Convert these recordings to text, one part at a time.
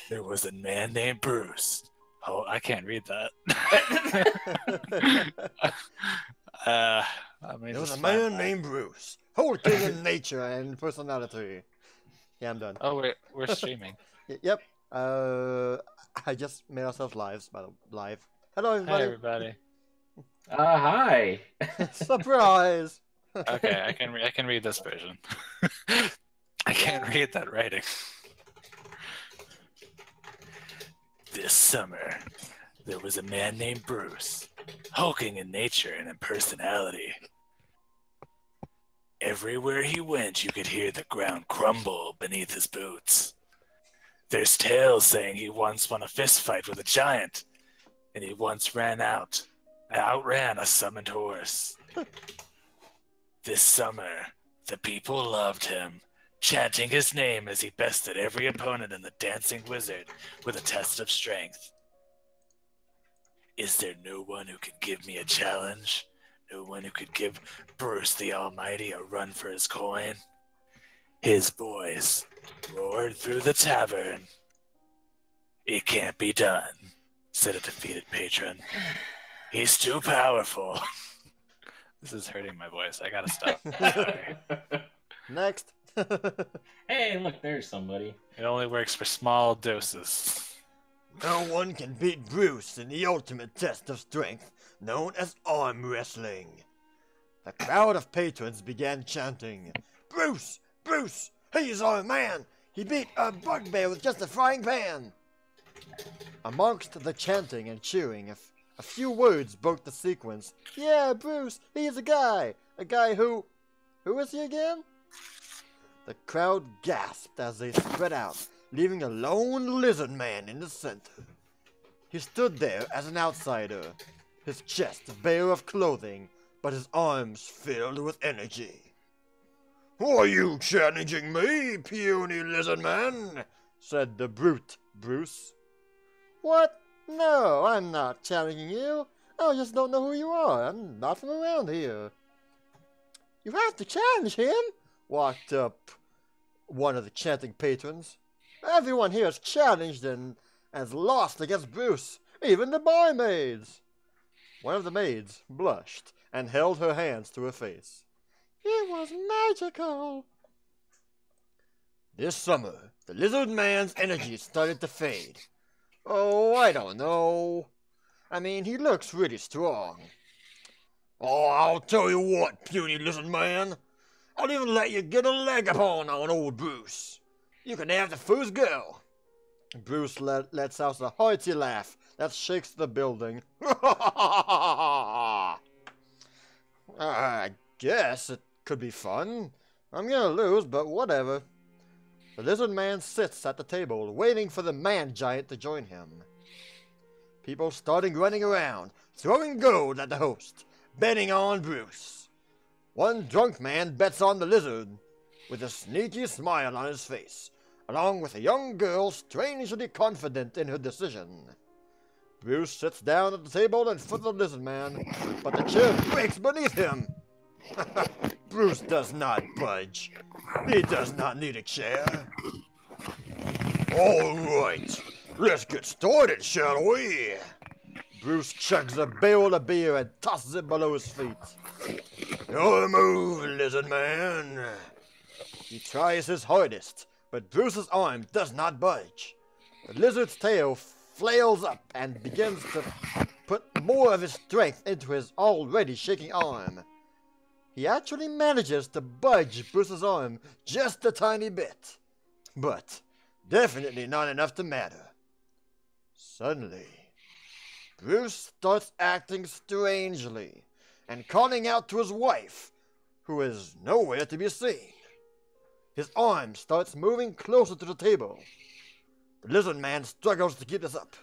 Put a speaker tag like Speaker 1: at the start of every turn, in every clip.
Speaker 1: There was a man named Bruce. Oh, I can't read that.
Speaker 2: There was a man named Bruce, whole king in nature and personality. Yeah, I'm done.
Speaker 1: Oh, we're streaming.
Speaker 2: Yep. I just made ourselves live. Hello, everybody.
Speaker 1: Hi, everybody.
Speaker 3: Hi.
Speaker 2: Surprise.
Speaker 1: Okay, I can read this version. I can't read that writing. This summer, there was a man named Bruce, hulking in nature and in personality. Everywhere he went, you could hear the ground crumble beneath his boots. There's tales saying he once won a fist fight with a giant, and he once outran a summoned horse. This summer, the people loved him, chanting his name as he bested every opponent in the Dancing Wizard with a test of strength. Is there no one who can give me a challenge? No one who could give Bruce the Almighty a run for his coin? His voice roared through the tavern. It can't be done, said a defeated patron. He's too powerful. This is hurting my voice. I gotta stop. Sorry.
Speaker 2: Next.
Speaker 3: Hey, look, there's somebody.
Speaker 1: It only works for small doses.
Speaker 2: No one can beat Bruce in the ultimate test of strength, known as arm wrestling. The crowd of patrons began chanting, Bruce! Bruce! He's our man! He beat a bugbear with just a frying pan! Amongst the chanting and cheering, a few words broke the sequence. Yeah, Bruce! He's a guy! A guy who... Who is he again? The crowd gasped as they spread out, leaving a lone lizard man in the center. He stood there as an outsider, his chest bare of clothing, but his arms filled with energy. Are you challenging me, puny lizard man? Said the brute Bruce. What? No, I'm not challenging you. I just don't know who you are. I'm not from around here. You have to challenge him, walked up one of the chanting patrons. Everyone here is challenged and has lost against Bruce, even the barmaids. One of the maids blushed and held her hands to her face. It was magical. This summer, the lizard man's energy started to fade. Oh, I don't know. I mean, he looks really strong. Oh, I'll tell you what, puny lizard man. I'll even let you get a leg upon on old Bruce. You can have the first go. Bruce lets out a hearty laugh that shakes the building. I guess it could be fun. I'm gonna lose, but whatever. The lizard man sits at the table, waiting for the man giant to join him. People starting running around, throwing gold at the host, betting on Bruce. One drunk man bets on the lizard, with a sneaky smile on his face, along with a young girl strangely confident in her decision. Bruce sits down at the table in front of the lizard man, but the chair breaks beneath him. Bruce does not budge. He does not need a chair. All right, let's get started, shall we? Bruce chugs a barrel of beer and tosses it below his feet. Your move, lizard man. He tries his hardest, but Bruce's arm does not budge. The lizard's tail flails up and begins to put more of his strength into his already shaking arm. He actually manages to budge Bruce's arm just a tiny bit, but definitely not enough to matter. Suddenly, Bruce starts acting strangely and calling out to his wife, who is nowhere to be seen. His arm starts moving closer to the table. The lizard man struggles to keep this up.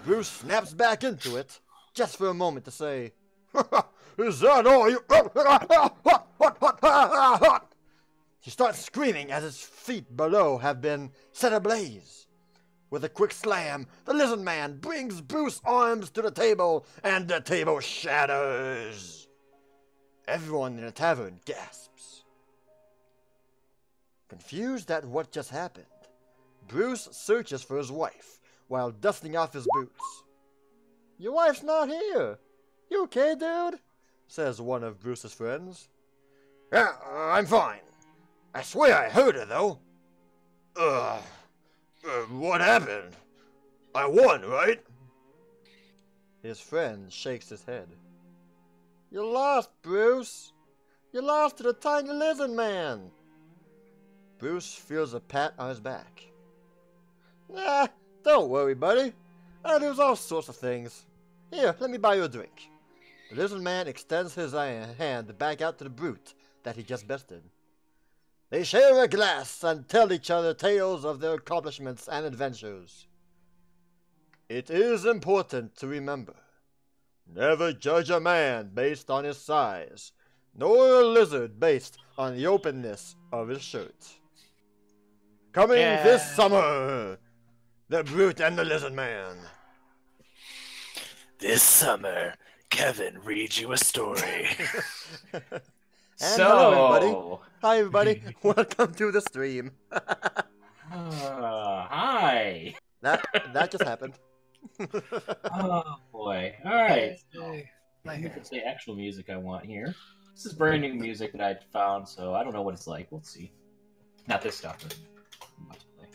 Speaker 2: Bruce snaps back into it, just for a moment to say, Is that all you... He starts screaming as his feet below have been set ablaze. With a quick slam, the lizard man brings Bruce's arms to the table, and the table shatters. Everyone in the tavern gasps. Confused at what just happened, Bruce searches for his wife while dusting off his boots. Your wife's not here. You okay, dude? Says one of Bruce's friends. Yeah, I'm fine. I swear I heard her, though. What happened? I won, right? His friend shakes his head. You lost, Bruce. You lost to the tiny lizard man. Bruce feels a pat on his back. Nah, don't worry, buddy. I lose all sorts of things. Here, let me buy you a drink. The lizard man extends his hand back out to the brute that he just bested. They share a glass and tell each other tales of their accomplishments and adventures. It is important to remember, never judge a man based on his size, nor a lizard based on the openness of his shirt. Coming this summer, The Brute and the Lizard Man.
Speaker 1: This summer, Kevin reads you a story.
Speaker 2: Hello, everybody. Hi, everybody. Welcome to the stream.
Speaker 3: Hi.
Speaker 2: That just happened.
Speaker 3: Oh boy! All right. It's the actual music I want here. This is brand new music that I found, so I don't know what it's like. We'll see. Not this stuff, but I'm about to play.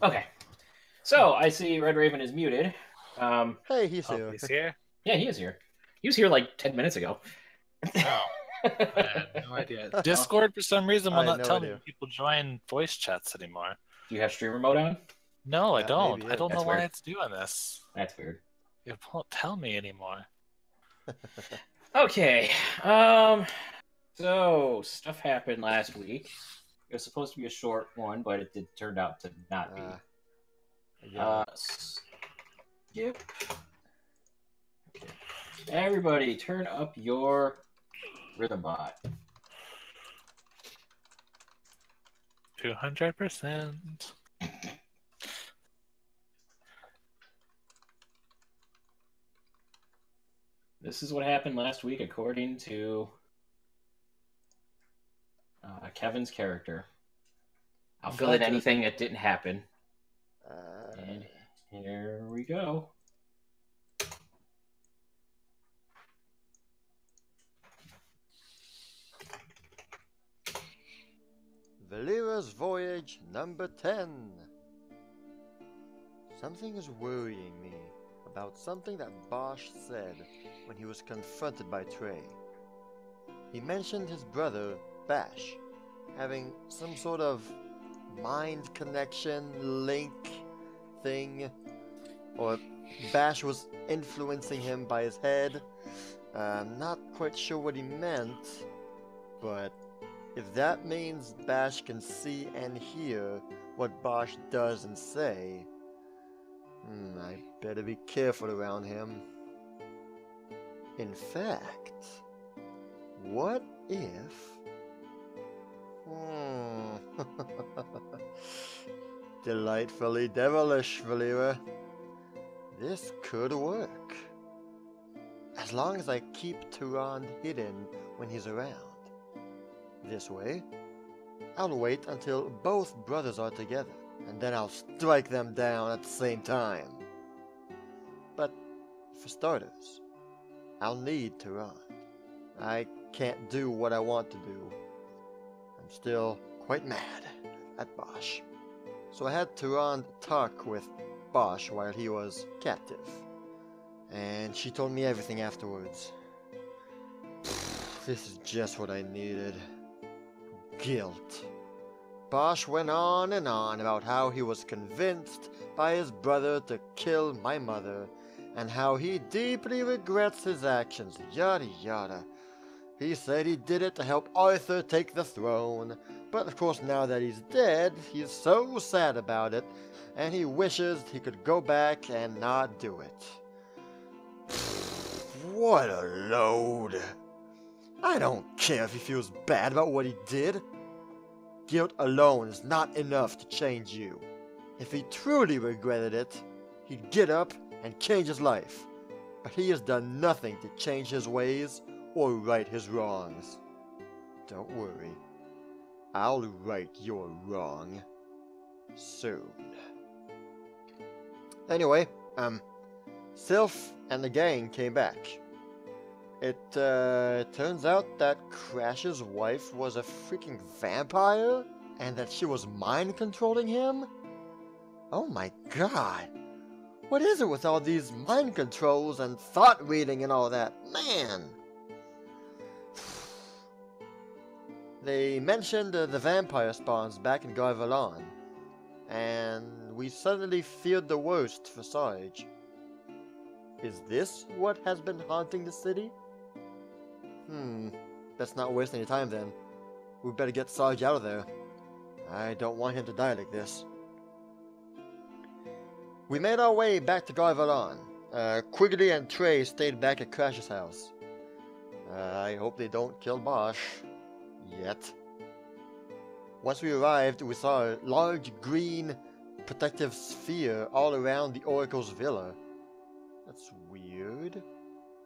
Speaker 3: Okay. So I see Red Raven is muted.
Speaker 2: Hey, he's here.
Speaker 1: He's here?
Speaker 3: Yeah, he is here. He was here like 10 minutes ago.
Speaker 1: Oh, I had no idea. Discord, for some reason, will not tell me people join voice chats anymore.
Speaker 3: Do you have streamer mode on?
Speaker 1: No, I don't.
Speaker 2: maybe,
Speaker 1: I don't know
Speaker 3: That's
Speaker 1: why
Speaker 3: weird.
Speaker 1: it's doing this.
Speaker 3: That's weird.
Speaker 1: It won't tell me anymore.
Speaker 3: Okay. So stuff happened last week. It was supposed to be a short one, but it turned out to not be. Skip. Okay. Everybody, turn up your rhythm bot.
Speaker 1: 200%.
Speaker 3: This is what happened last week, according to Kevin's character. I'll fill in anything that didn't happen. And here we go.
Speaker 2: Valera's Voyage number 10. Something is worrying me about something that Bosch said when he was confronted by Trey. He mentioned his brother, Bash, having some sort of mind connection, link thing, or Bash was influencing him by his head. I'm not quite sure what he meant, but if that means Bash can see and hear what Bosch does and say, I better be careful around him. In fact, what if... Delightfully devilish, Valera. This could work. As long as I keep Turan hidden when he's around. This way, I'll wait until both brothers are together, and then I'll strike them down at the same time. But, for starters, I'll need Turan. I can't do what I want to do. I'm still quite mad at Bosch. So I had Turan talk with Bosch while he was captive. And she told me everything afterwards. This is just what I needed. Guilt. Bosch went on and on about how he was convinced by his brother to kill my mother, and how he deeply regrets his actions, yada yada. He said he did it to help Arthur take the throne, but of course now that he's dead, he's so sad about it, and he wishes he could go back and not do it. What a load. I don't care if he feels bad about what he did. Guilt alone is not enough to change you. If he truly regretted it, he'd get up and change his life. But he has done nothing to change his ways or right his wrongs. Don't worry. I'll right your wrong soon. Anyway, Sylph and the gang came back. It turns out that Crash's wife was a freaking vampire, and that she was mind controlling him? Oh my god. What is it with all these mind controls and thought reading and all that? Man! They mentioned the vampire spawns back in Garvalan, and we suddenly feared the worst for Sarge. Is this what has been haunting the city? Let's not waste any time then. We better get Sarge out of there. I don't want him to die like this. We made our way back to Garvalan. Quigley and Trey stayed back at Crash's house. I hope they don't kill Bosch. Yet. Once we arrived, we saw a large green protective sphere all around the Oracle's villa. That's weird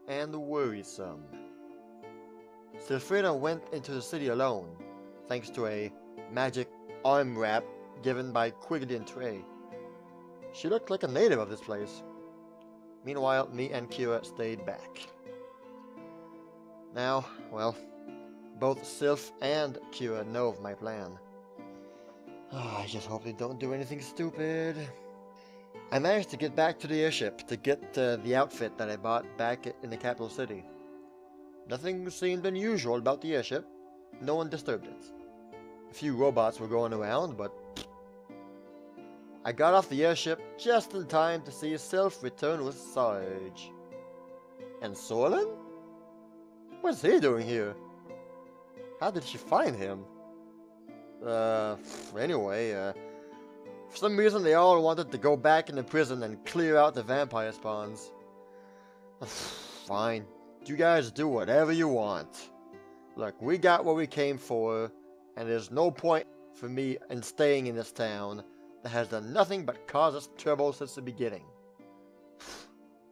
Speaker 2: and worrisome. Sylphrina went into the city alone, thanks to a magic arm wrap given by Quigley and Trey. She looked like a native of this place. Meanwhile, me and Kira stayed back. Now, well, both Sylph and Kira know of my plan. I just hope they don't do anything stupid. I managed to get back to the airship to get the outfit that I bought back in the capital city. Nothing seemed unusual about the airship. No one disturbed it. A few robots were going around, but I got off the airship just in time to see Sylph return with Sarge. And Sorlin? What's he doing here? How did she find him? Anyway, for some reason they all wanted to go back into prison and clear out the vampire spawns. Fine. You guys do whatever you want. Look, we got what we came for, and there's no point for me in staying in this town that has done nothing but cause us trouble since the beginning.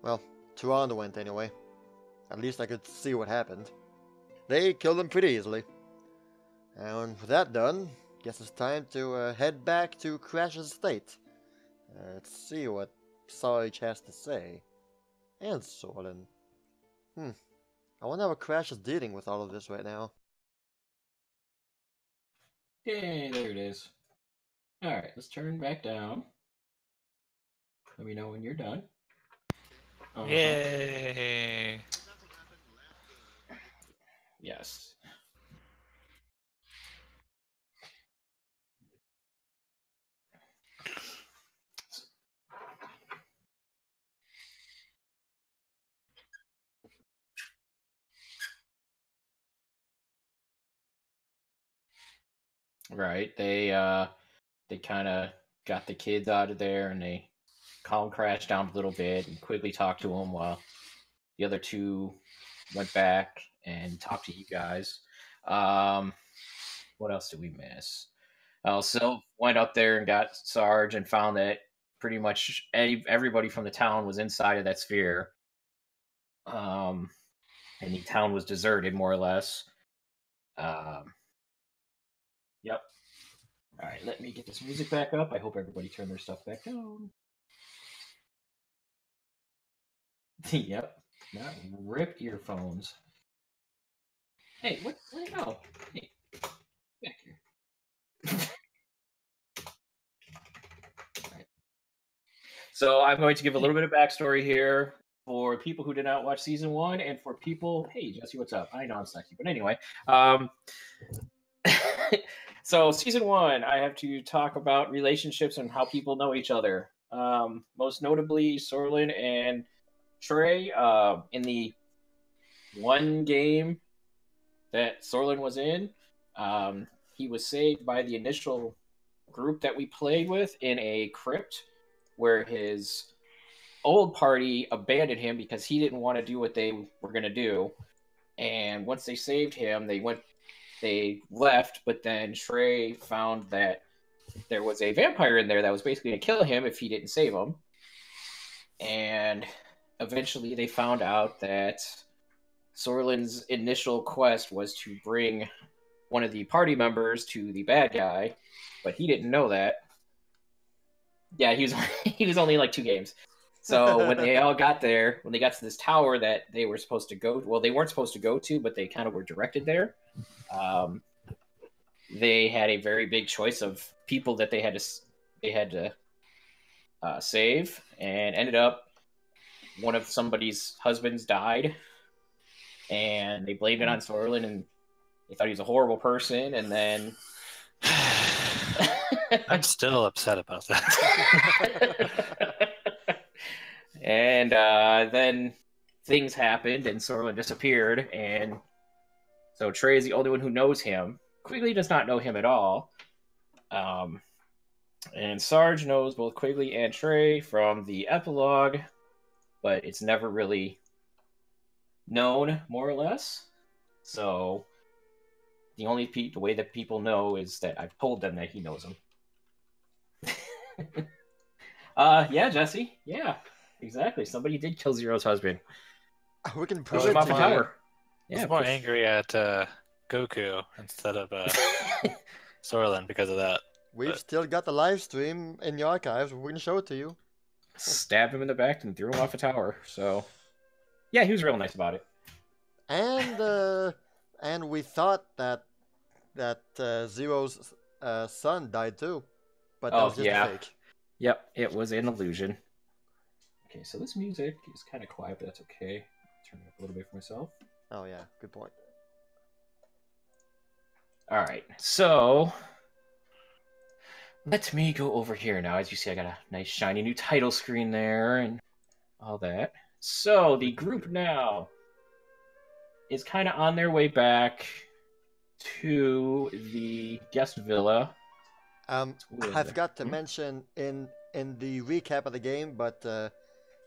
Speaker 2: Well, Toronto went anyway. At least I could see what happened. They killed him pretty easily. And with that done, guess it's time to head back to Crash's estate. Let's see what Sarge has to say. And Sorlin. I wonder what Crash is dealing with all of this right now.
Speaker 3: Yay, there it is. Alright, let's turn back down. Let me know when you're done.
Speaker 1: Yay!
Speaker 3: Yes. Right, they kind of got the kids out of there, and they calm Crash down a little bit and quickly talked to him while the other two went back and talked to you guys. What else did we miss? Sylph went up there and got Sarge and found that pretty much everybody from the town was inside of that sphere. And the town was deserted, more or less. Yep. All right, let me get this music back up. I hope everybody turned their stuff back down. Yep. Not rip earphones. Hey, where'd it go? Hey, back here. Right. So I'm going to give a little bit of backstory here for people who did not watch season 1, and for people. Hey, Jesse, what's up? I know I'm sexy, but anyway. So season 1, I have to talk about relationships and how people know each other. Most notably, Sorlin and Trey. In the one game that Sorlin was in, he was saved by the initial group that we played with in a crypt where his old party abandoned him because he didn't want to do what they were going to do. And once they saved him, they left, but then Trey found that there was a vampire in there that was basically going to kill him if he didn't save him. And eventually they found out that Sorlin's initial quest was to bring one of the party members to the bad guy, but he didn't know that. Yeah, he was he was only in like 2 games. So when they all got there, when they got to this tower that they were supposed to go, well, they weren't supposed to go to, but they kind of were directed there. They had a very big choice of people that they had to save, and ended up one of somebody's husbands died, and they blamed it on Sorlin, and they thought he was a horrible person, and then
Speaker 1: I'm still upset about that.
Speaker 3: And then things happened, and Sorlin disappeared, and so Trey is the only one who knows him. Quigley does not know him at all. And Sarge knows both Quigley and Trey from the epilogue, but it's never really known, more or less. So the way that people know is that I've told them that he knows them. Yeah, Jesse. Yeah, exactly. Somebody did kill Zero's husband.
Speaker 2: We can
Speaker 3: Push
Speaker 2: prove
Speaker 3: him
Speaker 2: it
Speaker 3: off
Speaker 2: to
Speaker 3: the
Speaker 2: you.
Speaker 3: tower.
Speaker 1: I was
Speaker 3: Yeah,
Speaker 1: more angry at Goku instead of Sorlin because of that.
Speaker 2: We've still got the live stream in the archives. We can show it to you.
Speaker 3: stabbed him in the back and threw him off a tower. So, yeah, he was real nice about it.
Speaker 2: And we thought that Zero's son died too, but that was just a fake.
Speaker 3: Yep, it was an illusion. Okay, so this music is kind of quiet, but that's okay. Turn it up a little bit for myself.
Speaker 2: Oh yeah, good point.
Speaker 3: All right, so let me go over here now. As you see, I got a nice shiny new title screen there and all that. So the group now is kind of on their way back to the guest villa.
Speaker 2: I forgot to mention in the recap of the game, but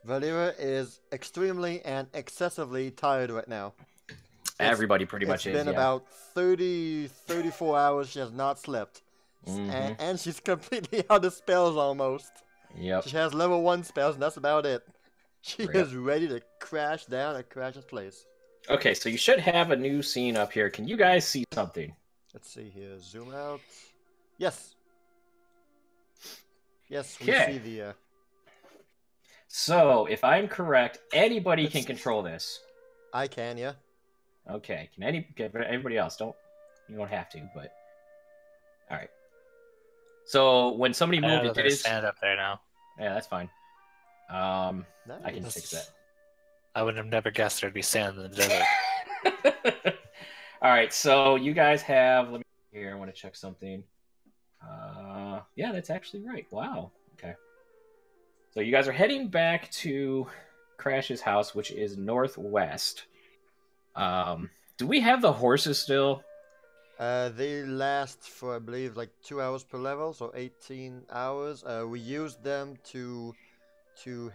Speaker 2: Valera is extremely and excessively tired right now.
Speaker 3: Everybody pretty much is.
Speaker 2: It's been about 34 hours she has not slept. Mm-hmm. And she's completely out of spells almost.
Speaker 3: Yep.
Speaker 2: She has level 1 spells, and that's about it. She is ready to crash down and crash this place.
Speaker 3: Okay, so you should have a new scene up here. Can you guys see something?
Speaker 2: Let's see here. Zoom out. Yes. Yes, we see the...
Speaker 3: So, if I'm correct, anybody can control this.
Speaker 2: I can, yeah.
Speaker 3: Okay, can anybody else? You don't have to, but... Alright. So, when somebody moved, it is...
Speaker 1: stand up there now.
Speaker 3: Yeah, that's fine. Nice. I can fix that.
Speaker 1: I would have never guessed there'd be sand in the desert.
Speaker 3: Alright, so you guys have... Let me... Here, I want to check something. Yeah, that's actually right. Wow. Okay. So you guys are heading back to Crash's house, which is northwest. Do we have the horses still?
Speaker 2: They last for, I believe, like 2 hours per level, so 18 hours. We used them to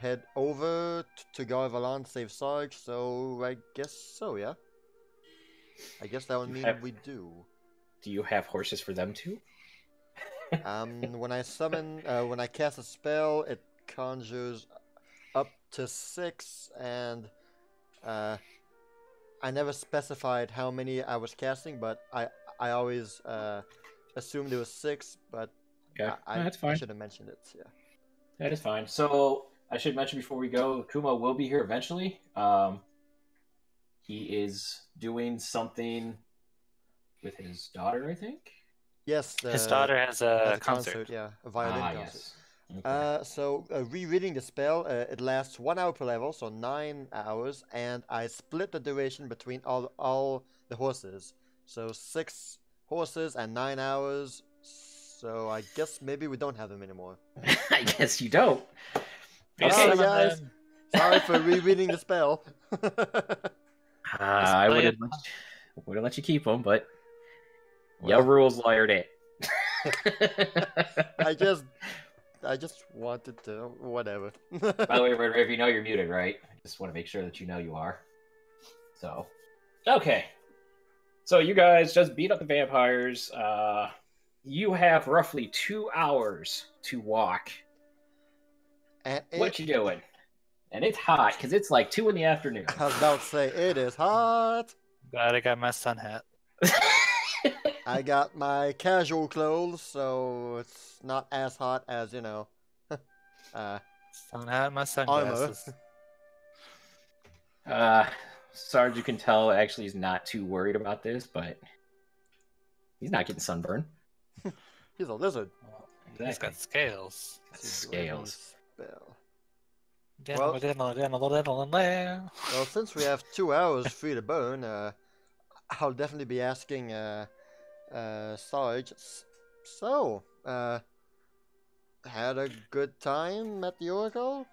Speaker 2: head over to Garvalan, save Sarge, so I guess so, yeah. I guess that would mean we do.
Speaker 3: Do you have horses for them too?
Speaker 2: When I cast a spell, it conjures up to 6, and I never specified how many I was casting, but I always assumed it was 6, but
Speaker 3: that's fine.
Speaker 2: I should have mentioned it, yeah.
Speaker 3: That is fine. So, I should mention before we go, Kuma will be here eventually. He is doing something with his daughter, I think?
Speaker 2: Yes.
Speaker 1: His daughter has a concert.
Speaker 2: Yeah, a violin concert.
Speaker 3: Yes. Okay.
Speaker 2: So, rereading the spell, it lasts 1 hour per level, so 9 hours, and I split the duration between all the horses. So 6 horses and 9 hours, so I guess maybe we don't have them anymore.
Speaker 3: I guess you don't.
Speaker 2: Okay, guys. Sorry for rereading the spell.
Speaker 3: I would have let you keep them, but your rules lawyered it.
Speaker 2: I just wanted to, whatever.
Speaker 3: By the way, Red, you know you're muted, right? I just want to make sure that you know you are. So, okay. So you guys just beat up the vampires. You have roughly 2 hours to walk. What you doing? And it's hot, because it's like 2 in the afternoon.
Speaker 2: I was about to say, it is hot.
Speaker 1: Glad I got my sun hat.
Speaker 2: I got my casual clothes, so it's not as hot as,
Speaker 1: Don't have my
Speaker 2: armor.
Speaker 1: sunglasses.
Speaker 3: Sarge, you can tell, actually is not too worried about this, but he's not getting sunburned.
Speaker 2: He's a lizard.
Speaker 1: He's got scales.
Speaker 3: Scales.
Speaker 2: Spell.
Speaker 1: Well,
Speaker 2: Well, since we have 2 hours free to burn, I'll definitely be asking Sarge. So, had a good time at the Oracle?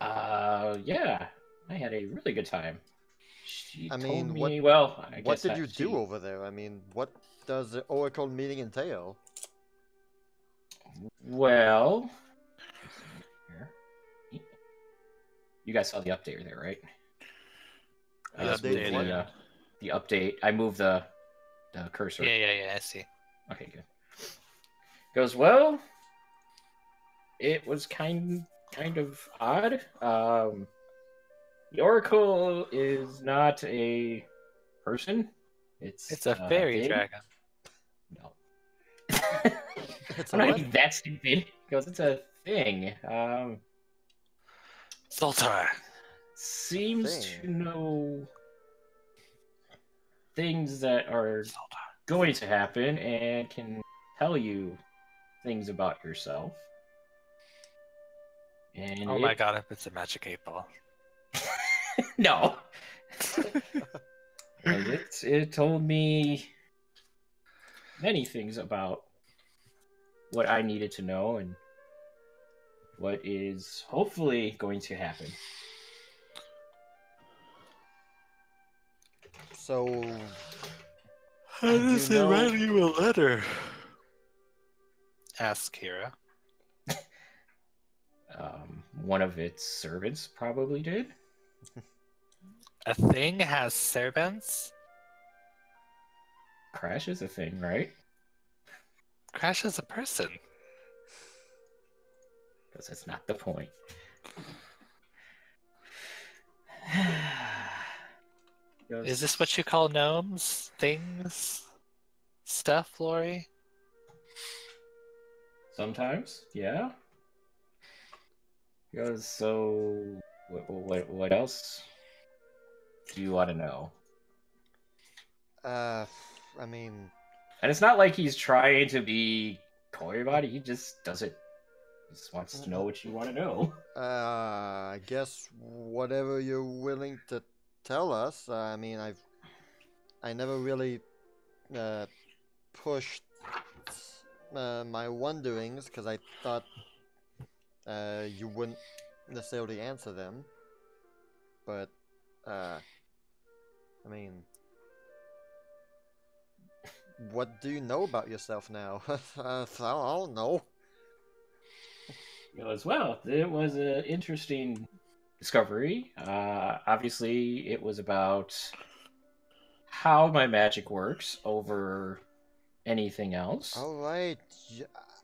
Speaker 3: Yeah, I had a really good time. She
Speaker 2: I
Speaker 3: told
Speaker 2: mean,
Speaker 3: me,
Speaker 2: what did you do over there? I mean, what does the Oracle meeting entail?
Speaker 3: Well, here. You guys saw the update there, right? I just moved the update. I moved the cursor.
Speaker 1: Yeah, I see.
Speaker 3: Okay, good. Goes, well, it was kind of odd. The Oracle is not a person. It's
Speaker 1: a fairy dragon.
Speaker 3: No.
Speaker 2: It's
Speaker 3: I'm not even that stupid. He goes, it's a thing.
Speaker 1: Zoltar
Speaker 3: Seems to know things that are going to happen and can tell you things about yourself. And
Speaker 1: oh my god, if it's a magic 8-ball.
Speaker 3: No. It told me many things about what I needed to know and what is hopefully going to happen.
Speaker 2: So,
Speaker 1: how does it write you a letter? Ask Kira.
Speaker 3: One of its servants probably did.
Speaker 1: A thing has servants?
Speaker 3: Crash is a thing, right?
Speaker 1: Crash is a person.
Speaker 3: Because that's not the point.
Speaker 1: Is this what you call gnomes? Things? Stuff, Lori?
Speaker 3: Sometimes, yeah. Because so, what else do you want to know?
Speaker 2: I mean,
Speaker 3: and it's not like he's trying to be coy about it. He just does it. He just wants to know what you want to know.
Speaker 2: I guess whatever you're willing to tell us. I mean, I never really pushed my wonderings because I thought you wouldn't necessarily answer them. But I mean, what do you know about yourself now? I don't know.
Speaker 3: As well, it was an interesting discovery. Obviously, it was about how my magic works over anything else.
Speaker 2: All right.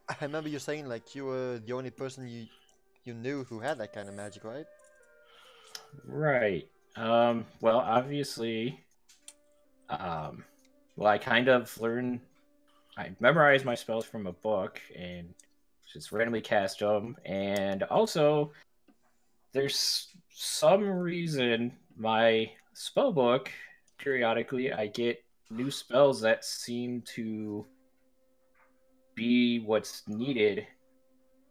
Speaker 2: I remember you saying like you were the only person you knew who had that kind of magic, right?
Speaker 3: Right. Well, obviously, I kind of learned. I memorized my spells from a book and just randomly cast them. And also, there's some reason my spell book, periodically, I get new spells that seem to be what's needed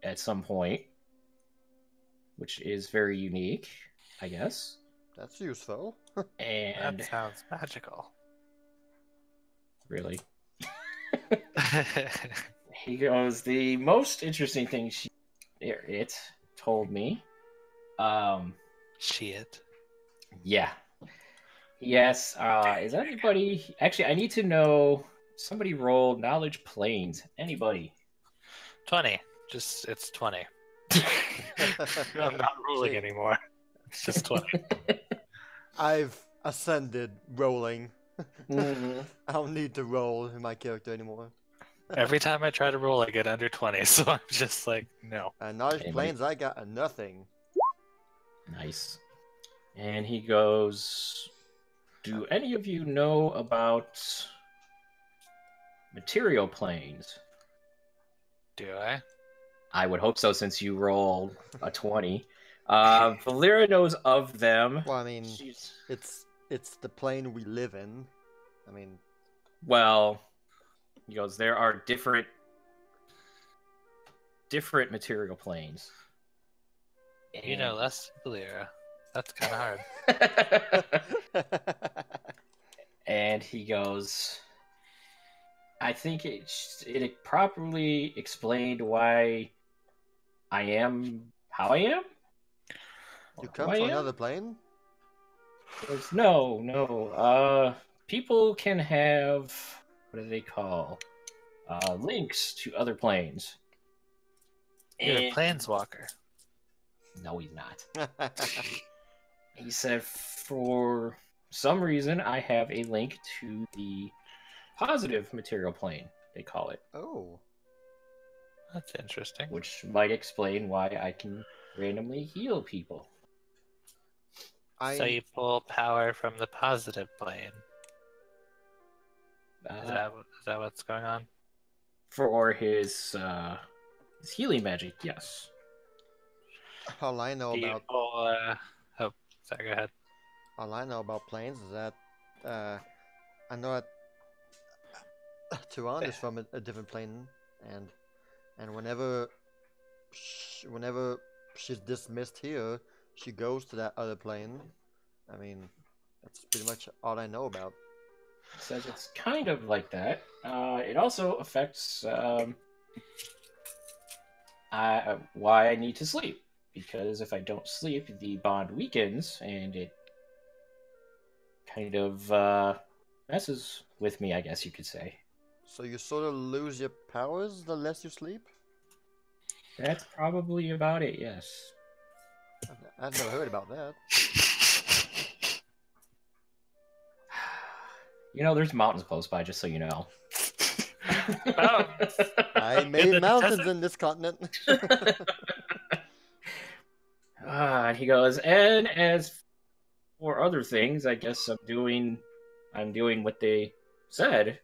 Speaker 3: at some point, which is very unique, I guess.
Speaker 2: That's useful.
Speaker 3: And
Speaker 1: that sounds magical.
Speaker 3: Really? He goes, the most interesting thing it told me.
Speaker 1: Shit.
Speaker 3: Yeah. Yes. Is anybody actually? I need to know. Somebody roll knowledge planes. Anybody?
Speaker 1: 20. It's 20. I'm not rolling anymore. It's just 20.
Speaker 2: I've ascended rolling.
Speaker 3: Mm-hmm.
Speaker 2: I don't need to roll in my character anymore.
Speaker 1: Every time I try to roll, I get under 20, so I'm just like, no.
Speaker 2: Knowledge planes, I got a nothing.
Speaker 3: Nice. And he goes, do any of you know about material planes.
Speaker 1: Do I?
Speaker 3: I would hope so, since you rolled a 20. Valera knows of them.
Speaker 2: Well, I mean,
Speaker 3: She's...
Speaker 2: it's the plane we live in. I mean,
Speaker 3: well, he goes, there are different material planes.
Speaker 1: You know less, Valera. That's kind of hard.
Speaker 3: And he goes, I think it properly explained why I am how I am.
Speaker 2: You come from another plane?
Speaker 3: No. People can have, what do they call, links to other planes.
Speaker 1: You're a planeswalker.
Speaker 3: No, he's not. He said, for some reason, I have a link to the positive material plane, they call it.
Speaker 2: Oh.
Speaker 1: That's interesting.
Speaker 3: Which might explain why I can randomly heal people.
Speaker 1: So you pull power from the positive plane. Is that what's going on?
Speaker 3: For his healing magic, yes.
Speaker 2: All I know about...
Speaker 1: Oh, sorry, go ahead.
Speaker 2: All I know about planes is that I know that Tuan is from a different plane, and whenever she's dismissed here, she goes to that other plane. I mean, that's pretty much all I know about.
Speaker 3: Says it's kind of like that. It also affects why I need to sleep, because if I don't sleep, the bond weakens, and it kind of messes with me, I guess you could say.
Speaker 2: So you sort of lose your powers the less you sleep?
Speaker 3: That's probably about it, yes.
Speaker 2: I've never heard about that.
Speaker 3: You know, there's mountains close by, just so you know.
Speaker 1: Oh.
Speaker 2: I made mountains in this continent.
Speaker 3: And he goes, and as for other things, I guess I'm doing what they said.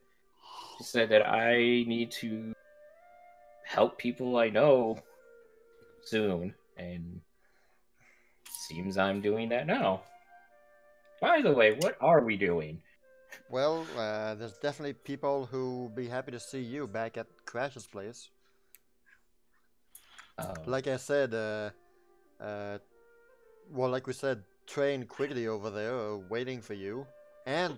Speaker 3: He said that I need to help people I know soon, and seems I'm doing that now. By the way, what are we doing?
Speaker 2: Well, there's definitely people who'll be happy to see you back at Crash's place. Like I said, like we said, Train Quigley over there waiting for you, and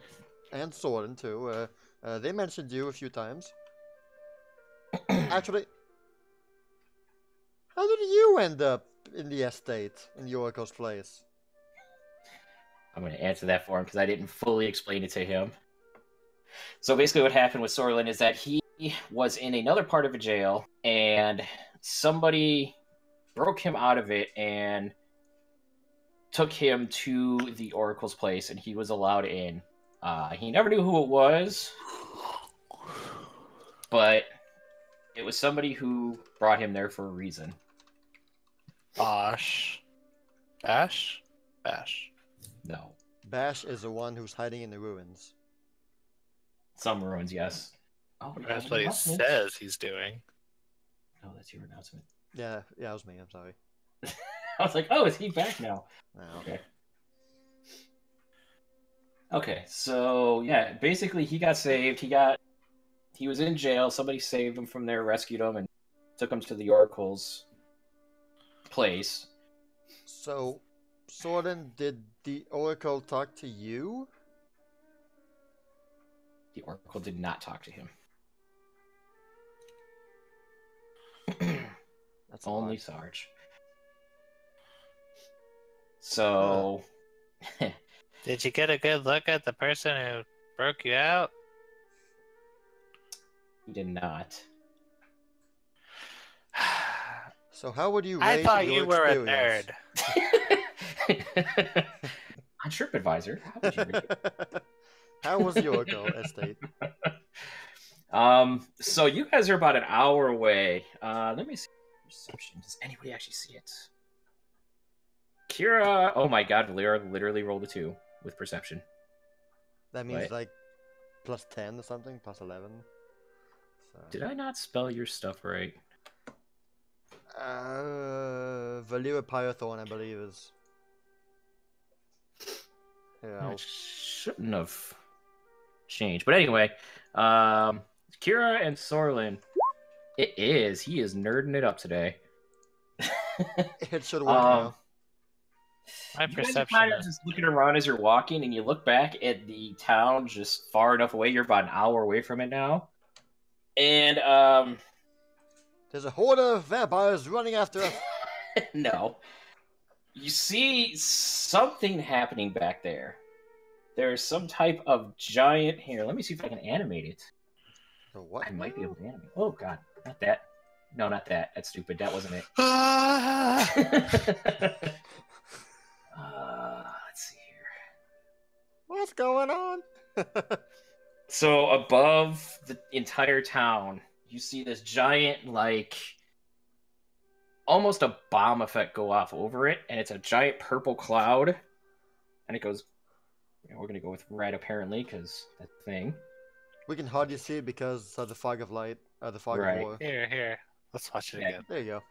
Speaker 2: Soren too. They mentioned you a few times. Actually, how did you end up in the estate in Yoriko's place?
Speaker 3: I'm going to answer that for him because I didn't fully explain it to him. So basically what happened with Sorlin is that he was in another part of a jail, and somebody broke him out of it and took him to the Oracle's place, and he was allowed in. He never knew who it was, but it was somebody who brought him there for a reason.
Speaker 1: Bash?
Speaker 3: No.
Speaker 2: Bash is the one who's hiding in the ruins.
Speaker 3: Some ruins, yes. Oh,
Speaker 1: that's what he says he's doing.
Speaker 3: No, that's your announcement.
Speaker 2: Yeah, it was me. I'm sorry.
Speaker 3: I was like, oh, is he back now?
Speaker 2: No.
Speaker 3: Okay. Okay, so yeah, basically he got saved. He was in jail. Somebody saved him from there, rescued him, and took him to the Oracle's place.
Speaker 2: So, Soren, did the Oracle talk to you?
Speaker 3: The Oracle did not talk to him. That's only Sarge. So...
Speaker 1: Did you get a good look at the person who broke you out?
Speaker 3: He did not.
Speaker 2: So how would you rate
Speaker 1: I thought
Speaker 2: your
Speaker 1: you were
Speaker 2: experience?
Speaker 1: a nerd.
Speaker 3: On TripAdvisor, how would you rate it?
Speaker 2: How was your estate?
Speaker 3: So you guys are about an hour away. Let me see. Perception. Does anybody actually see it? Kira, oh my god, Valera literally rolled a 2 with perception.
Speaker 2: That means like plus 10 or something, plus 11.
Speaker 3: Did I not spell your stuff right?
Speaker 2: Valera Pyrothorn, I believe, is. Yeah.
Speaker 3: It shouldn't have changed. But anyway, Kira and Sorlin. It is. He is nerding it up today.
Speaker 2: It should work now.
Speaker 1: My
Speaker 3: You guys are
Speaker 1: perception.
Speaker 3: kind of just looking around as you're walking, and you look back at the town just far enough away. You're about an hour away from it now. And,
Speaker 2: There's a horde of vampires running after us.
Speaker 3: no. You see something happening back there. There's some type of giant... Here, let me see if I can animate it.
Speaker 2: What?
Speaker 3: I might be able to animate. Oh, God. Not that. No, not that. That's stupid. That wasn't it. Let's see here.
Speaker 2: What's going on?
Speaker 3: So above the entire town, you see this giant, like, almost a bomb effect go off over it, and it's a giant purple cloud, and it goes, we're going to go with red, apparently, because that's the thing.
Speaker 2: We can hardly see it because of the fog of light, the fog
Speaker 3: Right.
Speaker 2: of war.
Speaker 1: Here. Let's watch it again.
Speaker 2: There you go.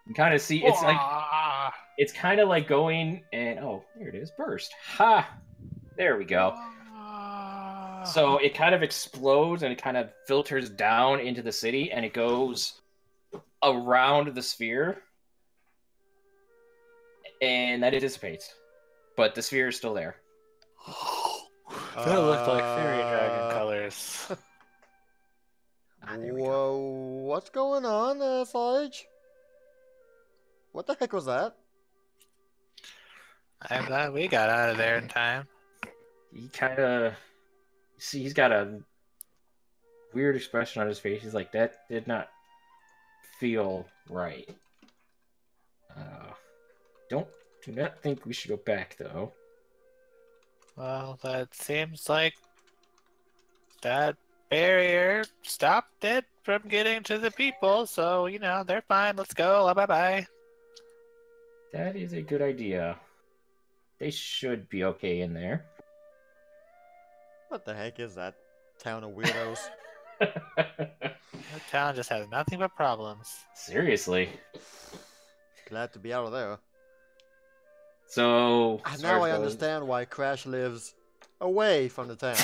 Speaker 3: You kind of see, it's kind of like going, and, oh, there it is, burst. Ha! There we go. So it kind of explodes, and it kind of filters down into the city, and it goes around the sphere, and then it dissipates. But the sphere is still there.
Speaker 1: That looked like fairy dragon colors.
Speaker 3: There we go.
Speaker 2: Whoa, what's going on, Sarge? What the heck was that?
Speaker 1: I'm glad we got out of there in time.
Speaker 3: He kind of... See, he's got a weird expression on his face. He's like, that did not feel right. Do not think we should go back, though.
Speaker 1: Well, that seems like that barrier stopped it from getting to the people, so, they're fine. Let's go. Bye-bye.
Speaker 3: That is a good idea. They should be okay in there.
Speaker 2: What the heck is that town of weirdos?
Speaker 1: The town just has nothing but problems.
Speaker 3: Seriously.
Speaker 2: Glad to be out of there.
Speaker 3: So...
Speaker 2: Now I understand why Crash lives away from the town.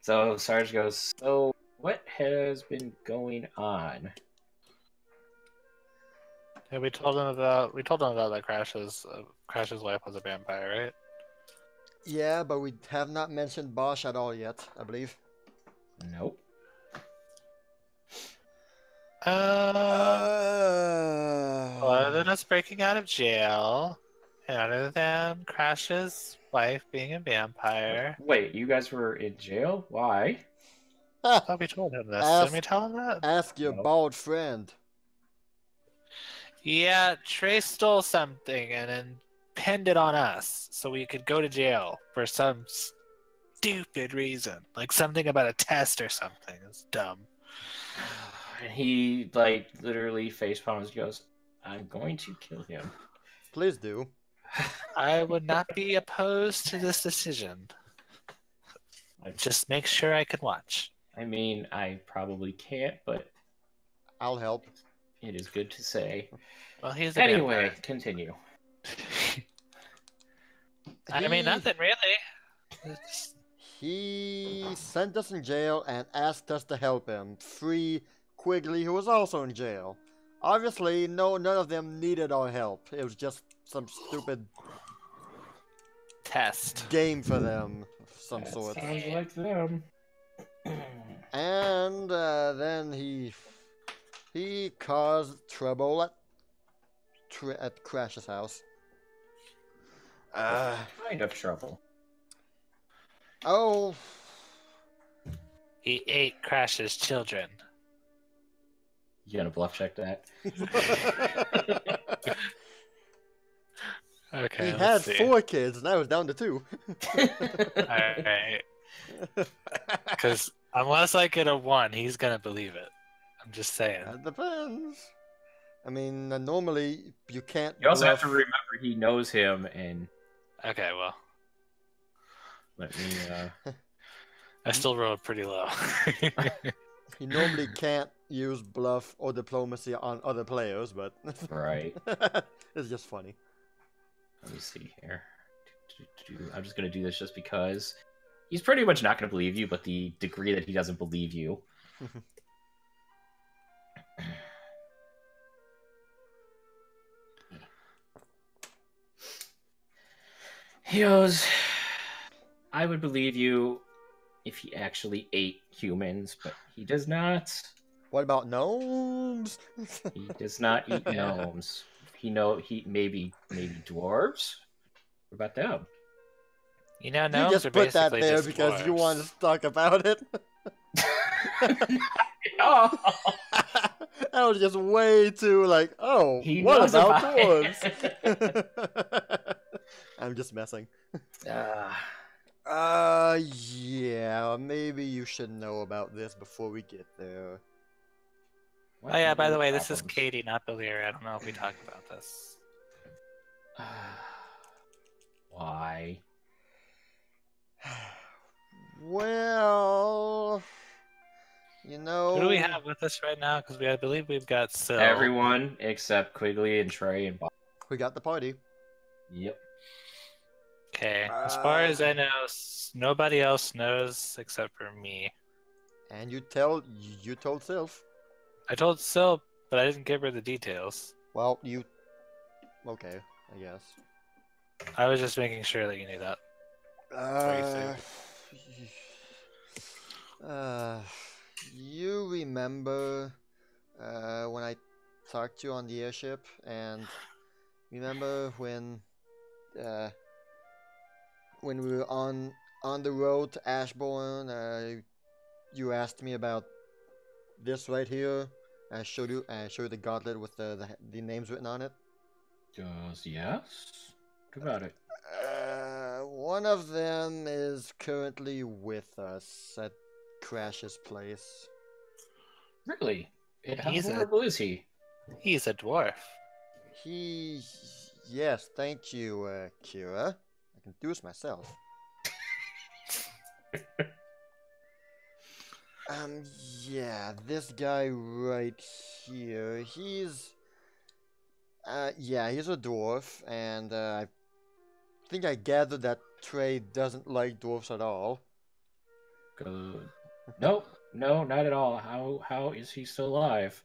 Speaker 3: So Sarge goes, so what has been going on?
Speaker 1: Yeah, we told them about that Crash's wife was a vampire, right?
Speaker 2: Yeah, but we have not mentioned Bosch at all yet, I believe.
Speaker 3: Nope.
Speaker 1: Other than us breaking out of jail, and other than Crash's wife being a vampire.
Speaker 3: Wait, you guys were in jail? Why?
Speaker 1: I thought we told him this. Didn't we tell him that?
Speaker 2: Ask your bald friend.
Speaker 1: Yeah, Trey stole something and then pinned it on us so we could go to jail for some stupid reason. Like something about a test or something. It's dumb.
Speaker 3: And he, like, literally facepalms and goes, I'm going to kill him.
Speaker 2: Please do.
Speaker 1: I would not be opposed to this decision. Just make sure I can watch.
Speaker 3: I mean, I probably can't, but
Speaker 2: I'll help.
Speaker 3: it is good to say.
Speaker 1: Well, he's a
Speaker 3: Anyway,
Speaker 1: vampire.
Speaker 3: continue.
Speaker 1: I mean, nothing really.
Speaker 2: He sent us in jail and asked us to help him free Quigley, who was also in jail. Obviously, none of them needed our help. It was just some stupid
Speaker 1: Test.
Speaker 2: game for them of some
Speaker 3: That
Speaker 2: sort.
Speaker 3: sounds like them.
Speaker 2: And then he caused trouble at Crash's house.
Speaker 3: Kind of trouble.
Speaker 2: Oh,
Speaker 1: He ate Crash's children.
Speaker 3: You gonna bluff check that?
Speaker 1: Okay,
Speaker 2: he
Speaker 1: let's
Speaker 2: had
Speaker 1: see.
Speaker 2: 4 kids, now it's down to 2.
Speaker 1: Alright. Because unless I get a 1, he's gonna believe it. I'm just saying.
Speaker 2: That depends. I mean, normally you can't.
Speaker 3: You also have to
Speaker 2: bluff.
Speaker 3: remember he knows him, and
Speaker 1: Okay, well.
Speaker 3: let me.
Speaker 1: I still rolled pretty low.
Speaker 2: He normally can't use bluff or diplomacy on other players, but
Speaker 3: Right.
Speaker 2: it's just funny.
Speaker 3: Let me see here. I'm just gonna do this just because he's pretty much not gonna believe you, but the degree that he doesn't believe you. He goes, I would believe you if he actually ate humans, but he does not.
Speaker 2: What about gnomes?
Speaker 3: He does not eat gnomes. He maybe dwarves. What about them?
Speaker 1: You know,
Speaker 2: You
Speaker 1: gnomes
Speaker 2: just
Speaker 1: are
Speaker 2: put that
Speaker 1: basically
Speaker 2: there
Speaker 1: just
Speaker 2: because you
Speaker 1: dwarves.
Speaker 2: wanted to talk about it.
Speaker 3: Oh,
Speaker 2: That was just way too like, oh,
Speaker 3: he
Speaker 2: what
Speaker 3: knows
Speaker 2: about
Speaker 3: about
Speaker 2: dwarves?
Speaker 3: it.
Speaker 2: I'm just messing.
Speaker 3: Ah.
Speaker 2: Yeah, maybe you should know about this before we get there.
Speaker 1: Oh yeah, by the way, this is
Speaker 3: Problems.
Speaker 1: Katie, not Belir. I don't know if we talk about this.
Speaker 3: Why?
Speaker 2: Well, you know...
Speaker 1: Who do we have with us right now? Because I believe we've got Syl.
Speaker 3: Everyone except Quigley and Trey and Bob.
Speaker 2: We got the party.
Speaker 3: Yep.
Speaker 1: Okay, as far as I know, nobody else knows except for me.
Speaker 2: And you told Sylph.
Speaker 1: I told Syl, but I didn't give her the details.
Speaker 2: Well, you... Okay, I guess.
Speaker 1: I was just making sure that you knew that.
Speaker 2: You remember when I talked to you on the airship, and remember when we were on the road to Ashbourne, you asked me about this right here. I showed you the gauntlet with the names written on it.
Speaker 3: Yes. What about it?
Speaker 2: One of them is currently with us at Crash's place.
Speaker 3: Really? How
Speaker 1: He's
Speaker 3: horrible is he?
Speaker 1: He's a dwarf.
Speaker 2: Yes, thank you, Kira. I can do this myself. Yeah, this guy right here, he's a dwarf, and I think I gathered that Trey doesn't like dwarfs at all.
Speaker 3: Good. Nope. No, not at all. How is he still alive?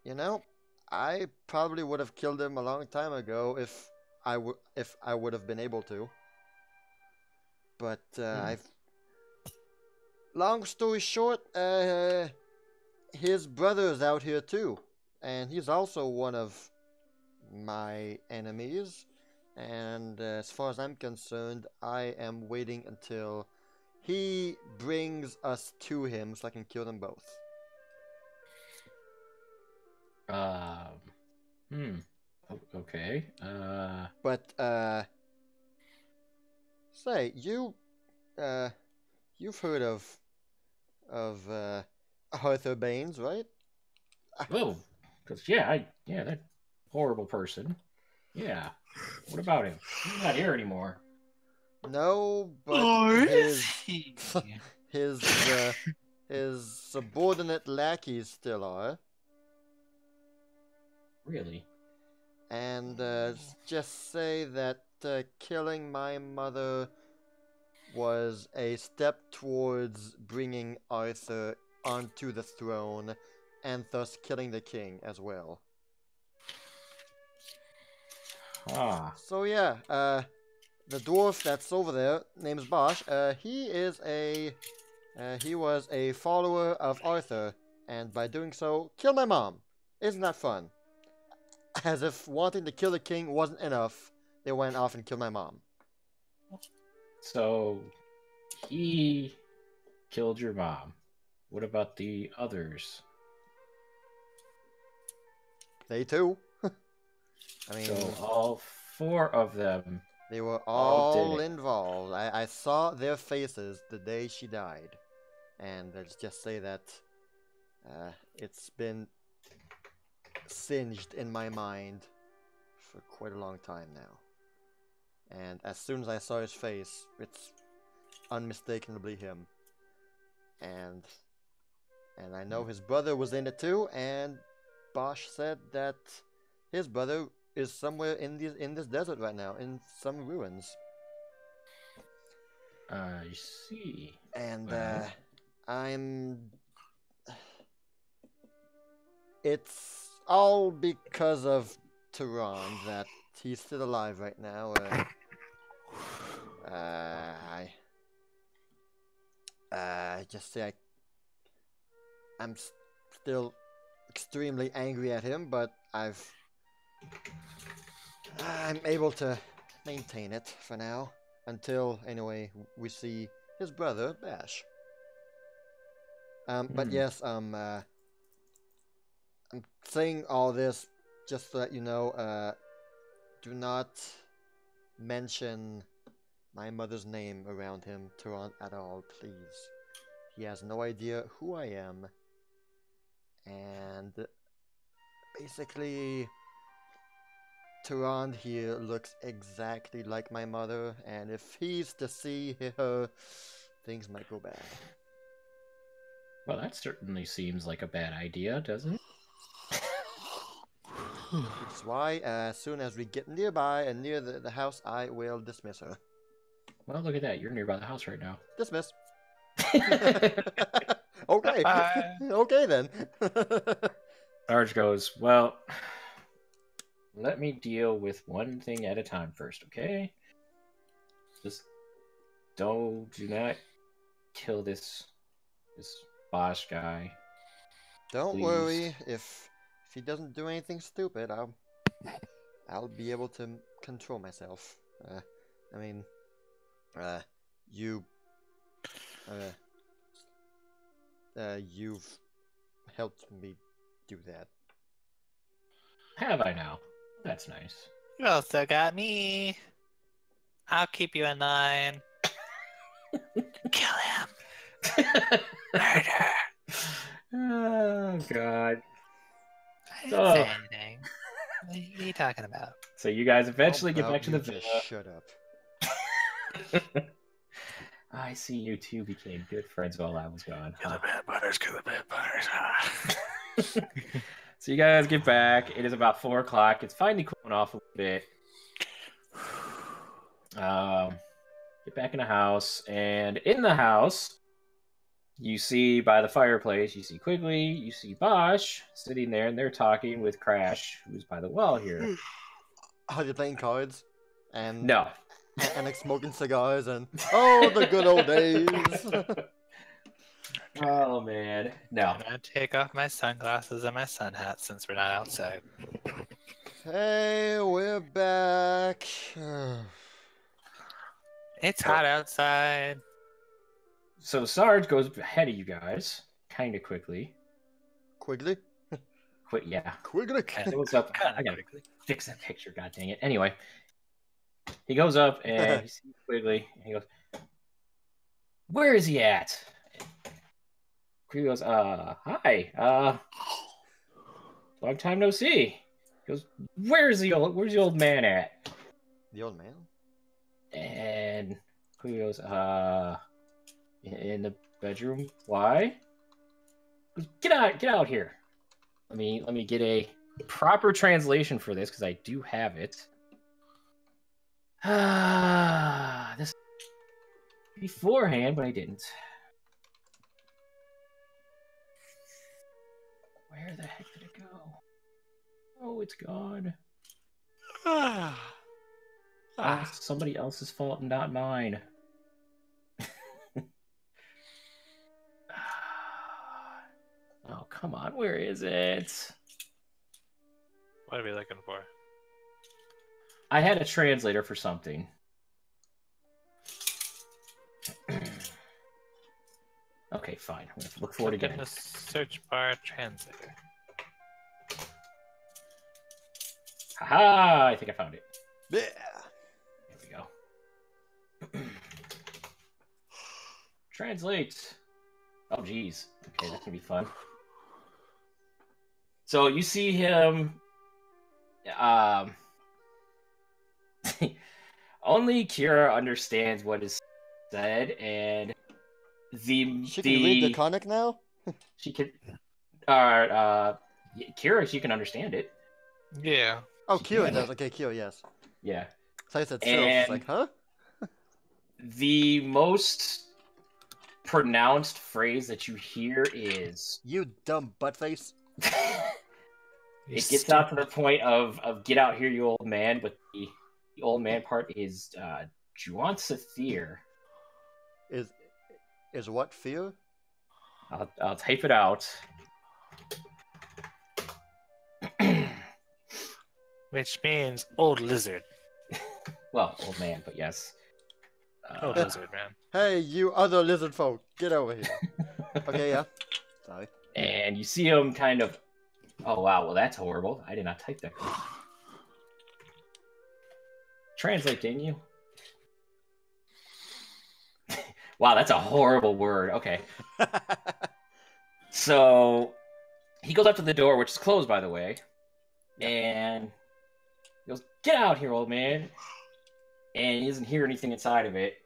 Speaker 2: You know, I probably would have killed him a long time ago if I would have been able to. But long story short, his brother is out here too, and he's also one of my enemies. And as far as I'm concerned, I am waiting until he brings us to him so I can kill them both.
Speaker 3: Okay.
Speaker 2: But say you've heard of Arthur Baines, right?
Speaker 3: Oh, because that horrible person. Yeah. What about him? He's not here anymore.
Speaker 2: No, but his subordinate lackeys still are.
Speaker 3: Really?
Speaker 2: And just say that killing my mother was a step towards bringing Arthur onto the throne, and thus killing the king as well.
Speaker 3: Ah.
Speaker 2: So yeah, the dwarf that's over there, name's Bosch. He was a follower of Arthur, and by doing so, killed my mom. Isn't that fun? As if wanting to kill the king wasn't enough, they went off and killed my mom.
Speaker 3: So, he killed your mom. What about the others?
Speaker 2: They too. I mean,
Speaker 3: so all 4 of them.
Speaker 2: They were
Speaker 3: all
Speaker 2: all involved. I saw their faces the day she died, and let's just say that it's been singed in my mind for quite a long time now. And as soon as I saw his face, it's unmistakably him. And I know his brother was in it too, and Bosch said that his brother is somewhere in this desert right now, in some ruins.
Speaker 3: I see.
Speaker 2: And
Speaker 3: Well.
Speaker 2: it's all because of Tehran that he's still alive right now. I just say I'm still extremely angry at him, but I'm able to maintain it for now until anyway we see his brother Bash. But yes, I'm saying all this just to let you know. Do not mention my mother's name around him, Tehran, at all, please. He has no idea who I am. And basically, Tehran here looks exactly like my mother, and if he's to see her, things might go bad.
Speaker 3: Well, that certainly seems like a bad idea, doesn't it?
Speaker 2: Which is why, as soon as we get nearby and near the house, I will dismiss her.
Speaker 3: Well, look at that. You're nearby the house right now.
Speaker 2: Dismiss. Okay. Okay, then.
Speaker 3: Sarge goes, well, let me deal with one thing at a time first, okay? Just do not kill this Bosch guy.
Speaker 2: Don't
Speaker 3: Please.
Speaker 2: worry. If he doesn't do anything stupid, I'll be able to control myself. You've helped me do that.
Speaker 3: Have I now? That's nice.
Speaker 4: You also got me. I'll keep you in line. Kill him. Murder.
Speaker 3: Oh, God.
Speaker 4: I didn't say anything. What are you talking about?
Speaker 3: So you guys eventually get back to the
Speaker 2: villa.
Speaker 3: villa.
Speaker 2: Shut up.
Speaker 3: I see you two became good friends while I was gone.
Speaker 1: Kill the bad butters, kill the bad butters.
Speaker 3: So you guys get back. It is about 4 o'clock. It's finally cooling off a little bit. Get back in the house, and in the house, you see by the fireplace, you see Quigley, you see Bosch sitting there, and they're talking with Crash, who's by the well here.
Speaker 2: Are you playing cards? And
Speaker 3: No.
Speaker 2: And like smoking cigars and the good old days.
Speaker 3: Oh man, no.
Speaker 4: I'm gonna take off my sunglasses and my sun hat since we're not outside.
Speaker 2: Hey, we're back.
Speaker 4: It's hot outside.
Speaker 3: So Sarge goes ahead of you guys, kind of quickly.
Speaker 2: Quigley?
Speaker 3: Yeah.
Speaker 2: Quigley?
Speaker 3: He goes up. I gotta fix that picture, god dang it. Anyway, he goes up and he sees Quigley, and he goes, "Where is he at?" Quigley goes, "Hi, long time no see." He goes, where's the old man at?"
Speaker 2: The old man?
Speaker 3: And Quigley goes, in the bedroom. Why? He goes, get out here. Let me get a proper translation for this because I do have it. This beforehand, but I didn't. Where the heck did it go? Oh, it's gone. It's somebody else's fault, not mine. Oh, come on. Where is it?
Speaker 4: What are we looking for?
Speaker 3: I had a translator for something. Okay, fine. I'm going to look for it
Speaker 4: Look
Speaker 3: again.
Speaker 4: in the search bar translator.
Speaker 3: Haha! I think I found it.
Speaker 2: Yeah.
Speaker 3: There we go. Translate. Oh, geez. Okay, that can be fun. So you see him. Only Kira understands what is said, and
Speaker 2: She can read the comic now?
Speaker 3: she can Kira, she can understand it.
Speaker 4: Yeah.
Speaker 2: Oh,
Speaker 3: She
Speaker 2: Kira
Speaker 3: can.
Speaker 2: does. Okay, Kira, yes.
Speaker 3: Yeah.
Speaker 2: So I said Sylph. It's
Speaker 3: And
Speaker 2: like, huh?
Speaker 3: the most pronounced phrase that you hear is
Speaker 2: You dumb buttface.
Speaker 3: it gets out to the point of get out here, you old man, but the old man part is Juan Sathir.
Speaker 2: Is what fear?
Speaker 3: I'll type it out.
Speaker 4: Which means old lizard.
Speaker 3: Well, old man, but yes.
Speaker 4: Old lizard, man.
Speaker 2: Hey, you other lizard folk, get over here. Okay, yeah. Sorry.
Speaker 3: And you see him kind of. Oh wow! Well, that's horrible. I did not type that. Translate, didn't you? Wow, that's a horrible word. Okay. So he goes up to the door, which is closed, by the way, and he goes, "Get out here, old man!" And he doesn't hear anything inside of it.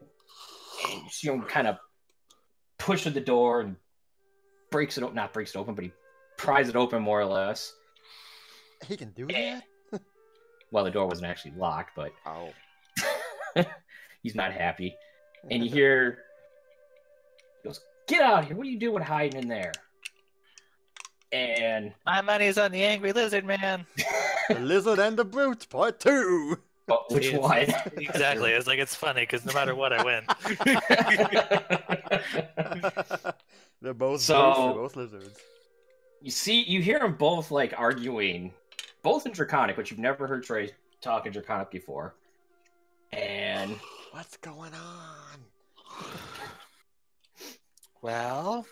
Speaker 3: And you see him kind of push at the door and breaks it open. Not breaks it open, but he pries it open more or less.
Speaker 2: He can do that?
Speaker 3: Well, the door wasn't actually locked, but
Speaker 2: Oh.
Speaker 3: he's not happy. And you hear, he goes, "Get out here! What are you doing hiding in there?" And
Speaker 4: My money's on the angry lizard, man.
Speaker 2: The Lizard and the Brute, part 2!
Speaker 3: oh, which
Speaker 4: It's-
Speaker 3: one?
Speaker 4: Exactly. It's like, it's funny because no matter what, I win.
Speaker 2: They're both
Speaker 3: So-
Speaker 2: brutes, they're both lizards.
Speaker 3: you hear them both like arguing, both in Draconic, which you've never heard Trey talk in Draconic before. And
Speaker 2: What's going on?
Speaker 4: Well,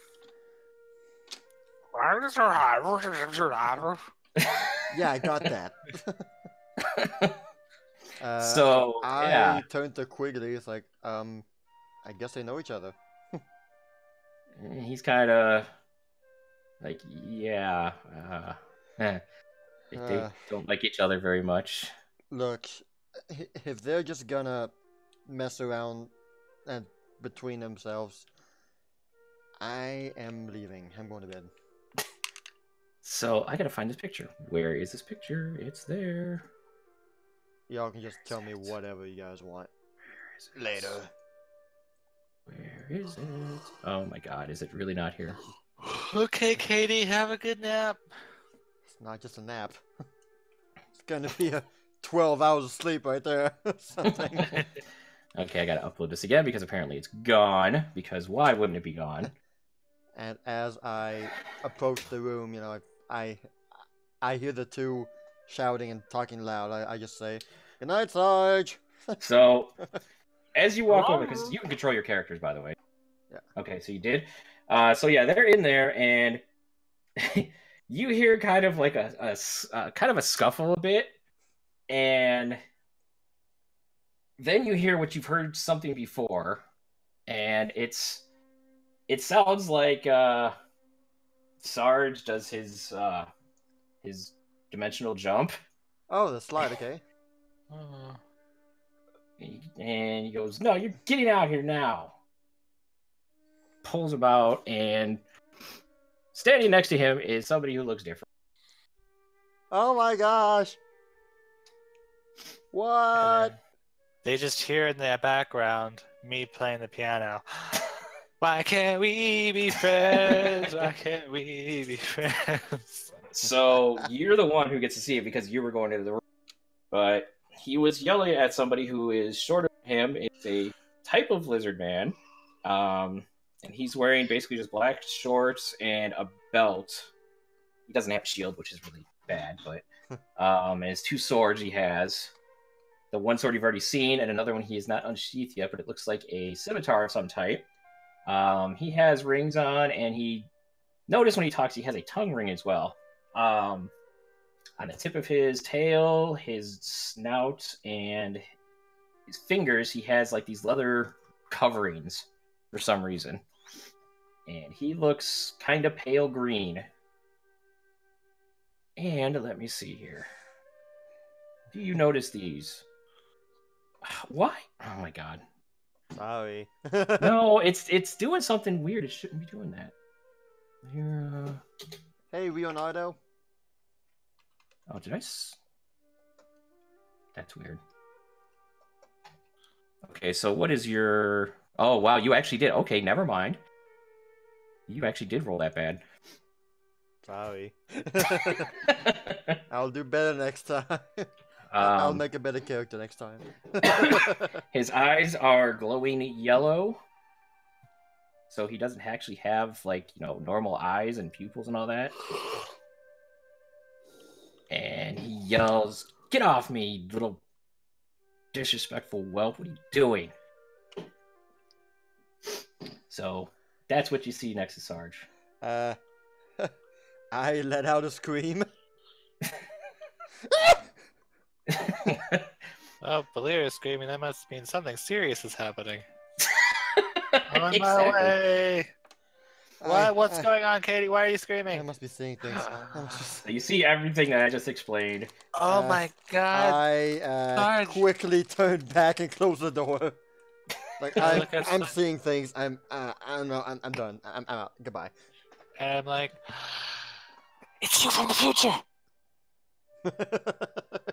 Speaker 2: Yeah, I got that.
Speaker 3: so yeah,
Speaker 2: I turned to Quigley, it's like, I guess they know each other.
Speaker 3: he's kind of like, yeah, they don't like each other very much.
Speaker 2: Look, if they're just gonna mess around and between themselves, I am leaving. I'm going to bed.
Speaker 3: So I gotta find this picture. Where is this picture? It's there.
Speaker 2: Y'all can just tell me whatever you guys want.
Speaker 3: Where is it? Where is it? Oh my god, is it really not here?
Speaker 4: okay, Katie, have a good nap.
Speaker 2: It's not just a nap. It's gonna be a 12 hours of sleep right there. Something.
Speaker 3: Okay, I gotta upload this again because apparently it's gone. Because why wouldn't it be gone?
Speaker 2: And as I approach the room, you know, I hear the two shouting and talking loud. I just say, "Good night, Sarge."
Speaker 3: So, as you walk over, because you can control your characters, by the way.
Speaker 2: Yeah.
Speaker 3: Okay, so you did. So yeah, they're in there, and you hear kind of like a kind of a scuffle a bit, and then you hear what you've heard something before, and it sounds like Sarge does his dimensional jump.
Speaker 2: Oh, the slide. Okay.
Speaker 3: And he goes, "No, you're getting out here now." Pulls him out, and standing next to him is somebody who looks different.
Speaker 2: Oh my gosh. What?
Speaker 4: They just hear in the background me playing the piano. Why can't we be friends? Why can't we be friends?
Speaker 3: So you're the one who gets to see it because you were going into the room. But he was yelling at somebody who is shorter than him. It's a type of lizard man. And he's wearing basically just black shorts and a belt. He doesn't have a shield, which is really bad, but and his two swords he has. The one sword you've already seen, and another one he is not unsheathed yet, but it looks like a scimitar of some type. He has rings on, and notice when he talks, he has a tongue ring as well. On the tip of his tail, his snout, and his fingers, he has like these leather coverings for some reason. And he looks kind of pale green. And let me see here. Do you notice these? Why? Oh my god.
Speaker 2: Sorry.
Speaker 3: No, it's doing something weird. It shouldn't be doing that. Yeah.
Speaker 2: Hey, Leonardo.
Speaker 3: Oh, did I? That's weird. Okay, so what is your... Oh, wow, you actually did. Okay, never mind. You actually did roll that bad.
Speaker 2: Sorry. I'll do better next time. I'll make a better character next time.
Speaker 3: His eyes are glowing yellow. So he doesn't actually have, like, you know, normal eyes and pupils and all that. And he yells, "Get off me, little disrespectful whelp. What are you doing?" So that's what you see next to Sarge.
Speaker 2: I let out a scream.
Speaker 4: Oh, Valir is screaming. That must mean something serious is happening. On
Speaker 3: Exactly.
Speaker 4: my way. What's going on, Katie? Why are you screaming?
Speaker 2: I must be seeing things.
Speaker 3: You see everything that I just explained.
Speaker 4: Oh my god.
Speaker 2: I
Speaker 4: Sarge.
Speaker 2: quickly turned back and closed the door. Like I'm seeing things. I don't know. I'm done. I'm out. Goodbye.
Speaker 4: And I'm like, it's you from the future.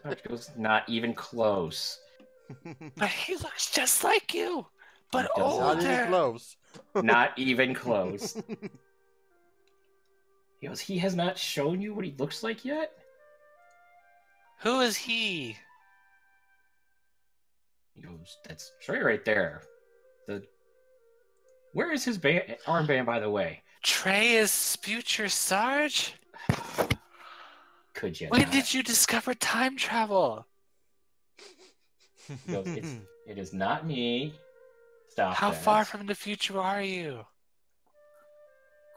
Speaker 3: Sarge goes, "Not even close."
Speaker 4: But he looks just like you, but
Speaker 3: He does.
Speaker 2: Not even
Speaker 4: older.
Speaker 2: close.
Speaker 3: Not even close. He goes, "He has not shown you what he looks like yet?"
Speaker 4: Who is he?
Speaker 3: He goes, "That's Trey right there. Where is his armband, by the way?"
Speaker 4: Trey is future Sarge?
Speaker 3: Could you
Speaker 4: When
Speaker 3: not?
Speaker 4: did you discover time travel?
Speaker 3: He goes, it is not me. Stop
Speaker 4: How
Speaker 3: that.
Speaker 4: far from the future are you?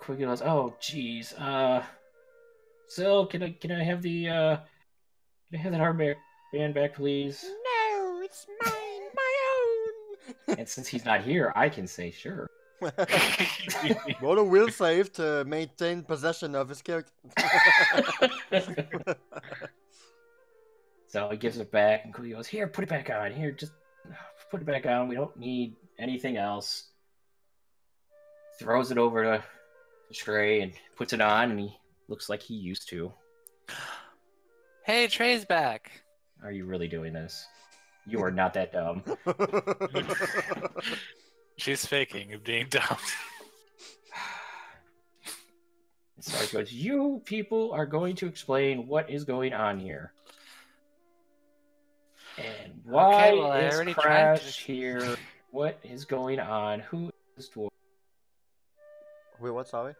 Speaker 3: Quigley goes, "Oh, jeez. So can I have the can I have that armband back, please?"
Speaker 2: No, it's mine, my own.
Speaker 3: And since he's not here, I can say sure.
Speaker 2: Roll a will save to maintain possession of his character.
Speaker 3: So he gives it back, and Quigley goes, "Here, put it back on. Here, just put it back on. We don't need anything else." Throws it over to Trey and puts it on, and he looks like he used to.
Speaker 4: Hey, Trey's back.
Speaker 3: Are you really doing this? You are not that dumb.
Speaker 4: She's faking of being dumb.
Speaker 3: And Sarge goes, "You people are going to explain what is going on here. And why
Speaker 4: Okay, well, I
Speaker 3: is
Speaker 4: already tried
Speaker 3: Crash
Speaker 4: to-
Speaker 3: here? What is going on? Who is this dwarf?"
Speaker 2: Wait, what? Sorry.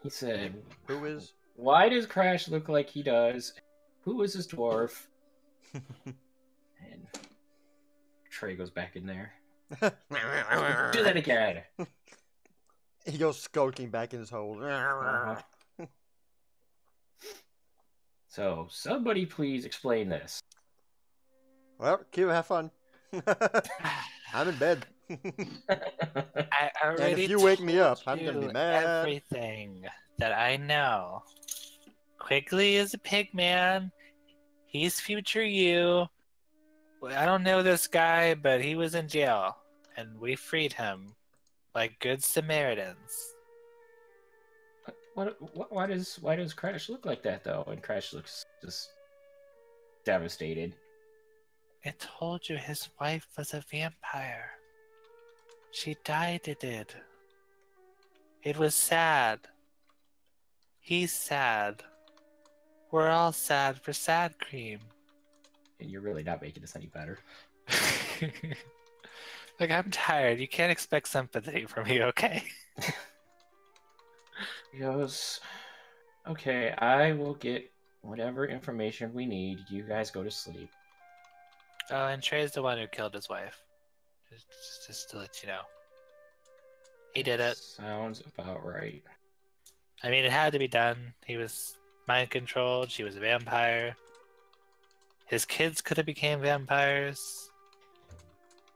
Speaker 3: He said,
Speaker 2: Who is?
Speaker 3: "Why does Crash look like he does? Who is this dwarf?" And Trey goes back in there. "Do that again."
Speaker 2: He goes skulking back in his hole.
Speaker 3: Uh-huh. So, somebody please explain this.
Speaker 2: Well, Kira, have fun. I'm in bed.
Speaker 4: I already
Speaker 2: if you wake me up,
Speaker 4: told
Speaker 2: I'm gonna be
Speaker 4: you
Speaker 2: mad.
Speaker 4: Everything that I know. Quigley is a pig man. He's future you. Well, I don't know this guy, but he was in jail, and we freed him like good Samaritans.
Speaker 3: Why does Crash look like that though? And Crash looks just devastated.
Speaker 4: I told you his wife was a vampire. She died, it did. It was sad. He's sad. We're all sad for Sad Cream.
Speaker 3: And you're really not making this any better.
Speaker 4: Like, I'm tired. You can't expect sympathy from me, okay?
Speaker 3: He goes, "Okay, I will get whatever information we need. You guys go to sleep."
Speaker 4: Oh, and Trey's the one who killed his wife. Just to let you know. He did it.
Speaker 3: Sounds about right.
Speaker 4: I mean, it had to be done. He was mind controlled. She was a vampire. His kids could have became vampires.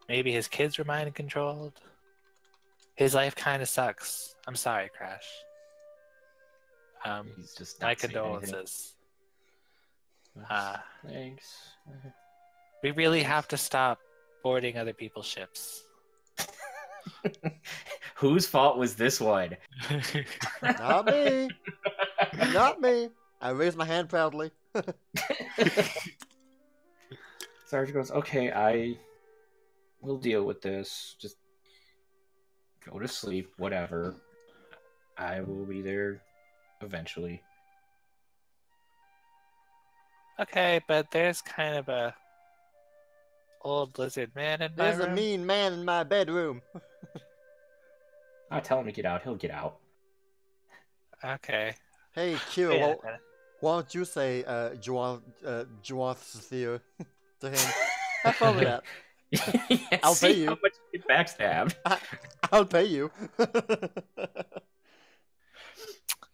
Speaker 4: Maybe his kids were mind controlled. His life kind of sucks. I'm sorry, Crash.
Speaker 3: He's just
Speaker 4: My
Speaker 3: not saying anything.
Speaker 4: condolences.
Speaker 3: Thanks.
Speaker 4: We really have to stop boarding other people's ships.
Speaker 3: Whose fault was this one?
Speaker 2: Not me. Not me. I raise my hand proudly.
Speaker 3: Sarge goes, okay, I will deal with this. Just go to sleep, whatever. I will be there eventually.
Speaker 4: Okay, but there's kind of a old lizard man in my
Speaker 2: There's a
Speaker 4: room.
Speaker 2: mean man in my bedroom.
Speaker 3: I tell him to get out. He'll get out.
Speaker 4: Okay.
Speaker 2: Hey,
Speaker 4: Wait
Speaker 2: Kira,
Speaker 4: a
Speaker 2: well,
Speaker 4: minute.
Speaker 2: why don't you say Juan Thea to him? Have fun with that.
Speaker 3: Yeah,
Speaker 2: I'll
Speaker 3: see
Speaker 2: pay you.
Speaker 3: How much you get backstabbed.
Speaker 2: I'll pay you.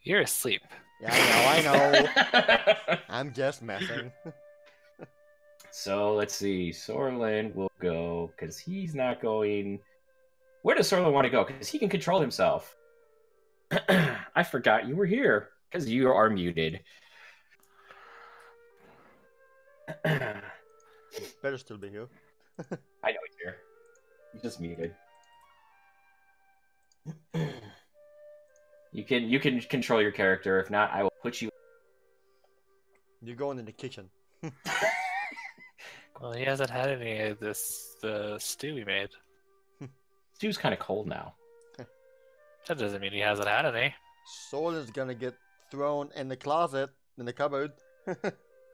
Speaker 4: You're asleep.
Speaker 2: Yeah, I know. I'm just messing.
Speaker 3: So let's see. Sorlin will go because he's not going. Where does Sorlin want to go? Because he can control himself. I forgot you were here because you are muted.
Speaker 2: Better still be here.
Speaker 3: I know he's here. He's just muted. You can control your character. If not, I will put you.
Speaker 2: You're going in the kitchen.
Speaker 4: Well, he hasn't had any of the stew we made.
Speaker 3: Stew's kind of cold now.
Speaker 4: That doesn't mean he hasn't had any.
Speaker 2: Soul is gonna get thrown in the closet, in the cupboard.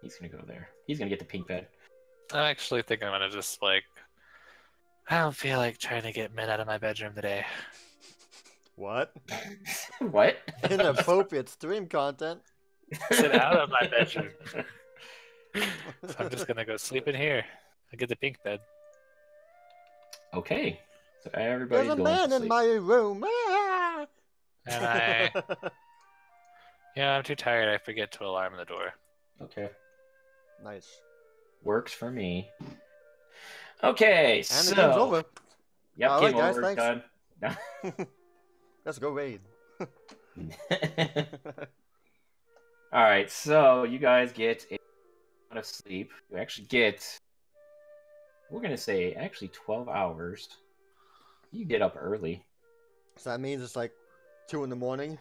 Speaker 3: He's gonna go there. He's gonna get the pink bed.
Speaker 4: I'm actually thinking I'm gonna just I don't feel like trying to get men out of my bedroom today.
Speaker 2: What?
Speaker 3: What?
Speaker 2: Inappropriate stream content.
Speaker 4: Sit out of my bedroom. So I'm just gonna go sleep in here. I get the pink bed.
Speaker 3: Okay. So everybody's
Speaker 2: There's a
Speaker 3: going
Speaker 2: man
Speaker 3: to
Speaker 2: in
Speaker 3: sleep.
Speaker 2: my room. Ah!
Speaker 4: And I'm too tired. I forget to alarm the door.
Speaker 3: Okay.
Speaker 2: Nice.
Speaker 3: Works for me. Okay,
Speaker 2: And
Speaker 3: so
Speaker 2: the game's over.
Speaker 3: Yep,
Speaker 2: All
Speaker 3: game
Speaker 2: right, guys,
Speaker 3: over.
Speaker 2: thanks.
Speaker 3: Done.
Speaker 2: Let's go raid.
Speaker 3: All right, so you guys get a lot of sleep. You actually get, we're gonna say, actually 12 hours. You get up early.
Speaker 2: So that means it's like 2 in the morning.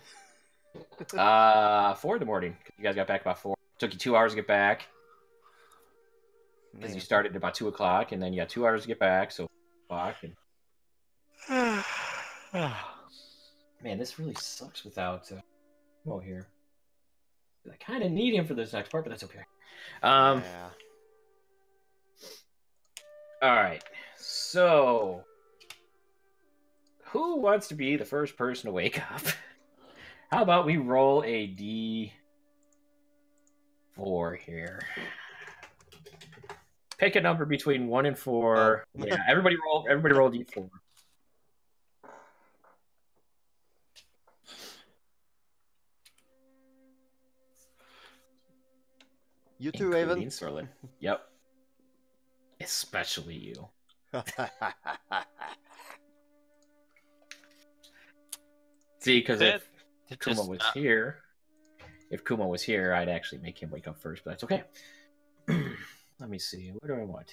Speaker 3: 4 in the morning. You guys got back about 4. Took you 2 hours to get back because you started at about 2 o'clock, and then you got 2 hours to get back. So 4 o'clock. And... Man, this really sucks without Mo here. I kind of need him for this next part, but that's okay.
Speaker 2: Yeah.
Speaker 3: All right. So, who wants to be the first person to wake up? How about we roll a D4 here? Pick a number between 1 and 4.
Speaker 2: Oh.
Speaker 3: Yeah, everybody roll D4.
Speaker 2: You too,
Speaker 3: Including
Speaker 2: Raven.
Speaker 3: Sorlin. Yep. Especially you. See, because if Kuma was here, I'd actually make him wake up first, but that's okay. Let me see. What do I want?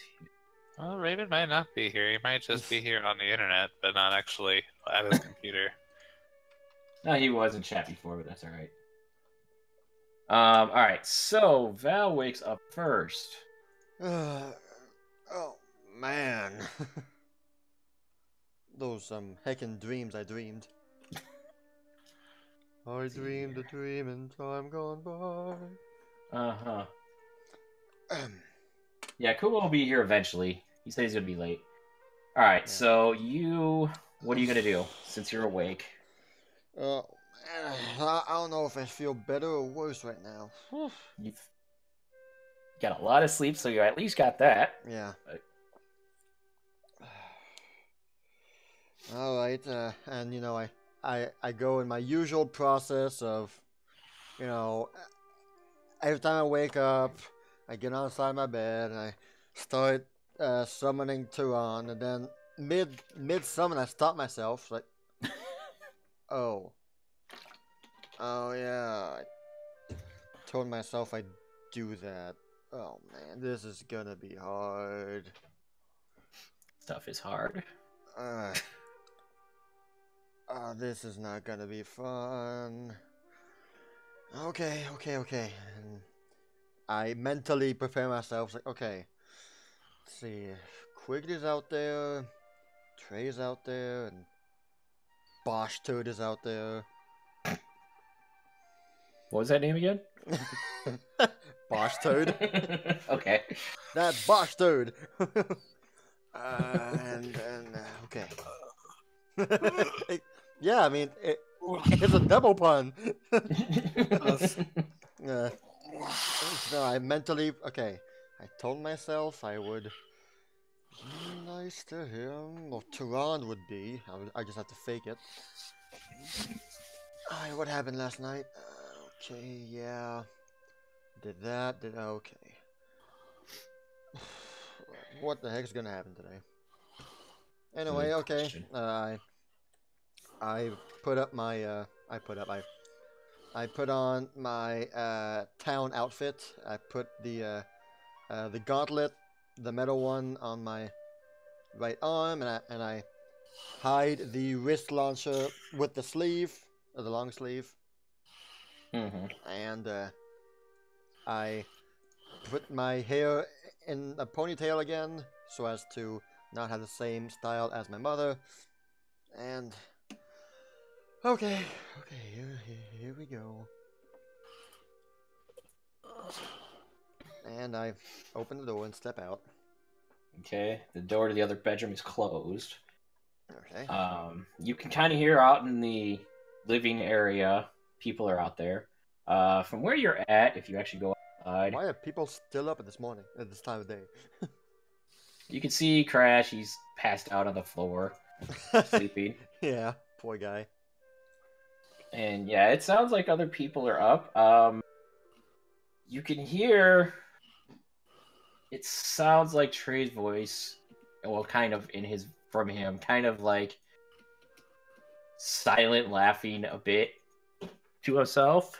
Speaker 4: Well, Raven might not be here. He might just be here on the internet, but not actually at his computer.
Speaker 3: No, he was in chat before, but that's all right. All right. So Val wakes up first.
Speaker 2: Oh man. Those heckin' dreams I dreamed. I dreamed a dream in time gone by.
Speaker 3: Uh-huh. Yeah, Kuma will be here eventually. He said he's gonna be late. All right,
Speaker 2: Yeah.
Speaker 3: so what are you gonna do since you're awake?
Speaker 2: I don't know if I feel better or worse right now.
Speaker 3: You've got a lot of sleep, so you at least got that.
Speaker 2: Yeah.
Speaker 3: But...
Speaker 2: All right, and I go in my usual process of, every time I wake up, I get outside my bed and I start summoning Turan, and then mid summon I stop myself like, oh yeah, I told myself I'd do that. Oh man, this is gonna be hard.
Speaker 3: stuff is hard.
Speaker 2: This is not gonna be fun. Okay. And I mentally prepare myself. Like, okay, let's see. Quigley's out there, Trey's out there, and Bosch Turd is out there.
Speaker 3: What was that name again?
Speaker 2: Bosch Turd.
Speaker 3: Okay.
Speaker 2: That's Bosch Turd. Okay. Yeah, I mean, it's a double pun. No, I mentally... Okay, I told myself I would be nice to him, or Tehran would be. I just have to fake it. What happened last night? Okay, yeah. Did that, okay. What the heck's gonna happen today? Anyway, okay. I put up my, I put on my town outfit. I put the gauntlet, the metal one, on my right arm, and I hide the wrist launcher with the sleeve, the long sleeve. And I put my hair in a ponytail again, so as to not have the same style as my mother. And okay, here we go. And I open the door and step out.
Speaker 3: Okay, the door to the other bedroom is closed.
Speaker 2: Okay.
Speaker 3: You can kind of hear out in the living area, people are out there. From where you're at, if you actually go outside,
Speaker 2: Why are people still up at this morning, at this time of day?
Speaker 3: you can see Crash. He's passed out on the floor, sleeping.
Speaker 2: Yeah, poor guy.
Speaker 3: And yeah, it sounds like other people are up. You can hear. It sounds like Trey's voice, well, kind of from him, kind of like silent laughing a bit to himself.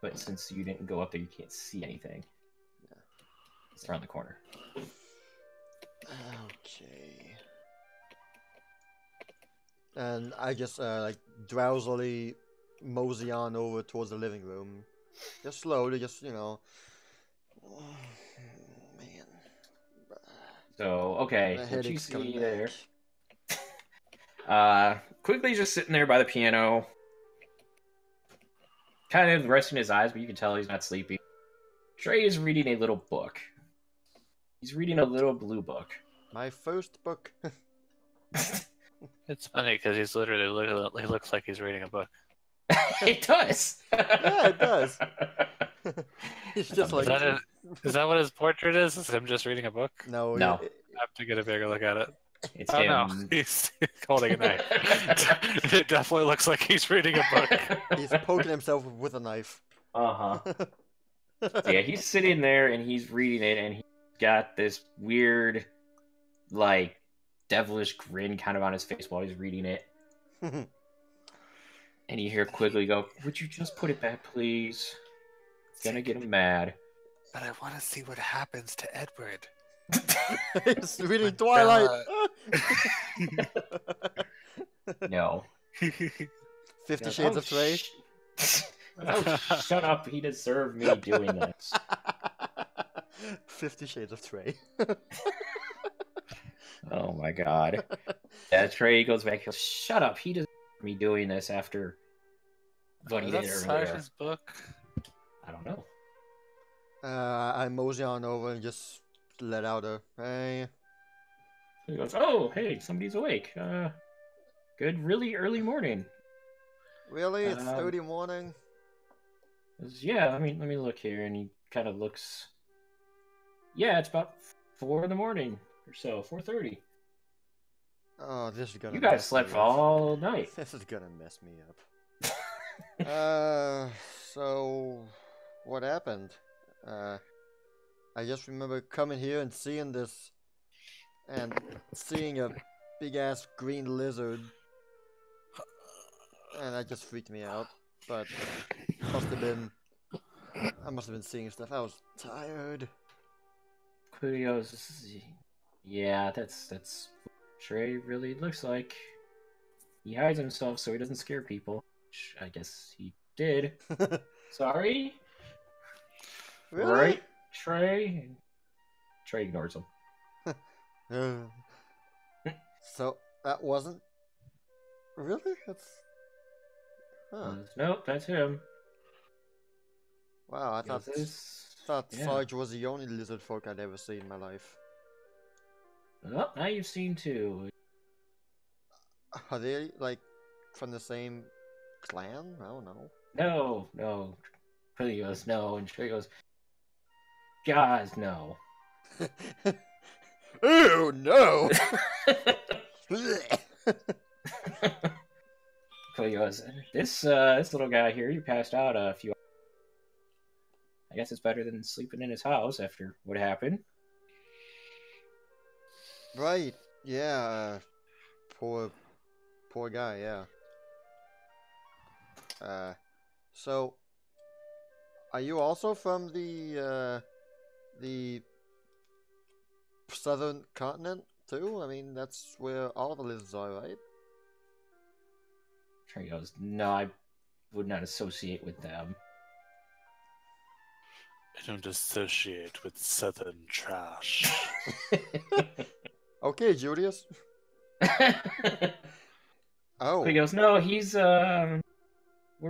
Speaker 3: But since you didn't go up there, you can't see anything.
Speaker 2: Yeah.
Speaker 3: It's around the corner.
Speaker 2: Okay. And I just like drowsily mosey on over towards the living room, just slowly, just man.
Speaker 3: So okay,
Speaker 2: The
Speaker 3: what you
Speaker 2: headache's coming
Speaker 3: see
Speaker 2: back.
Speaker 3: there? Quickly just sitting there by the piano, kind of resting his eyes, but you can tell he's not sleeping. Trey is reading a little book. He's reading a little blue book.
Speaker 2: My first book.
Speaker 4: It's funny because he looks like he's reading a book.
Speaker 3: It does.
Speaker 2: Yeah, it does. He's just like.
Speaker 4: Is that what his portrait is? Is him just reading a book?
Speaker 2: No.
Speaker 3: No.
Speaker 4: I have to get a bigger look at it.
Speaker 3: It's
Speaker 4: Oh
Speaker 3: him.
Speaker 4: no, he's holding a knife. It definitely looks like he's reading a book.
Speaker 2: He's poking himself with a knife.
Speaker 3: So yeah, he's sitting there and he's reading it, and he's got this weird, like, devilish grin kind of on his face while he's reading it. And you hear Quigley go, "Would you just put it back, please? It's gonna get him mad."
Speaker 1: But I want to see what happens to Edward.
Speaker 2: He's reading Twilight.
Speaker 3: No.
Speaker 2: 50 Shades of Trey.
Speaker 3: Shut up! He deserved me doing this.
Speaker 2: 50 Shades of Trey.
Speaker 3: Oh my god. Yeah, Trey goes back. He goes, "Shut up! He deserved me doing this after what he did
Speaker 4: That's
Speaker 3: earlier."
Speaker 4: Sasha's book.
Speaker 3: I don't know.
Speaker 2: I mosey on over and just let out a hey.
Speaker 3: He goes, "Oh, hey, somebody's awake. Good, really early morning."
Speaker 2: Really? It's early morning?
Speaker 3: Yeah, let me look here, and he kind of looks. Yeah, it's about 4 in the morning or so, 4:30.
Speaker 2: Oh, this is gonna.
Speaker 3: You guys
Speaker 2: mess
Speaker 3: slept
Speaker 2: me up.
Speaker 3: all night.
Speaker 2: This is gonna mess me up. So what happened? I just remember coming here and seeing this, and seeing a big ass green lizard, and that just freaked me out. But I must have been seeing stuff. I was tired.
Speaker 3: Quigley goes, Yeah, that's what Trey really looks like. He hides himself so he doesn't scare people, which I guess he did. Sorry,
Speaker 2: Really?
Speaker 3: right, Trey? Trey ignores him.
Speaker 2: So that wasn't really. That's
Speaker 3: Nope, that's him.
Speaker 2: wow. I
Speaker 3: He goes,
Speaker 2: thought
Speaker 3: yeah.
Speaker 2: Sarge was the only lizard folk I'd ever seen in my life.
Speaker 3: Oh, now you've seen two.
Speaker 2: Are they like from the same clan? I don't know.
Speaker 3: No. He goes, no, and Trey goes, guys, no.
Speaker 2: Oh no!
Speaker 3: He goes, this little guy here, he passed out a few. I guess it's better than sleeping in his house after what happened.
Speaker 2: Right. Yeah. Poor guy. Yeah. So, are you also from the southern continent too? I mean, that's where all the lizards are, right?
Speaker 3: Trey goes, no, I would not associate with them.
Speaker 1: I don't associate with southern trash.
Speaker 2: Okay, Julius. Oh.
Speaker 3: He goes, no, he's we're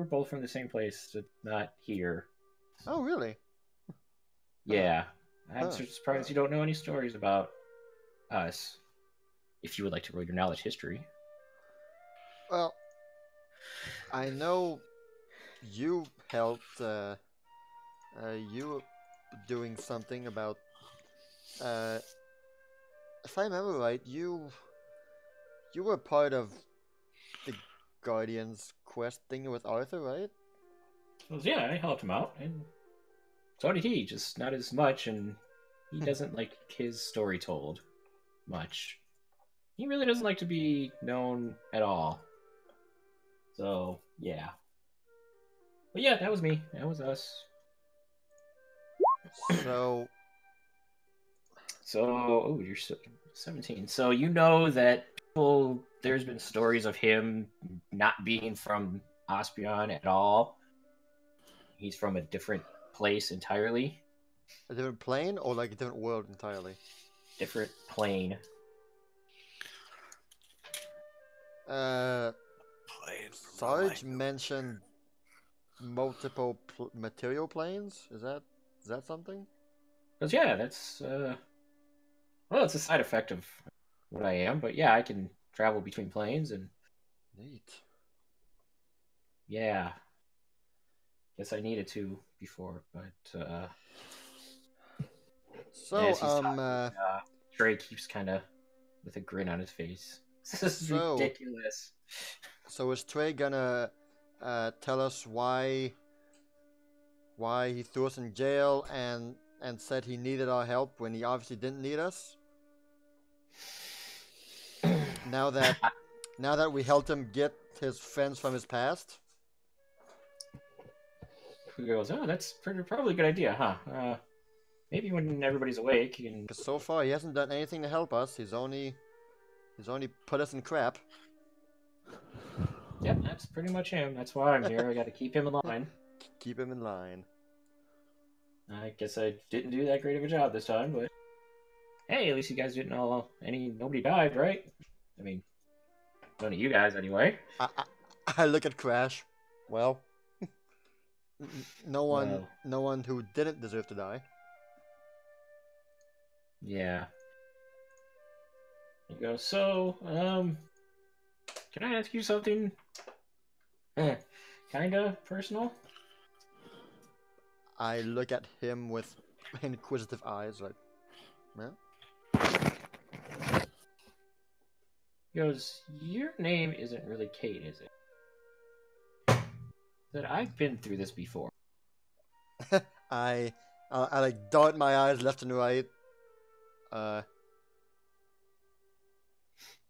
Speaker 3: both from the same place, but not here.
Speaker 2: Oh, really?
Speaker 3: Yeah. I'm
Speaker 2: Huh.
Speaker 3: surprised you don't know any stories about us. If you would like to roll your knowledge history.
Speaker 2: Well, I know you helped. You doing something about. If I remember right, you were part of the Guardian's quest thing with Arthur, right?
Speaker 3: Well, yeah, I helped him out, and so did he, just not as much, and he doesn't like his story told much. He really doesn't like to be known at all. So, yeah. But yeah, that was me. That was us.
Speaker 2: So,
Speaker 3: Oh, you're 17. So you know that there's been stories of him not being from Aspion at all. He's from a different place entirely.
Speaker 2: a different plane or like a different world entirely?
Speaker 3: Different plane.
Speaker 2: Sarge mentioned multiple material planes. Is that something?
Speaker 3: Because yeah, that's well, it's a side effect of what I am, but yeah, I can travel between planes and
Speaker 2: Neat.
Speaker 3: yeah. Guess I needed to before, but
Speaker 2: So,
Speaker 3: as he's talking, Trey keeps kind of with a grin on his face. This is ridiculous.
Speaker 2: So is Trey gonna tell us why he threw us in jail and said he needed our help when he obviously didn't need us? now that we helped him get his friends from his past?
Speaker 3: Who goes, oh, that's probably a good idea, huh? Maybe when everybody's awake, you can.
Speaker 2: Because so far he hasn't done anything to help us. He's only put us in crap.
Speaker 3: Yep, that's pretty much him. That's why I'm here. I got to keep him in line.
Speaker 2: Keep him in line.
Speaker 3: I guess I didn't do that great of a job this time, but hey, at least you guys didn't nobody died, right? I mean, none of you guys anyway.
Speaker 2: I look at Crash. Well, no one who didn't deserve to die.
Speaker 3: Yeah. You go, so, can I ask you something? Kinda personal?
Speaker 2: I look at him with inquisitive eyes, like, yeah?
Speaker 3: He goes, your name isn't really Kate, is it? That I've been through this before.
Speaker 2: I like dart my eyes left and right.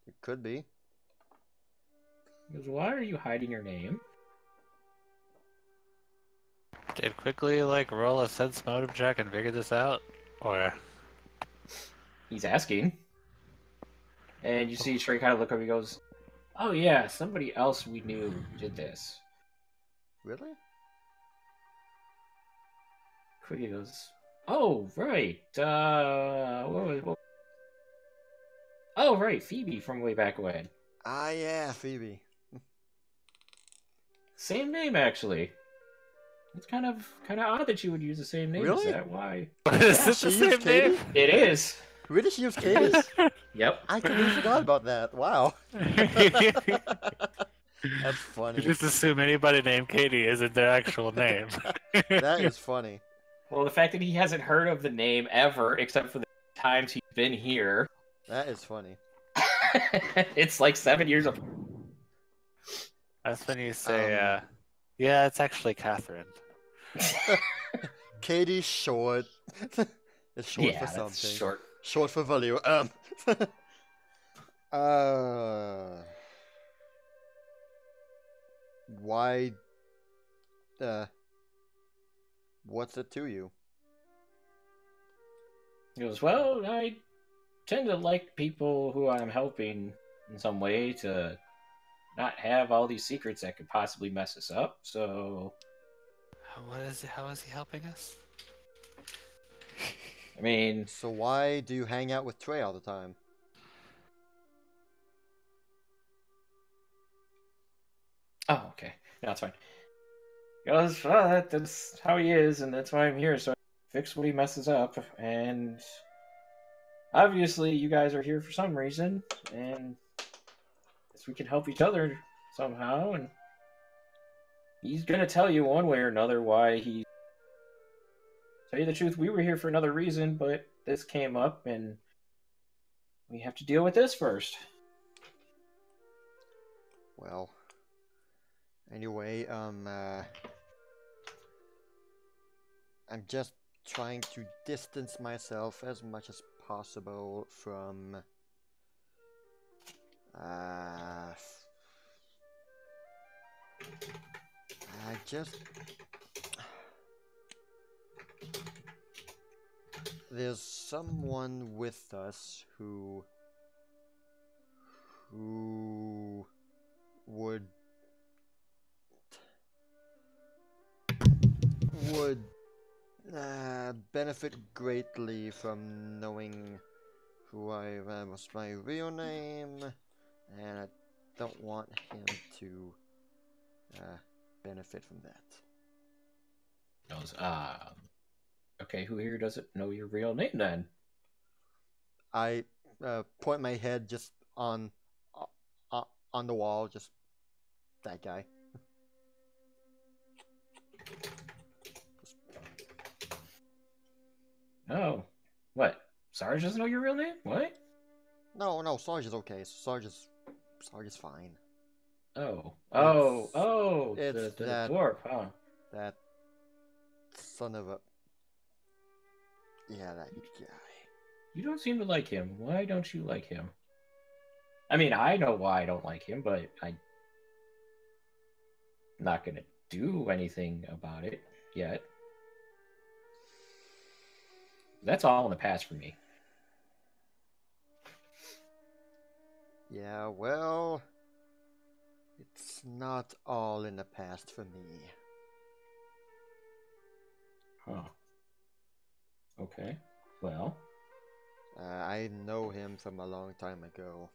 Speaker 2: It could be.
Speaker 3: He goes, why are you hiding your name?
Speaker 4: Did quickly roll a sense motive check and figure this out, or
Speaker 3: He's asking. And you see Trey kind of look up. He goes, "Oh yeah, somebody else we knew did this."
Speaker 2: Really?
Speaker 3: Quick goes, "Oh right, oh right, Phoebe from way back when.
Speaker 2: Ah, yeah, Phoebe.
Speaker 3: Same name actually. It's kind of odd that you would use the same name.
Speaker 2: Really?
Speaker 3: Is that why?
Speaker 4: Is
Speaker 3: Yeah,
Speaker 4: this
Speaker 2: She
Speaker 4: the
Speaker 2: used
Speaker 4: same name?
Speaker 2: Katie?
Speaker 3: It is.
Speaker 2: Really, she used Katie's?
Speaker 3: Yep.
Speaker 2: I completely forgot about that. Wow.
Speaker 4: You
Speaker 2: That's funny.
Speaker 4: just assume anybody named Katie isn't their actual name.
Speaker 2: That is funny.
Speaker 3: Well, the fact that he hasn't heard of the name ever, except for the times he's been here,
Speaker 2: That is funny.
Speaker 3: it's like 7 years of.
Speaker 4: That's when you say, yeah, it's actually Catherine.
Speaker 2: Katie's short. It's short
Speaker 3: Yeah,
Speaker 2: for
Speaker 3: that's
Speaker 2: something.
Speaker 3: short.
Speaker 2: Short for value. Why? What's it to you?
Speaker 3: He goes, "Well, I tend to like people who I'm helping in some way to not have all these secrets that could possibly mess us up. So,
Speaker 4: What is it? How is he helping us?
Speaker 3: I mean,
Speaker 2: So why do you hang out with Trey all the time?
Speaker 3: oh, okay, no, it's fine." He goes, "Well, that's how he is, and that's why I'm here. So I fix what he messes up. And obviously, you guys are here for some reason, and guess we can help each other somehow. And he's gonna tell you one way or another why he. Tell you the truth, we were here for another reason, but this came up, and we have to deal with this first."
Speaker 2: Well, anyway, I'm just trying to distance myself as much as possible from I just there's someone with us who would benefit greatly from knowing who I am, what's my real name, and I don't want him to benefit from that.
Speaker 3: Goes, okay, who here doesn't know your real name then?
Speaker 2: I point my head just on the wall, just that guy.
Speaker 3: Oh, what? Sarge doesn't know your real name? What?
Speaker 2: No, Sarge is okay. Sarge is fine.
Speaker 3: The
Speaker 2: that
Speaker 3: dwarf, huh?
Speaker 2: that son of a that guy.
Speaker 3: You don't seem to like him. Why don't you like him? I mean, I know why I don't like him, but I'm not gonna do anything about it yet. That's all in the past for me.
Speaker 2: Yeah, well, it's not all in the past for me.
Speaker 3: Huh. Okay. Well.
Speaker 2: I know him from a long time ago.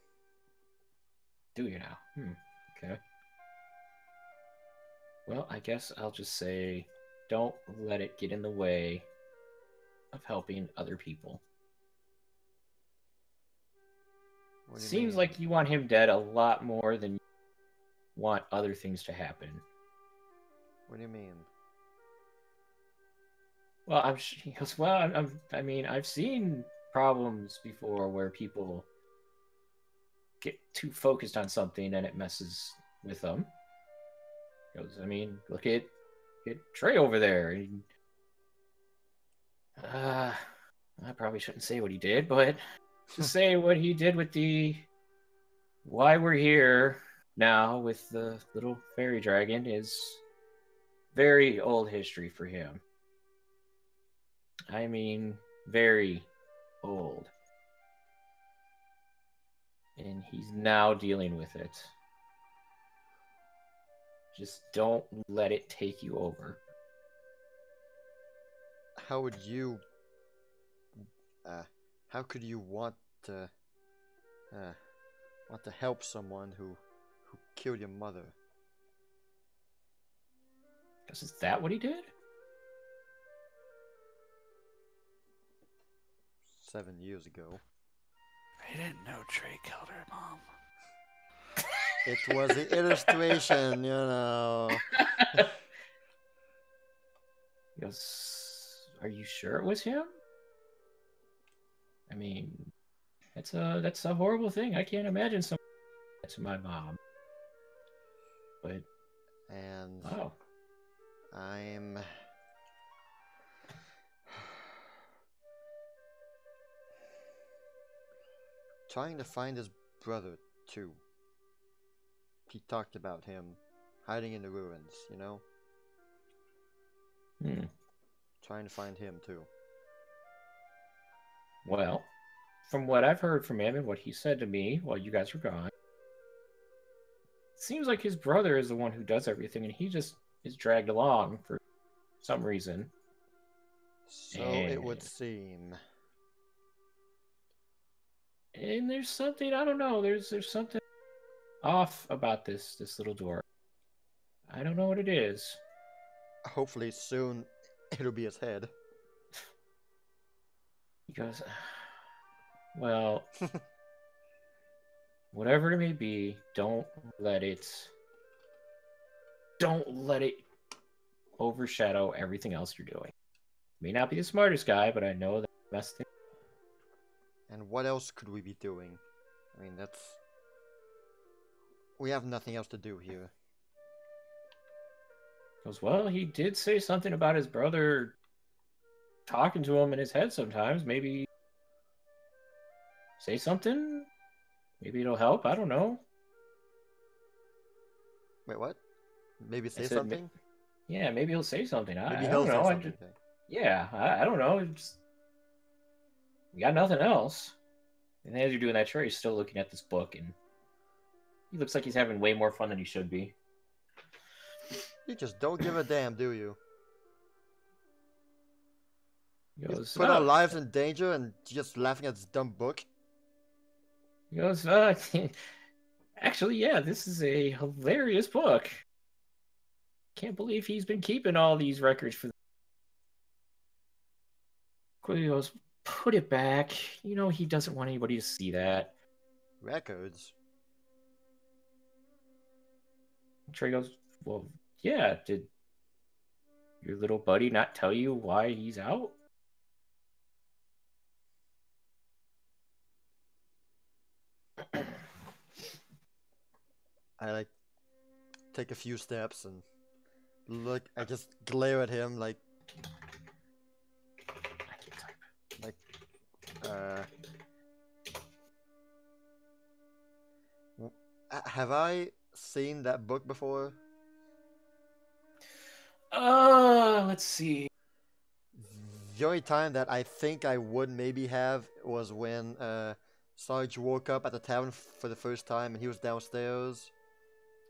Speaker 3: Do you now? Okay. Well, I guess I'll just say, don't let it get in the way of helping other people. Seems like you want him dead a lot more than you want other things to happen.
Speaker 2: What do you mean?
Speaker 3: Well, he goes, well, I mean, I've seen problems before where people get too focused on something and it messes with them. He goes, I mean, look at Trey over there. I probably shouldn't say what he did, but to say what he did with why we're here now with the little fairy dragon is very old history for him. I mean, very old. and he's now dealing with it. Just don't let it take you over.
Speaker 2: How would you... how could you want to help someone who killed your mother?
Speaker 3: Is that what he did?
Speaker 2: 7 years ago.
Speaker 1: I didn't know Trey killed her mom.
Speaker 2: It was the illustration, you know.
Speaker 3: He goes, "Are you sure it was him? I mean, that's a horrible thing. I can't imagine something to my mom." But
Speaker 2: And
Speaker 3: wow.
Speaker 2: I'm trying to find his brother too. He talked about him hiding in the ruins, you know? Trying to find him too.
Speaker 3: Well, from what I've heard from him and what he said to me while you guys were gone, it seems like his brother is the one who does everything, and he just is dragged along for some reason.
Speaker 2: So it would seem.
Speaker 3: And there's something, I don't know, there's something off about this little door. I don't know what it is.
Speaker 2: Hopefully soon it'll be his head.
Speaker 3: He goes, well, whatever it may be, don't let it overshadow everything else you're doing. May not be the smartest guy, but I know the best thing.
Speaker 2: And what else could we be doing? I mean, we have nothing else to do here.
Speaker 3: He goes, well, he did say something about his brother talking to him in his head sometimes. Maybe say something? Maybe it'll help. I don't know.
Speaker 2: Wait, what? Maybe say something?
Speaker 3: Yeah, maybe he'll say something.
Speaker 2: Maybe
Speaker 3: I
Speaker 2: he'll
Speaker 3: don't know.
Speaker 2: say something.
Speaker 3: Yeah, I don't know. We got nothing else. And as you're doing that, Trey's still looking at this book, and he looks like he's having way more fun than he should be.
Speaker 2: You just don't give a damn, do you?
Speaker 3: He goes,
Speaker 2: put our lives in danger and just laughing at this dumb book?
Speaker 3: He goes, actually, yeah, this is a hilarious book. Can't believe he's been keeping all these records for. He goes, put it back. You know he doesn't want anybody to see that.
Speaker 2: Records?
Speaker 3: Trey goes, well, yeah, did your little buddy not tell you why he's out?
Speaker 2: I take a few steps and look. I just glare at him like, have I seen that book before?
Speaker 3: Let's see.
Speaker 2: The only time that I think I would maybe have was when Sarge woke up at the tavern for the first time and he was downstairs.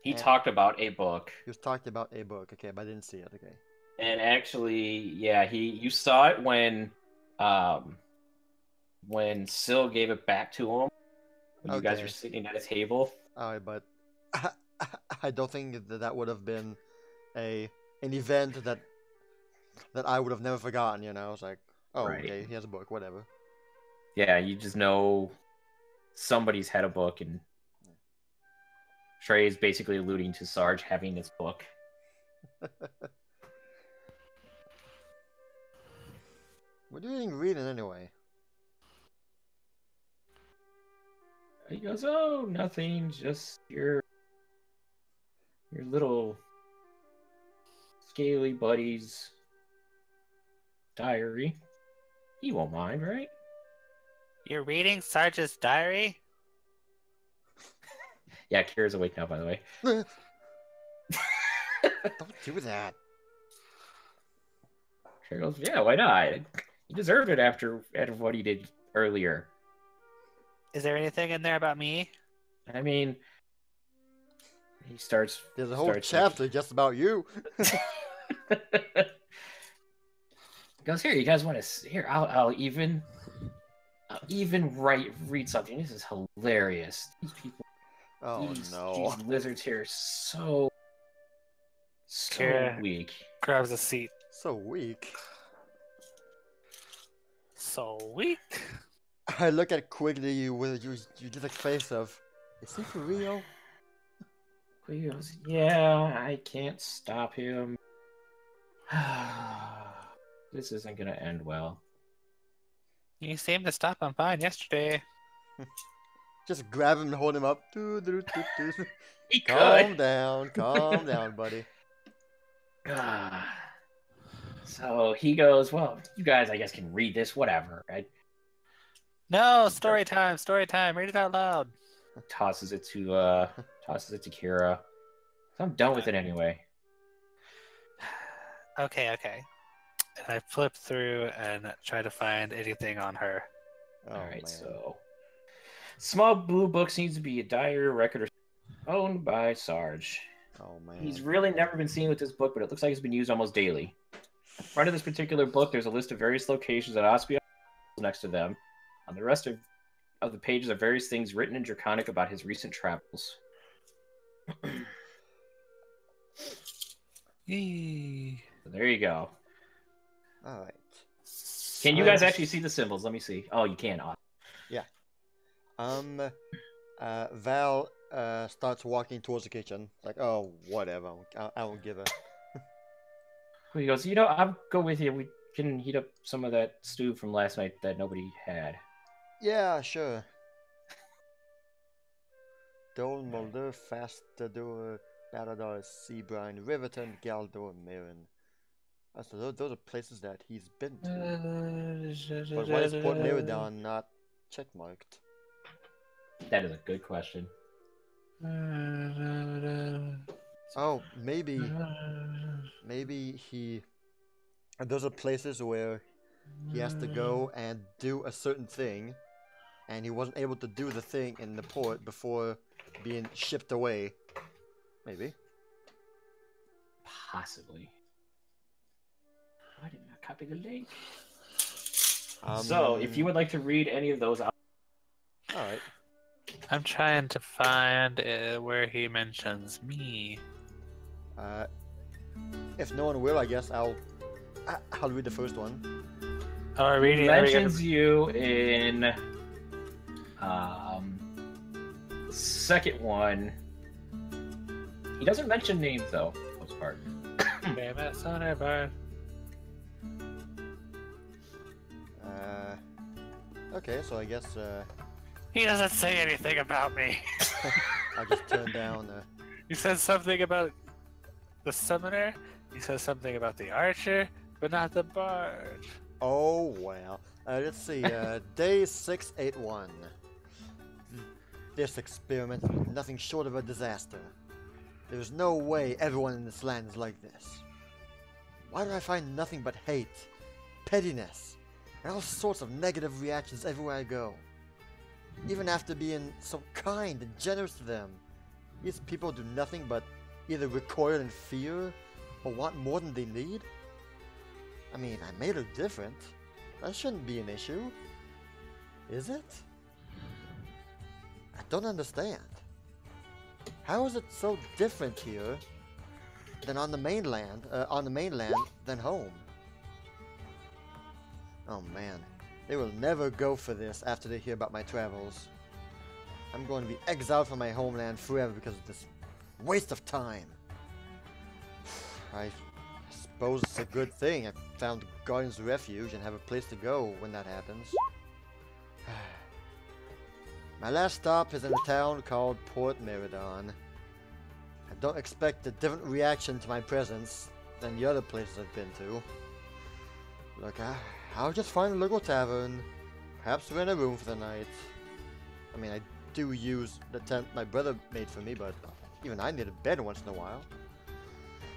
Speaker 3: He talked about a book.
Speaker 2: He was talking about a book, okay, but I didn't see it, okay.
Speaker 3: And actually, yeah, you saw it when Syl gave it back to him. When you guys were sitting at a table.
Speaker 2: Alright, but I don't think that would have been an event that I would have never forgotten, you know? It's like, oh, right. Okay, he has a book, whatever.
Speaker 3: Yeah, you just know somebody's had a book, and Trey is basically alluding to Sarge having this book.
Speaker 2: What are you reading anyway?
Speaker 3: He goes, oh, nothing, just your little scaly buddy's diary. He won't mind, right?
Speaker 4: You're reading Sarge's diary?
Speaker 3: Yeah, Kira's awake now, by the way.
Speaker 2: Don't do that.
Speaker 3: Kira goes, yeah, why not? He deserved it after what he did earlier.
Speaker 4: Is there anything in there about me?
Speaker 3: I mean, he starts.
Speaker 2: There's a whole chapter just about you.
Speaker 3: Goes, here, you guys want to here? I'll even read something. This is hilarious. These people.
Speaker 2: Oh
Speaker 3: these
Speaker 2: no.
Speaker 3: lizards here are so
Speaker 4: Kira
Speaker 3: weak.
Speaker 4: grabs a seat.
Speaker 2: So weak.
Speaker 4: So weak.
Speaker 2: I look at Quigley with you did a face of, is he for real?
Speaker 3: He goes, yeah, I can't stop him. This isn't gonna end well.
Speaker 4: You seemed to stop him fine yesterday.
Speaker 2: Just grab him and hold him up.
Speaker 3: He
Speaker 2: Calm down, buddy.
Speaker 3: So he goes, well, you guys, I guess, can read this, whatever. Right?
Speaker 4: No, story time, read it out loud.
Speaker 3: Tosses it to Kira. So I'm done with it anyway.
Speaker 4: Okay. And I flip through and try to find anything on her.
Speaker 2: Oh,
Speaker 3: All right,
Speaker 2: man.
Speaker 3: so small blue book seems to be a diary record owned by Sarge.
Speaker 2: Oh man.
Speaker 3: He's really never been seen with this book, but it looks like it's been used almost daily. In front of this particular book, there's a list of various locations that Ospia next to them. On the rest of the pages are various things written in Draconic about his recent travels. So there you go.
Speaker 2: All right.
Speaker 3: Can you guys actually see the symbols? Let me see. Oh, you can.
Speaker 2: Yeah. Val starts walking towards the kitchen. Like, oh, whatever. I won't give a.
Speaker 3: He goes, I'll go with you. We can heat up some of that stew from last night that nobody had.
Speaker 2: Yeah, sure. Dol Mulder, Fastador, Baradar, Seabrine, Riverton, Galdor, Mirren. So those are places that he's been to. But why is Port Meridon not checkmarked?
Speaker 3: That is a good question.
Speaker 2: Oh, maybe he. Those are places where he has to go and do a certain thing, and he wasn't able to do the thing in the port before being shipped away. Maybe.
Speaker 3: Possibly. I did not copy the link. So, if you would like to read any of those out.
Speaker 2: Alright.
Speaker 4: I'm trying to find where he mentions me.
Speaker 2: If no one will, I guess I'll read the first one.
Speaker 4: Oh, I read
Speaker 3: He mentions you in the second one. He doesn't mention names though, for the most part.
Speaker 2: Okay, so I guess
Speaker 4: he doesn't say anything about me.
Speaker 2: I'll just turn down.
Speaker 4: He says something about the summoner. He says something about the archer, but not the bard.
Speaker 2: Oh well. Let's see. Day 681. This experiment is nothing short of a disaster. There's no way everyone in this land is like this. Why do I find nothing but hate, pettiness, and all sorts of negative reactions everywhere I go? Even after being so kind and generous to them, these people do nothing but either recoil in fear or want more than they need? I mean, I may look different. That shouldn't be an issue. Is it? I don't understand. How is it so different here than on the mainland than home? Oh man, they will never go for this after they hear about my travels. I'm going to be exiled from my homeland forever because of this waste of time. I suppose it's a good thing I found Guardian's Refuge and have a place to go when that happens. My last stop is in a town called Port Meridon. I don't expect a different reaction to my presence than the other places I've been to. Look, I'll just find a local tavern, perhaps rent a room for the night. I mean, I do use the tent my brother made for me, but even I need a bed once in a while.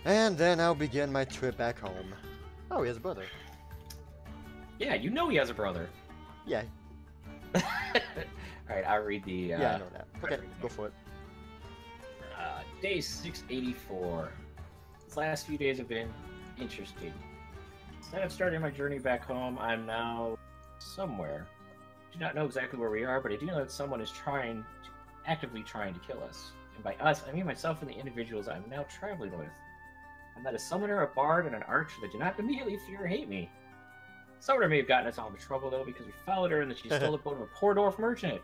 Speaker 2: And then I'll begin my trip back home. Oh, he has a brother.
Speaker 3: Yeah, you know he has a brother.
Speaker 2: Yeah.
Speaker 3: All right, I'll read the.
Speaker 2: Yeah, I know that. Okay, go for it.
Speaker 3: Day 684. These last few days have been interesting. Instead of starting my journey back home, I'm now somewhere. I do not know exactly where we are, but I do know that someone is actively trying to kill us. And by us, I mean myself and the individuals I'm now traveling with. I met a summoner, a bard, and an archer that do not immediately fear or hate me. Summoner may have gotten us all into trouble, though, because we followed her and that she stole the boat of a poor dwarf merchant.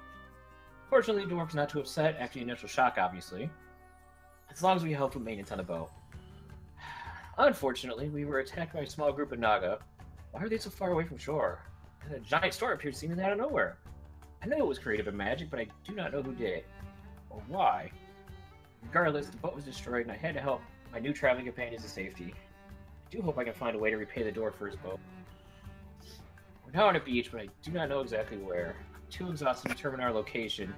Speaker 3: Fortunately, the dwarf was not too upset after the initial shock, obviously. As long as we helped with maintenance on the boat. Unfortunately, we were attacked by a small group of Naga. Why are they so far away from shore? And a giant storm appeared seemingly out of nowhere. I know it was created by magic, but I do not know who did it. Or why. Regardless, the boat was destroyed and I had to help my new traveling companions to safety. I do hope I can find a way to repay the dwarf for his boat. We're now on a beach, but I do not know exactly where. I'm too exhausted to determine our location,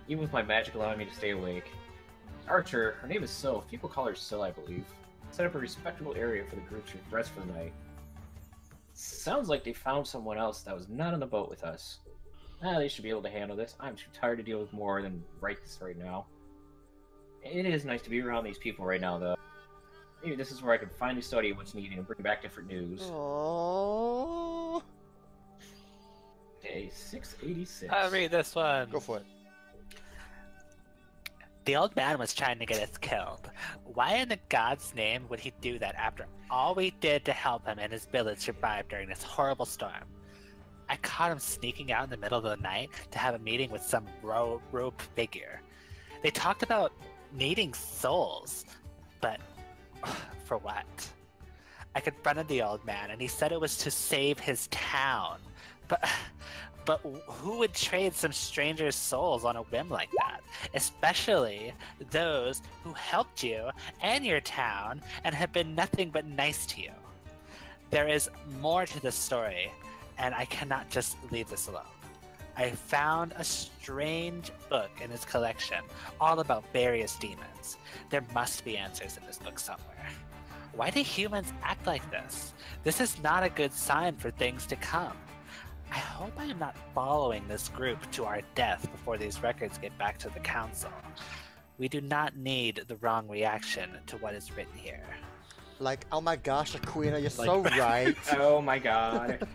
Speaker 3: even with my magic allowing me to stay awake. Archer, her name is Sylph, people call her Syl, I believe, set up a respectable area for the group to rest for the night. Sounds like they found someone else that was not on the boat with us. They should be able to handle this. I'm too tired to deal with more than write this right now. It is nice to be around these people right now, though. Maybe this is where I can finally study what's needed and bring back different news.
Speaker 2: Aww.
Speaker 3: Day 686.
Speaker 4: I'll read this one.
Speaker 2: Go for it.
Speaker 4: The old man was trying to get us killed. Why in the God's name would he do that after all we did to help him and his village survive during this horrible storm? I caught him sneaking out in the middle of the night to have a meeting with some rope figure. They talked about needing souls, but for what? I confronted the old man and he said it was to save his town. But who would trade some stranger's souls on a whim like that? Especially those who helped you and your town and have been nothing but nice to you. There is more to this story, and I cannot just leave this alone. I found a strange book in his collection, all about various demons. There must be answers in this book somewhere. Why do humans act like this? This is not a good sign for things to come. I hope I am not following this group to our death before these records get back to the council. We do not need the wrong reaction to what is written here.
Speaker 2: Like, oh my gosh, Aquina, you're so right.
Speaker 3: Oh my god.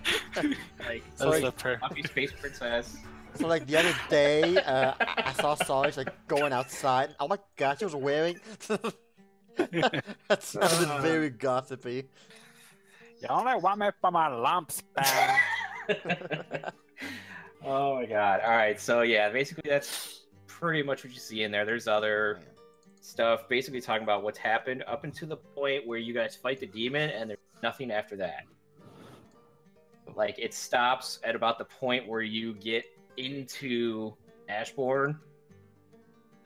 Speaker 3: Like, Puppy Space Princess.
Speaker 2: So like the other day, I saw Sarge like going outside. Oh my gosh, he was wearing. That sounded very gossipy.
Speaker 4: You only want me for my lumps, man.
Speaker 3: Oh my god. Alright, so yeah, basically that's pretty much what you see in there. There's other stuff basically talking about what's happened up until the point where you guys fight the demon and there's nothing after that. Like, it stops at about the point where you get into Ashbourne,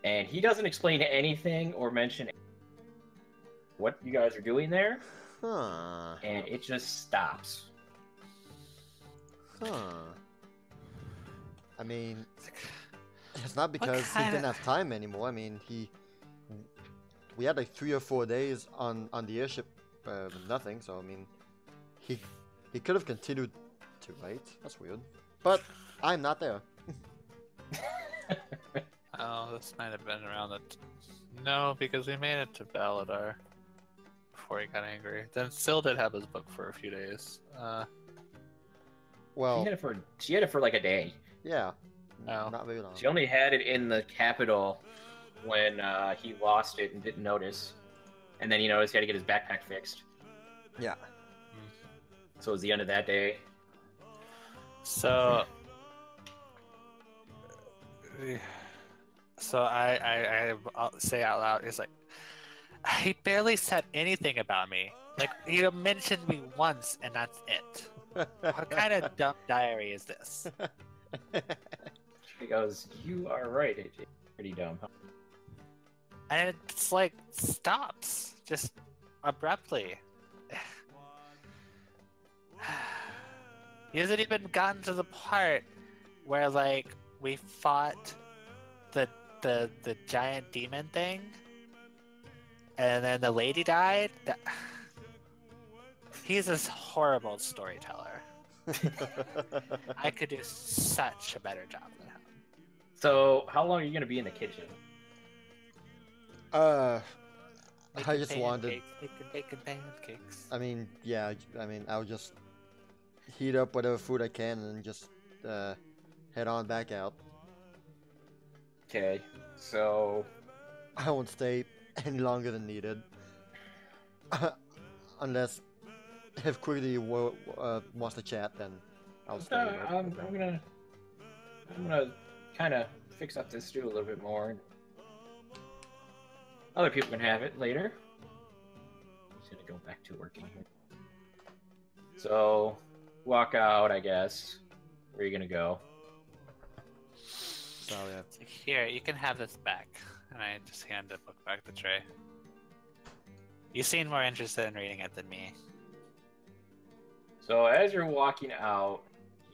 Speaker 3: and he doesn't explain anything or mention what you guys are doing there.
Speaker 2: Huh.
Speaker 3: And it just stops.
Speaker 2: Huh. I mean, it's not because he didn't have time anymore. I mean, we had like 3 or 4 days on the airship with nothing. So I mean, he could have continued to write. That's weird. But I'm not there.
Speaker 4: Oh, this might have been around the... No, because we made it to Baladar before he got angry. Then still did have his book for a few days.
Speaker 2: Well,
Speaker 3: she had it for like a day.
Speaker 2: Yeah.
Speaker 4: No.
Speaker 2: Not very long.
Speaker 3: She only had it in the capital when he lost it and didn't notice. And then he noticed he had to get his backpack fixed.
Speaker 2: Yeah.
Speaker 3: So it was the end of that day.
Speaker 4: So I'll say out loud, he's like, he barely said anything about me. Like, he mentioned me once and that's it. What kind of dumb diary is this?
Speaker 3: She goes, you are right, AJ. Pretty dumb, huh?
Speaker 4: And it's like, stops. Just abruptly. He hasn't even gotten to the part where, like, we fought the giant demon thing, and then the lady died. He's a horrible storyteller. I could do such a better job than him.
Speaker 3: So, how long are you gonna be in the kitchen?
Speaker 2: I
Speaker 4: Making
Speaker 2: just wanted.
Speaker 4: bacon pancakes.
Speaker 2: I mean, yeah. I mean, I'll just heat up whatever food I can and just head on back out.
Speaker 3: Okay, so
Speaker 2: I won't stay any longer than needed, unless if Quigley wants to chat, then I'll stay.
Speaker 3: I'm gonna kind of fix up this stew a little bit more. Other people can have it later. I'm just gonna go back to working here. So, walk out, I guess. Where are you gonna go?
Speaker 2: So yeah.
Speaker 4: Here, you can have this back. And I just hand the book back to Trey. You seem more interested in reading it than me.
Speaker 3: So as you're walking out,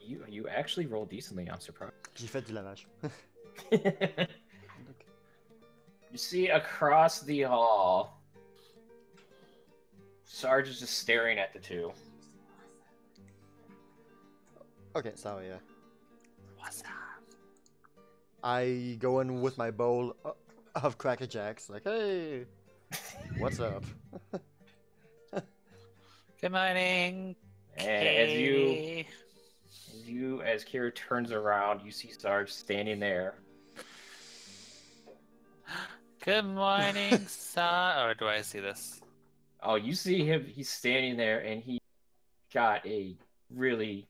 Speaker 3: you actually roll decently. I'm surprised.
Speaker 2: J'ai fait du lavage.
Speaker 3: You see across the hall, Sarge is just staring at the two.
Speaker 2: Okay, so yeah.
Speaker 4: What's up?
Speaker 2: I go in with my bowl of Cracker Jacks, like, hey, what's up?
Speaker 4: Good morning.
Speaker 3: And as Kira turns around, you see Sarge standing there.
Speaker 4: Good morning, Or do I see this?
Speaker 3: Oh, you see him, he's standing there, and he got a really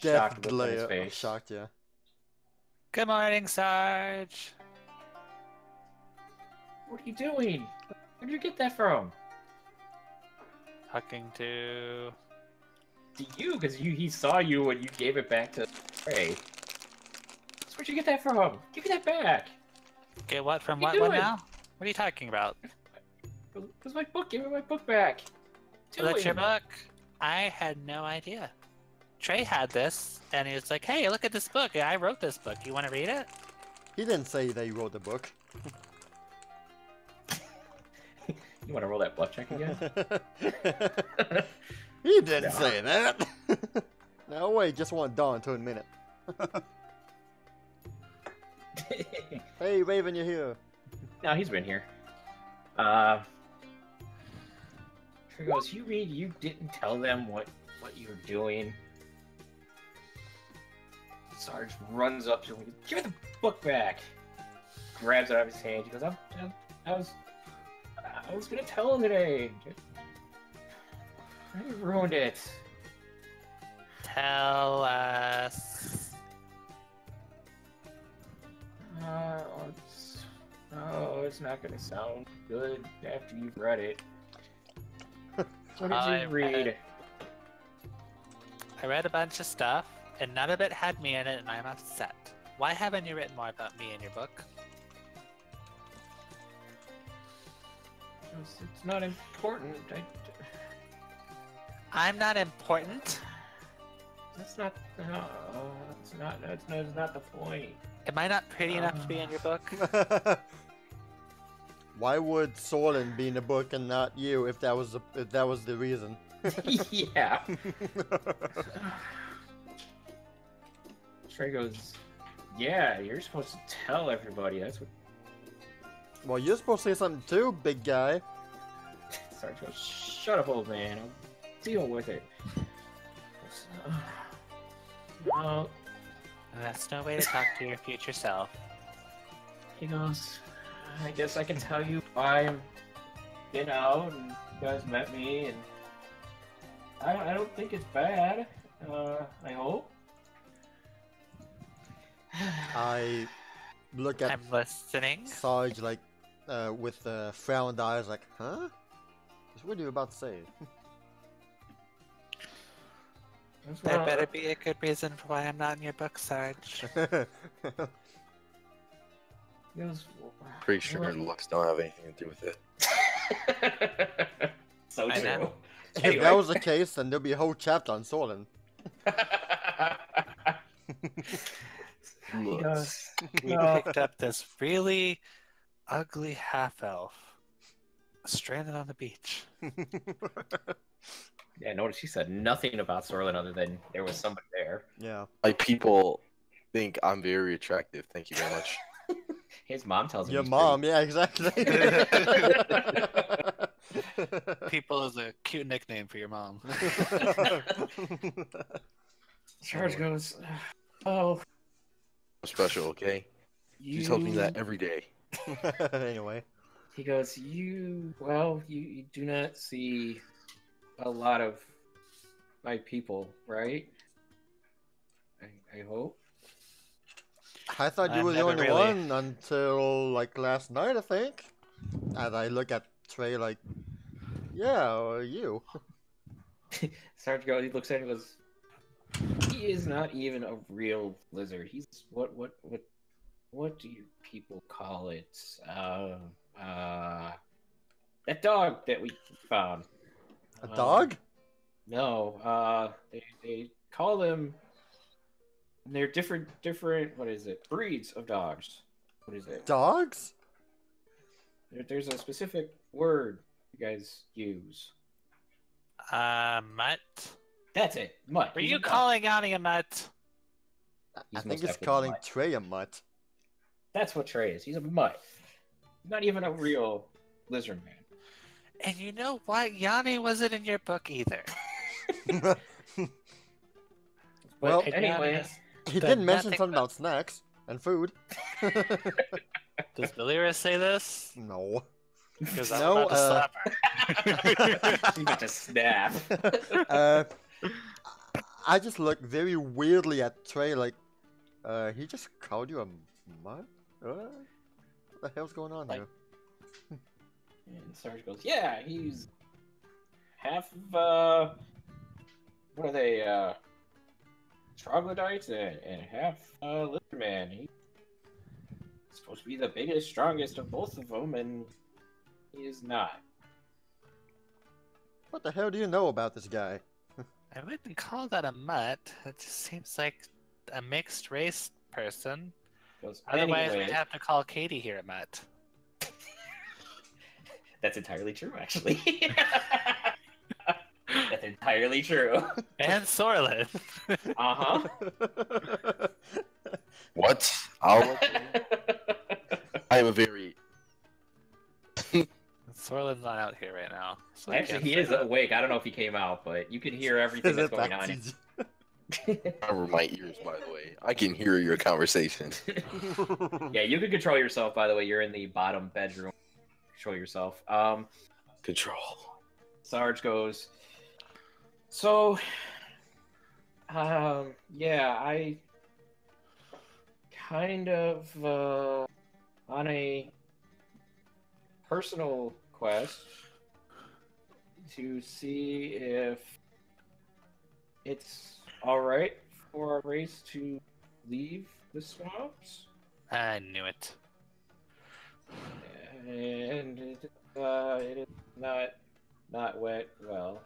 Speaker 3: shocked look on his face.
Speaker 2: Shocked, yeah.
Speaker 4: Good morning, Sarge.
Speaker 3: What are you doing? Where'd you get that from?
Speaker 4: Talking to
Speaker 3: you, because he saw you when you gave it back to Ray. So where'd you get that from? Give me that back.
Speaker 4: Get what from
Speaker 3: What are you
Speaker 4: what
Speaker 3: doing?
Speaker 4: now? What are you talking about?
Speaker 3: Where's my book? Give me my book back.
Speaker 4: So that's your book? I had no idea. Trey had this, and he was like, hey, look at this book. I wrote this book. You want to read it?
Speaker 2: He didn't say that he wrote the book.
Speaker 3: You want to roll that bluff check again?
Speaker 2: He didn't say that. No way, just want Dawn to admit it. Hey, Raven, you're here.
Speaker 3: No, he's been here. He goes, you didn't tell them what you're doing. Sarge runs up to him. Give me the book back. Grabs it out of his hand. He goes, I was gonna tell him today. I ruined it.
Speaker 4: Tell us.
Speaker 3: It's not gonna sound good after you've read it. What did you read?
Speaker 4: I read a bunch of stuff, and none of it had me in it, and I'm upset. Why haven't you written more about me in your book?
Speaker 3: It's not important.
Speaker 4: I'm not important.
Speaker 3: That's not. That's not the point.
Speaker 4: Am I not pretty enough to be in your book?
Speaker 2: Why would Solon be in the book and not you if that was the reason?
Speaker 3: Yeah. Trey goes, yeah, you're supposed to tell everybody. That's what.
Speaker 2: Well, you're supposed to say something too, big guy.
Speaker 3: Sarge goes, shut up, old man. I'll deal with it. No.
Speaker 4: That's no way to talk to your future self.
Speaker 3: He goes, I guess I can tell you why I'm getting out and you guys met me, and I don't think it's bad. I hope.
Speaker 2: I look at
Speaker 4: I'm listening.
Speaker 2: Sarge like with frowned eyes, like, huh? What are you about to say?
Speaker 4: There better be a good reason for why I'm not in your book, Sarge.
Speaker 3: He goes,
Speaker 5: Pretty sure looks don't have anything to do with it.
Speaker 3: So
Speaker 4: I
Speaker 3: true.
Speaker 4: know.
Speaker 2: If that was the case, then there'll be a whole chapter on Solon.
Speaker 3: He goes,
Speaker 4: We
Speaker 3: no.
Speaker 4: picked up this really ugly half-elf stranded on the beach.
Speaker 3: Yeah, notice she said nothing about Sorlin other than there was somebody there.
Speaker 2: Yeah.
Speaker 5: Like people think I'm very attractive. Thank you very much.
Speaker 3: His mom tells him
Speaker 2: Your
Speaker 3: he's
Speaker 2: mom, yeah, exactly.
Speaker 4: People is a cute nickname for your mom.
Speaker 3: Charge goes, oh,
Speaker 5: I'm special, okay? You tell me that every day.
Speaker 2: Anyway.
Speaker 3: He goes, you do not see a lot of my people, right? I hope.
Speaker 2: I thought you
Speaker 4: I'm
Speaker 2: were the
Speaker 4: never
Speaker 2: only
Speaker 4: really-
Speaker 2: one until like last night, I think. And I look at Trey like, yeah, or you.
Speaker 3: Sarge goes, he looks at him and goes, he is not even a real lizard. He's what do you people call it? That dog that we found.
Speaker 2: A dog?
Speaker 3: No, they call them. They're different. What is it? Breeds of dogs. What is it?
Speaker 2: Dogs?
Speaker 3: There's a specific word you guys use.
Speaker 4: Mutt?
Speaker 3: That's it. Mutt.
Speaker 4: Were
Speaker 3: He's
Speaker 4: you
Speaker 3: a mutt.
Speaker 4: calling Yanni a mutt?
Speaker 2: I
Speaker 3: He's
Speaker 2: think
Speaker 3: most
Speaker 2: it's
Speaker 3: definitely
Speaker 2: calling
Speaker 3: a mutt.
Speaker 2: Trey a mutt.
Speaker 3: That's what Trey is. He's a mutt. Not even a real lizard man.
Speaker 4: And you know what? Yanni wasn't in your book either.
Speaker 3: But
Speaker 2: Well,
Speaker 3: anyway,
Speaker 2: he
Speaker 4: But
Speaker 2: did mention
Speaker 4: nothing
Speaker 2: something about snacks and food.
Speaker 4: Does Delira say this?
Speaker 2: No.
Speaker 4: Because I'm
Speaker 2: No,
Speaker 4: about to slap her.
Speaker 3: he's about to snap.
Speaker 2: I just look very weirdly at Trey like, he just called you a mutt? What the hell's going on
Speaker 3: Like-
Speaker 2: here?
Speaker 3: And Sarge goes, yeah, he's half of, what are they, troglodytes and half lizard man. He's supposed to be the biggest, strongest of both of them, and he is not.
Speaker 2: What the hell do you know about this guy?
Speaker 4: I wouldn't call that a mutt. It just seems like a mixed race person.
Speaker 3: He goes,
Speaker 4: Otherwise,
Speaker 3: anyway,
Speaker 4: we'd have to call Katie here a mutt.
Speaker 3: that's entirely true, actually. That's entirely true.
Speaker 4: And Sorlin.
Speaker 3: Uh-huh.
Speaker 5: What? I am a very.
Speaker 4: Sorlin's not out here right now. So I
Speaker 3: Actually,
Speaker 4: can't
Speaker 3: he
Speaker 4: say
Speaker 3: is
Speaker 4: that.
Speaker 3: awake. I don't know if he came out, but you can hear everything that's going on.
Speaker 5: Cover my ears, by the way. I can hear your conversation.
Speaker 3: Yeah, you can control yourself, by the way. You're in the bottom bedroom. Control yourself.
Speaker 5: Control.
Speaker 3: Sarge goes, so, yeah, I kind of, on a personal quest to see if it's alright for our race to leave the swamps.
Speaker 4: I knew it.
Speaker 3: And it is not went well.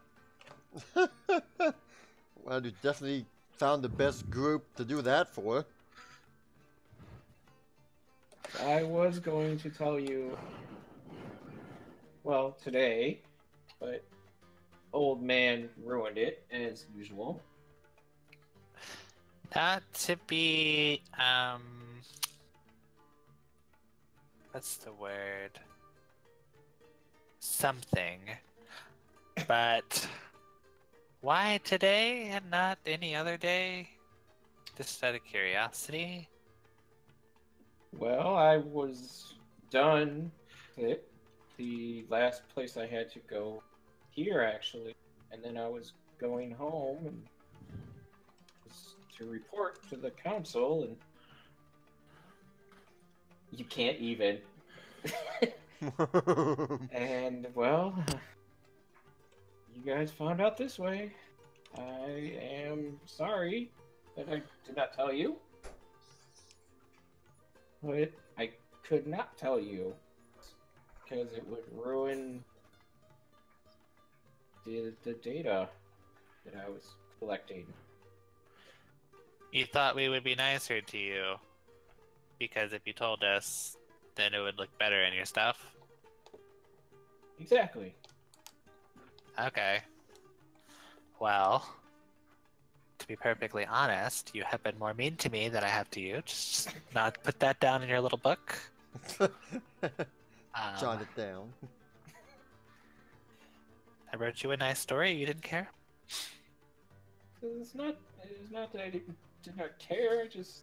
Speaker 2: Well, you definitely found the best group to do that for.
Speaker 3: I was going to tell you, well, today, but old man ruined it as usual.
Speaker 4: Not to be, what's the word? Something. But why today and not any other day? Just out of curiosity.
Speaker 3: Well, I was done with the last place I had to go here, actually, and then I was going home and was to report to the council, and you can't even. And, well, you guys found out this way. I am sorry that I did not tell you. But I could not tell you because it would ruin the data that I was collecting.
Speaker 4: You thought we would be nicer to you. Because if you told us, then it would look better in your stuff.
Speaker 3: Exactly.
Speaker 4: Okay. Well, to be perfectly honest, you have been more mean to me than I have to you. Just not put that down in your little book.
Speaker 2: Jot it down.
Speaker 4: I wrote you a nice story. You didn't care.
Speaker 3: It's not that I did not care. Just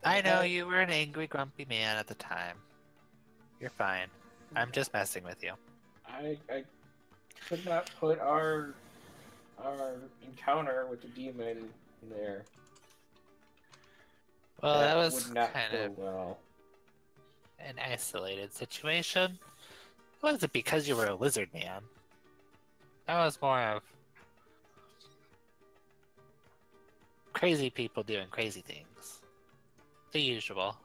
Speaker 4: I know you were an angry, grumpy man at the time. You're fine. I'm just messing with you.
Speaker 3: I could not put our encounter with the demon in there.
Speaker 4: Well, that was
Speaker 3: would not
Speaker 4: kind
Speaker 3: go
Speaker 4: of
Speaker 3: well.
Speaker 4: an isolated situation. It wasn't because you were a lizard man. That was more of crazy people doing crazy things. The usual.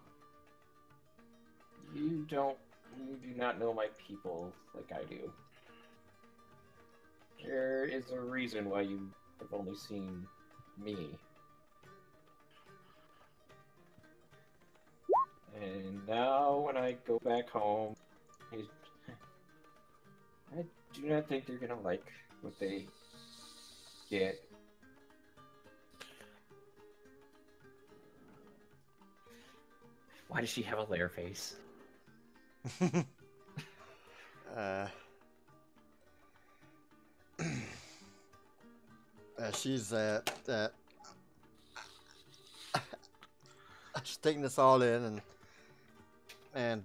Speaker 3: You do not know my people like I do. There is a reason why you have only seen me. And now when I go back home, I do not think they're gonna like what they get. Why does she have a layer face?
Speaker 2: She's she's taking this all in, and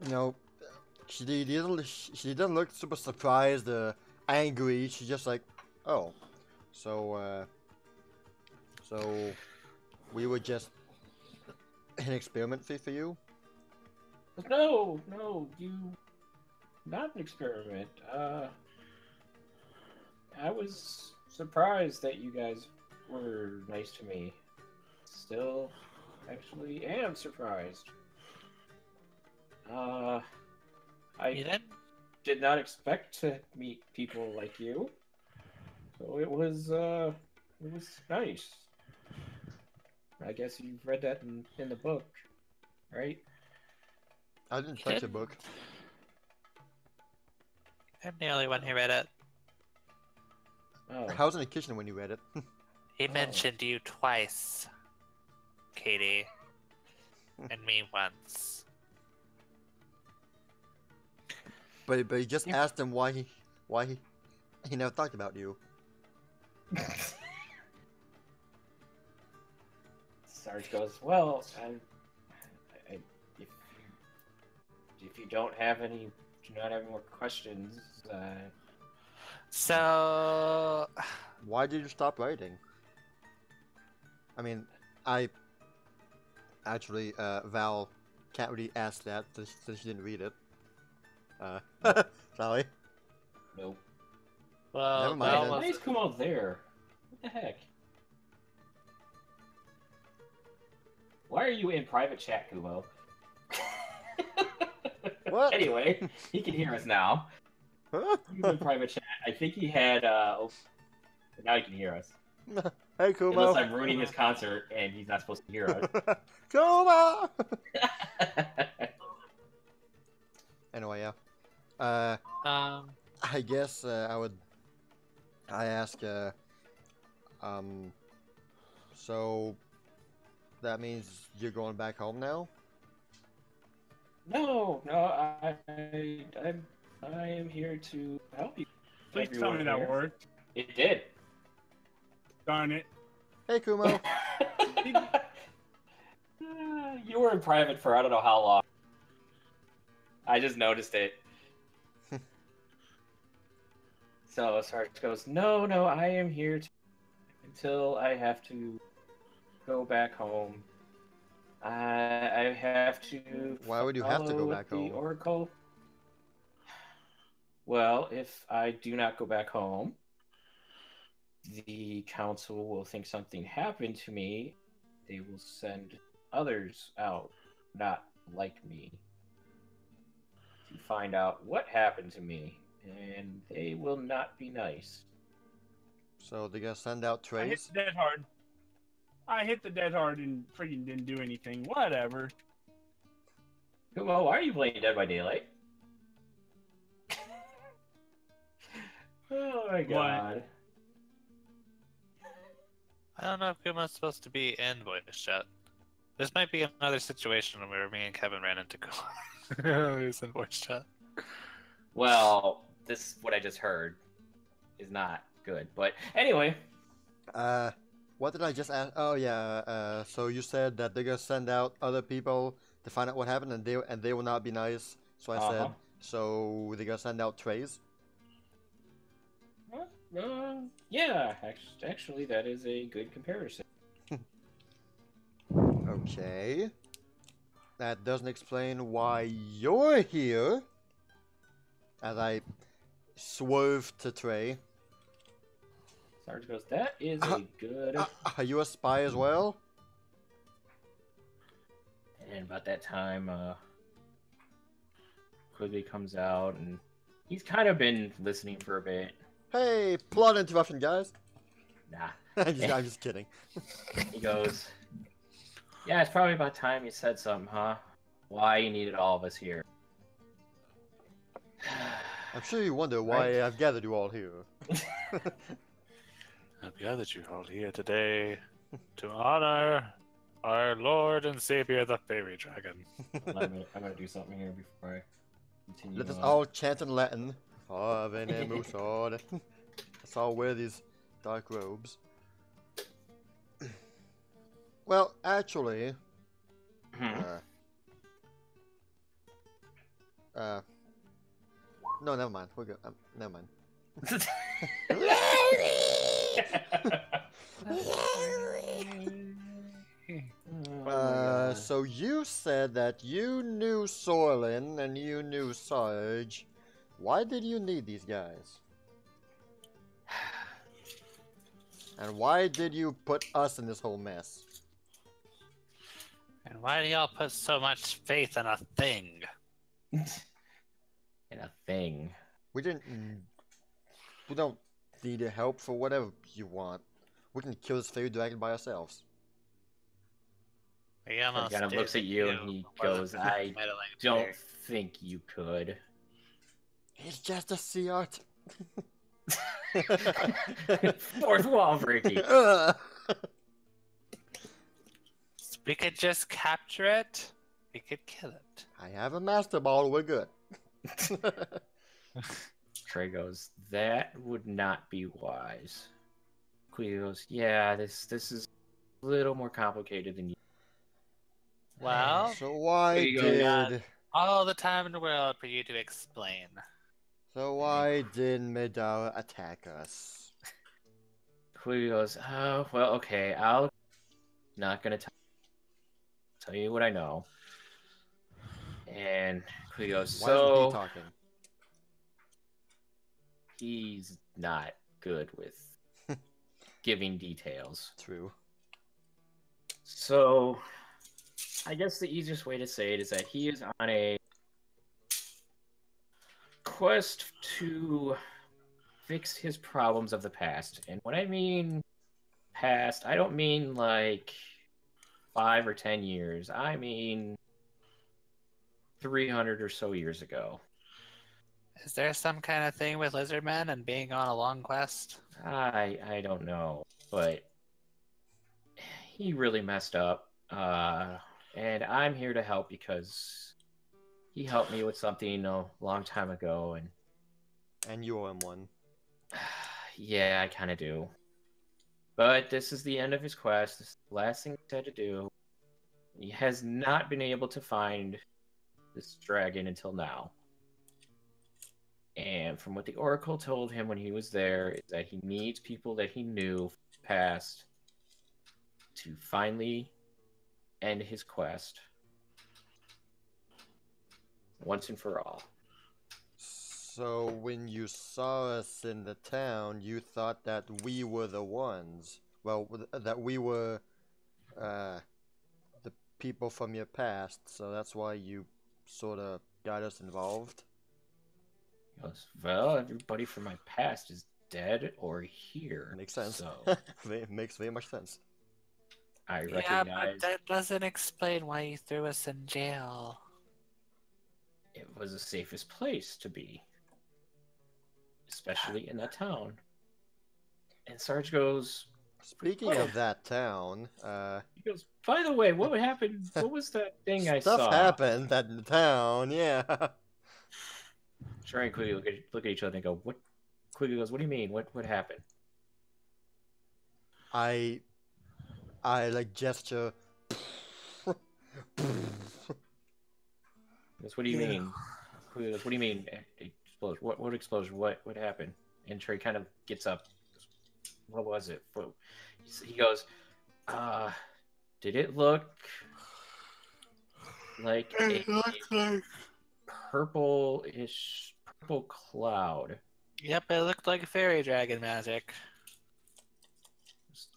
Speaker 2: you know, she doesn't look super surprised, angry. She's just like, oh, so we were just an experiment for you.
Speaker 3: No, you not an experiment. I was surprised that you guys were nice to me. Still, actually, am surprised. I did not expect to meet people like you, so it was nice. I guess you've read that in the book, right?
Speaker 2: I didn't touch the book.
Speaker 4: I'm the only one who read it.
Speaker 3: Oh.
Speaker 2: I was in the kitchen when you read it.
Speaker 4: He mentioned you twice, Katie, and me once.
Speaker 2: But he just asked him why he never talked about you.
Speaker 3: Sarge goes, well, if you do not have any more questions,
Speaker 4: So,
Speaker 2: why did you stop writing? I mean, Val can't really ask that since she didn't read it. Sorry.
Speaker 3: Nope.
Speaker 4: well,
Speaker 2: Never mind then.
Speaker 3: Why is Kumo there? What the heck? Why are you in private chat, Kumo?
Speaker 2: What?
Speaker 3: Anyway, he can hear us now. He's in private chat. I think he had. Now he can hear us.
Speaker 2: Hey, Kumo.
Speaker 3: Unless I'm ruining his concert and he's not supposed to hear us.
Speaker 2: Kumo. Anyway, yeah. I guess I ask. So that means you're going back home now?
Speaker 3: No, I am here to help you.
Speaker 6: Please tell me that worked.
Speaker 3: It did.
Speaker 6: Darn it.
Speaker 2: Hey, Kumo.
Speaker 3: You were in private for I don't know how long. I just noticed it. So Sarge goes, no, I am here until I have to go back home. I have to.
Speaker 2: Why would you have to go back
Speaker 3: the
Speaker 2: home?
Speaker 3: Oracle. Well, if I do not go back home, the council will think something happened to me. They will send others out, not like me, to find out what happened to me, and they will not be nice.
Speaker 2: So they're gonna send out
Speaker 6: I hit
Speaker 2: trays?
Speaker 6: the dead hard. I hit the dead hard and freaking didn't do anything. Whatever.
Speaker 3: Kumo, why are you playing Dead by Daylight? Oh, my god.
Speaker 4: I don't know if Kuma's supposed to be in voice chat. This might be another situation where me and Kevin ran into Kuma. He was in voice chat.
Speaker 3: Well, this what I just heard is not good. But anyway.
Speaker 2: What did I just ask? Oh yeah. So you said that they're gonna send out other people to find out what happened, and they will not be nice. So I said, so they're gonna send out trays.
Speaker 3: Yeah. Actually, that is a good comparison.
Speaker 2: Okay. That doesn't explain why you're here. As I swerve to Trey.
Speaker 3: Sarge goes, that is a good...
Speaker 2: Are you a spy as well?
Speaker 3: And about that time, Quigley comes out, and he's kind of been listening for a bit.
Speaker 2: Hey, plot interruption, guys.
Speaker 3: Nah.
Speaker 2: I'm just kidding.
Speaker 3: He goes, yeah, it's probably about time you said something, huh? Why you needed all of us here.
Speaker 2: I'm sure you wonder why I've gathered you all here.
Speaker 1: I've gathered you all here today to honor our Lord and Savior, the Fairy Dragon.
Speaker 3: I'm gonna do something here before I continue.
Speaker 2: Let us all chant in Latin. Let's all wear these dark robes. Well, actually... no, never mind. We're good. Never mind. So you said that you knew Soylent and you knew Sarge. Why did you need these guys? And why did you put us in this whole mess?
Speaker 4: And why do y'all put so much faith in a thing?
Speaker 3: In a thing.
Speaker 2: We don't need your help for whatever you want. We can kill this fairy dragon by ourselves.
Speaker 4: He
Speaker 3: kind of looks at you and he goes, I don't think you could.
Speaker 2: It's just a sea art.
Speaker 3: Fourth wall breaking.
Speaker 4: We could just capture it. We could kill it.
Speaker 2: I have a master ball. We're good.
Speaker 3: Trey goes, that would not be wise. Queen goes, yeah, this is a little more complicated than you.
Speaker 4: Well,
Speaker 2: so why did
Speaker 4: all the time in the world for you to explain?
Speaker 2: So why did Medara attack us?
Speaker 3: Queen goes, oh well, okay, I'll not gonna tell you what I know. And Queen goes,
Speaker 2: why isn't he talking?
Speaker 3: He's not good with giving details.
Speaker 2: True.
Speaker 3: So, I guess the easiest way to say it is that he is on a quest to fix his problems of the past. And when I mean past, I don't mean like 5 or 10 years. I mean 300 or so years ago.
Speaker 4: Is there some kind of thing with lizardmen and being on a long quest?
Speaker 3: I don't know, but he really messed up. And I'm here to help because he helped me with something a long time ago,
Speaker 2: and you owe him one.
Speaker 3: Yeah, I kind of do. But this is the end of his quest. This is the last thing he had to do. He has not been able to find this dragon until now. And from what the Oracle told him when he was there, is that he needs people that he knew past to finally end his quest once and for all.
Speaker 2: So when you saw us in the town, you thought that we were the ones. Well, that we were the people from your past, so that's why you sort of got us involved.
Speaker 3: He goes, well, everybody from my past is dead or here.
Speaker 2: Makes sense.
Speaker 3: So
Speaker 2: It makes very much sense.
Speaker 3: I recognize.
Speaker 4: Yeah, but that doesn't explain why you threw us in jail.
Speaker 3: It was the safest place to be. especially in that town. And Sarge goes,
Speaker 2: Speaking of that town,
Speaker 3: he goes, by the way, what happened? What was that thing I saw?
Speaker 2: stuff happened at the town, yeah.
Speaker 3: Troy and Quigley look at each other and go, what? Quigley goes, what do you mean? What happened?
Speaker 2: I like gesture.
Speaker 3: He goes, what do you mean? Quigley goes, what do you mean? Explosion? What explosion? What happened? And Trey kind of gets up. What was it? He goes, did it look like a purple cloud?
Speaker 4: Yep, it looked like fairy dragon magic.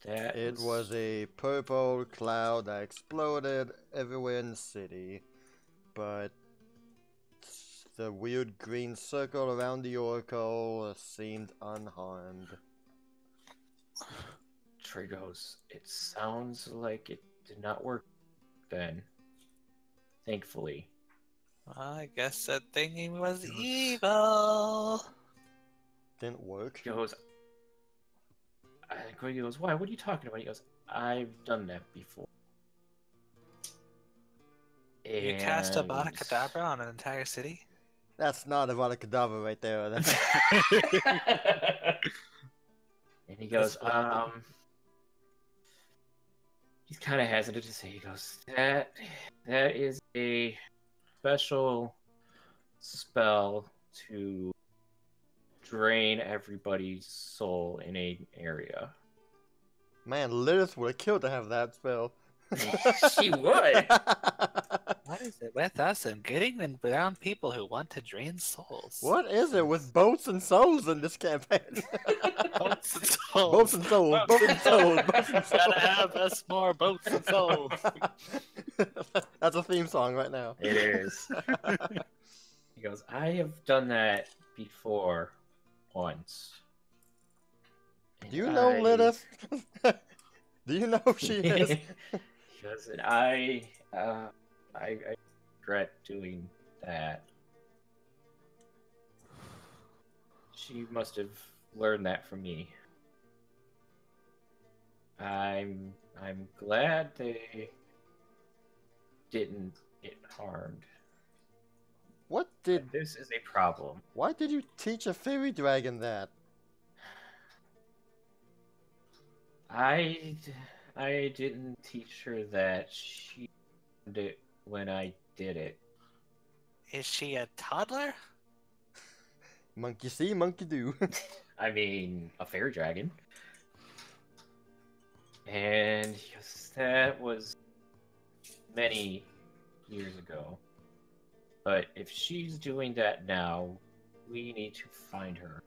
Speaker 2: It was a purple cloud that exploded everywhere in the city, but the weird green circle around the oracle seemed unharmed.
Speaker 3: Trey goes, it sounds like it did not work then. Thankfully.
Speaker 4: Well, I guess that thing was evil.
Speaker 2: Didn't work.
Speaker 3: He goes, He goes, why? What are you talking about? He goes, I've done that before.
Speaker 4: You cast a Avada Kedavra on an entire city?
Speaker 2: That's not Avada Kedavra right there.
Speaker 3: And he goes, he's kind of hesitant to say. He goes, that is a special spell to drain everybody's soul in an area.
Speaker 2: Man, Lilith would have killed to have that spell.
Speaker 3: She would.
Speaker 4: What is it with us and getting them around people who want to drain souls?
Speaker 2: What is it with boats and souls in this campaign?
Speaker 4: Boats and souls.
Speaker 2: Boats and souls. Boats and souls. Boats and souls.
Speaker 4: Gotta have us more boats and souls.
Speaker 2: That's a theme song right now.
Speaker 3: It is. He goes, I have done that before once.
Speaker 2: Do you know Lilith? Do you know who she is?
Speaker 3: He goes, and I regret doing that. She must have learned that from me. I'm glad they didn't get harmed.
Speaker 2: What did...
Speaker 3: And this is a problem.
Speaker 2: Why did you teach a fairy dragon that?
Speaker 3: I didn't teach her that. She learned it when I did it.
Speaker 4: Is she a toddler?
Speaker 2: Monkey see, monkey do.
Speaker 3: I mean, a fairy dragon. And yes, that was many years ago. But if she's doing that now, we need to find her.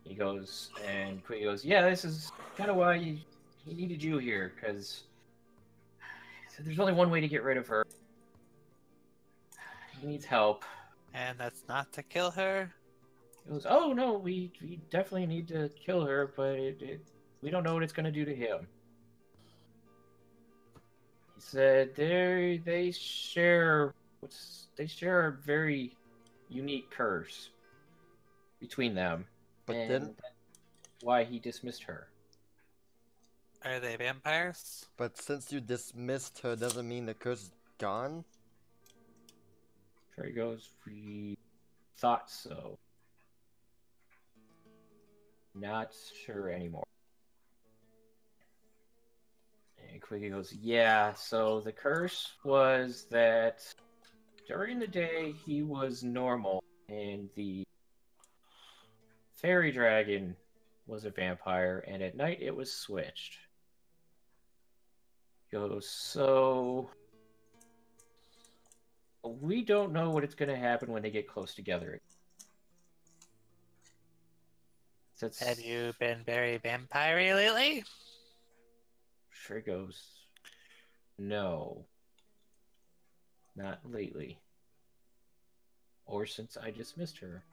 Speaker 3: He goes, and Quigley goes, yeah, this is kind of why he needed you here, because there's only one way to get rid of her. He needs help.
Speaker 4: And that's not to kill her?
Speaker 3: He goes, oh no, we definitely need to kill her, but we don't know what it's going to do to him. He said they share a very unique curse between them.
Speaker 2: But
Speaker 3: and
Speaker 2: then...
Speaker 3: that's why he dismissed her.
Speaker 4: Are they vampires?
Speaker 2: But since you dismissed her, doesn't mean the curse is gone?
Speaker 3: Trey goes, we thought so. Not sure anymore. And Quigley goes, yeah, so the curse was that during the day he was normal, and the fairy dragon was a vampire, and at night it was switched. He goes, so we don't know what it's going to happen when they get close together.
Speaker 4: Have you been very vampire-y lately?
Speaker 3: Sure goes, no. Not lately. Or since I dismissed her.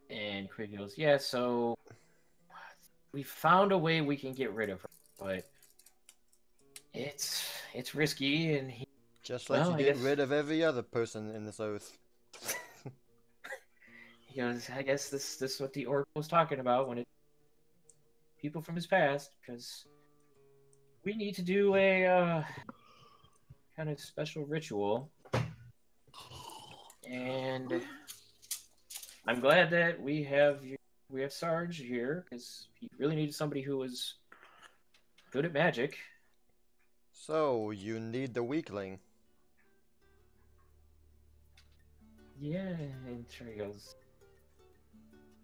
Speaker 3: And Craig goes, yeah, so we found a way we can get rid of her, but it's risky, and
Speaker 2: just like you get rid of every other person in this earth.
Speaker 3: He goes, I guess this is what the oracle was talking about when it people from his past, because we need to do a kind of special ritual, and I'm glad that we have Sarge here, because he really needed somebody who was good at magic.
Speaker 2: So, you need the weakling.
Speaker 3: Yeah, and sure he goes,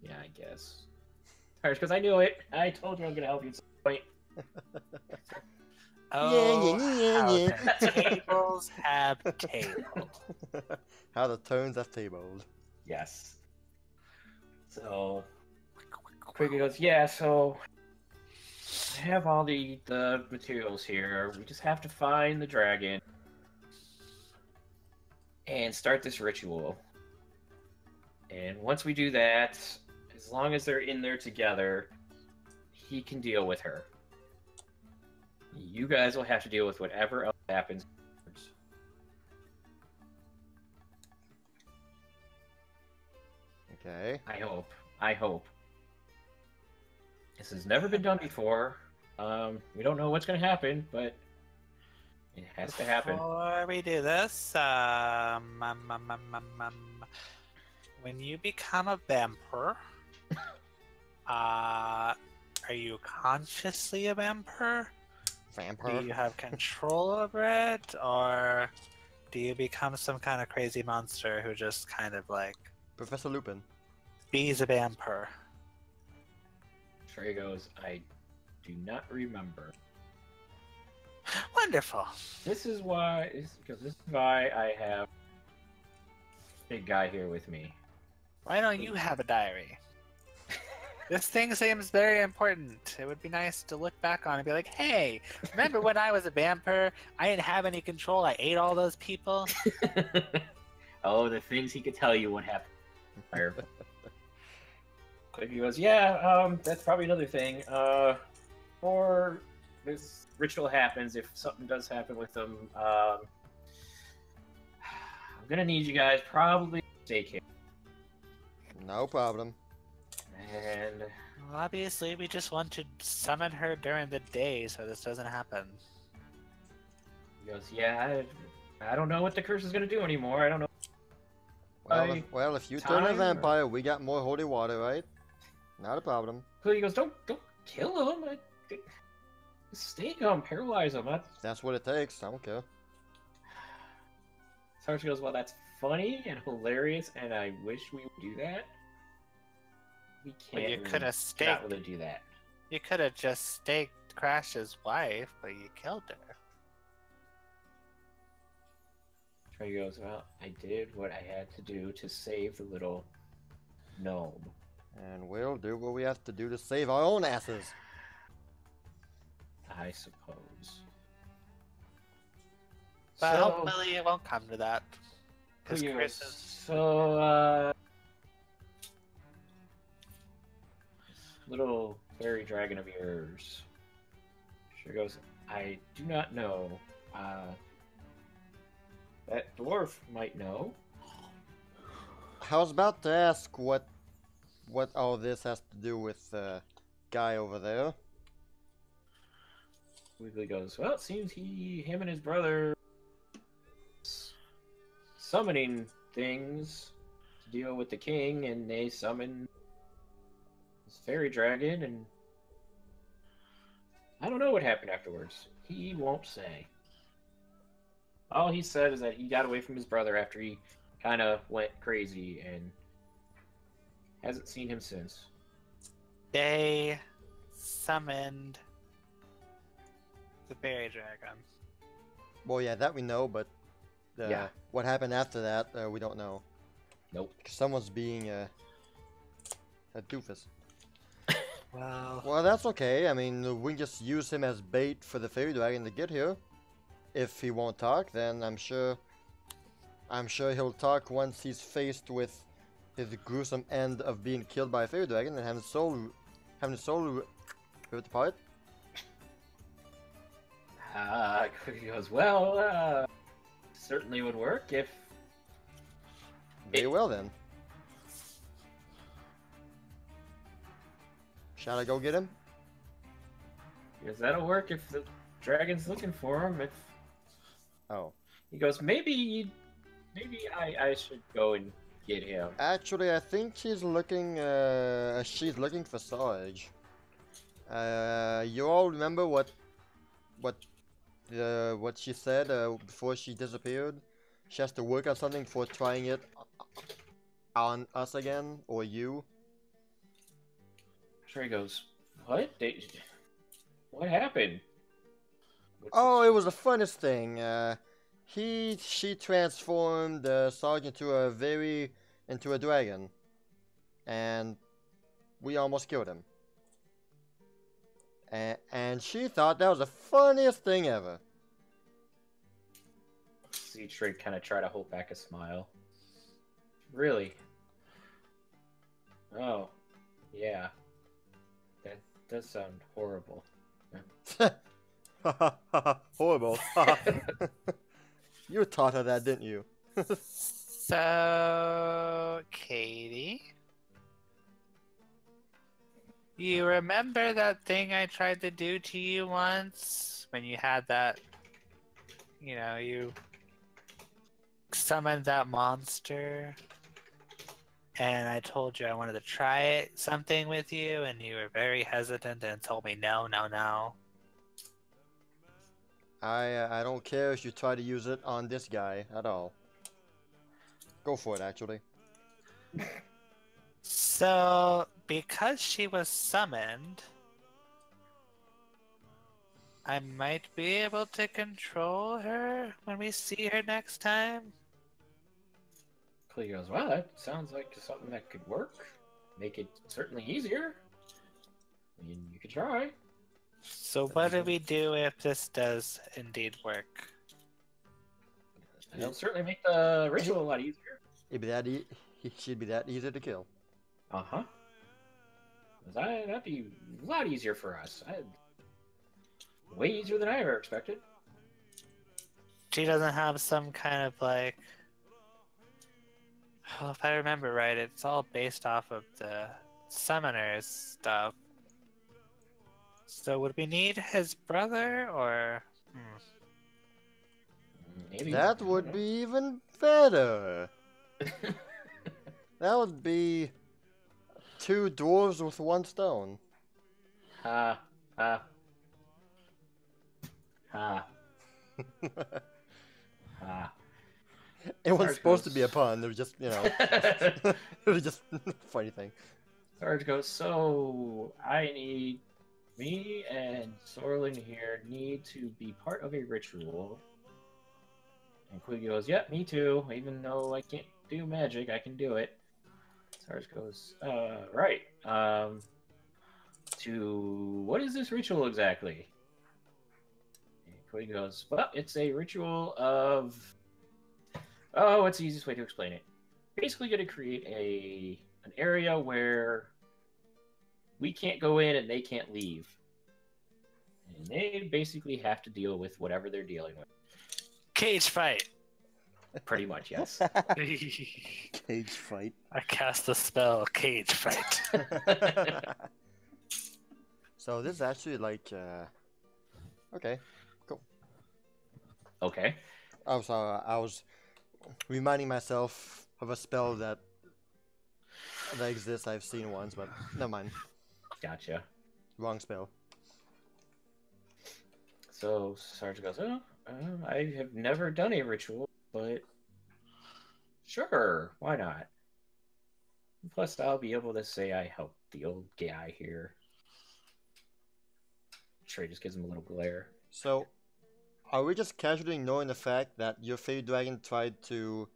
Speaker 3: yeah, I guess. Sarge, because I knew it. I told you I'm going to help you at some point.
Speaker 4: Oh,
Speaker 2: yeah.
Speaker 4: how the tables have tabled.
Speaker 2: How the tones have tabled.
Speaker 3: Yes. So, Quigley goes, yeah, so I have all the materials here. We just have to find the dragon and start this ritual. And once we do that, as long as they're in there together, he can deal with her. You guys will have to deal with whatever else happens.
Speaker 2: Okay.
Speaker 3: I hope. This has never been done before. We don't know what's going to happen, but it has to happen.
Speaker 4: Before we do this, when you become a vampire, are you consciously a vampire?
Speaker 2: Vampire?
Speaker 4: Do you have control over it, or do you become some kind of crazy monster who just kind of like
Speaker 2: Professor Lupin.
Speaker 4: bees a vampire?
Speaker 3: Trey goes, I do not remember.
Speaker 4: Wonderful.
Speaker 3: This is why I have big guy here with me.
Speaker 4: Why don't you have a diary? This thing seems very important. It would be nice to look back on and be like, hey, remember when I was a vampire? I didn't have any control. I ate all those people.
Speaker 3: Oh, the things he could tell you what happened. He goes, yeah, that's probably another thing. Or this ritual happens, if something does happen with them, I'm gonna need you guys probably to stay here.
Speaker 2: No problem.
Speaker 3: And
Speaker 4: Well, obviously, we just want to summon her during the day so this doesn't happen.
Speaker 3: he goes, yeah, I don't know what the curse is gonna do anymore. I don't know.
Speaker 2: Well, if you turn a
Speaker 3: time,
Speaker 2: vampire, we got more holy water, right? Not a problem.
Speaker 3: He goes, don't kill him. Stake him, paralyze him.
Speaker 2: That's what it takes. I don't care.
Speaker 3: Sarge goes, well, that's funny and hilarious, and I wish we would do that. We
Speaker 4: But
Speaker 3: can't.
Speaker 4: you could have
Speaker 3: not
Speaker 4: staked.
Speaker 3: really do that.
Speaker 4: You could have just staked Crash's wife, but you killed her.
Speaker 3: Trey goes, well, I did what I had to do to save the little gnome.
Speaker 2: And we'll do what we have to do to save our own asses.
Speaker 3: I suppose.
Speaker 4: But
Speaker 3: So-
Speaker 4: hopefully it won't come to that. Because
Speaker 3: He
Speaker 4: Chris
Speaker 3: goes,
Speaker 4: is...
Speaker 3: So, little fairy dragon of yours. She goes, I do not know. That dwarf might know.
Speaker 2: I was about to ask what all this has to do with the guy over there.
Speaker 3: Wiggly goes, well, it seems him and his brother summoning things to deal with the king, and they summon this fairy dragon, and I don't know what happened afterwards. He won't say. All he said is that he got away from his brother after he kind of went crazy and hasn't seen him since.
Speaker 4: They summoned the fairy dragon.
Speaker 2: Well, yeah, that we know, but
Speaker 3: Yeah.
Speaker 2: what happened after that, we don't know.
Speaker 3: Nope.
Speaker 2: Someone's being a doofus.
Speaker 4: Well,
Speaker 2: Well, that's okay. I mean, we just use him as bait for the fairy dragon to get here. If he won't talk, then I'm sure he'll talk once he's faced with his gruesome end of being killed by a fairy dragon and having his soul ripped apart.
Speaker 3: He goes, well, certainly would work if
Speaker 2: Very well then. Shall I go get him?
Speaker 3: Because that'll work if the dragon's looking for him. If
Speaker 2: Oh.
Speaker 3: he goes, maybe I should go and get him.
Speaker 2: Actually, I think she's looking for Sarge. You all remember what she said before she disappeared? She has to work on something before trying it on us again, or you.
Speaker 3: Trey goes, what? What happened?
Speaker 2: Oh, it was the funnest thing. She transformed Sarge into a dragon, and we almost killed him. And she thought that was the funniest thing ever.
Speaker 3: See Trey kind of try to hold back a smile. Really? Oh, yeah. That does sound horrible.
Speaker 2: Horrible. You taught her that, didn't you?
Speaker 4: So, Katie, you remember that thing I tried to do to you once when you had that, you summoned that monster and I told you I wanted to try something with you and you were very hesitant and told me no.
Speaker 2: I don't care if you try to use it on this guy at all. Go for it, actually.
Speaker 4: So, because she was summoned, I might be able to control her when we see her next time.
Speaker 3: Clee goes, well, that sounds like something that could work. Make it certainly easier. You could try.
Speaker 4: So what do we do if this does indeed work?
Speaker 3: It'll certainly make the ritual a lot easier.
Speaker 2: She'd be that easy to kill.
Speaker 3: Uh-huh. That'd be a lot easier for us. Way easier than I ever expected.
Speaker 4: She doesn't have some kind of like... Well, if I remember right, it's all based off of the summoner's stuff. So would we need his brother, or...
Speaker 3: Maybe.
Speaker 2: That would be even better. That would be 2 dwarves with 1 stone.
Speaker 3: Ha.
Speaker 2: It wasn't supposed to be a pun. It was just, it was just a funny thing.
Speaker 3: Sarge goes, so me and Sorlin here need to be part of a ritual. And Quiggy goes, yep, me too. Even though I can't do magic, I can do it. Sarge goes, right. What is this ritual exactly? And Quiggy goes, well, it's a ritual of... Oh, what's the easiest way to explain it? Basically going to create an area where we can't go in and they can't leave. And they basically have to deal with whatever they're dealing with.
Speaker 4: Cage fight!
Speaker 3: Pretty much, yes.
Speaker 2: Cage fight.
Speaker 4: I cast the spell Cage Fight.
Speaker 2: So this is actually like, okay, cool.
Speaker 3: Okay.
Speaker 2: I was reminding myself of a spell that exists. I've seen once, but never mind.
Speaker 3: Gotcha.
Speaker 2: Wrong spell.
Speaker 3: So Sarge goes, I have never done a ritual, but sure, why not? Plus, I'll be able to say I helped the old guy here. Trey just gives him a little glare.
Speaker 2: So, are we just casually ignoring the fact that your fairy dragon tried to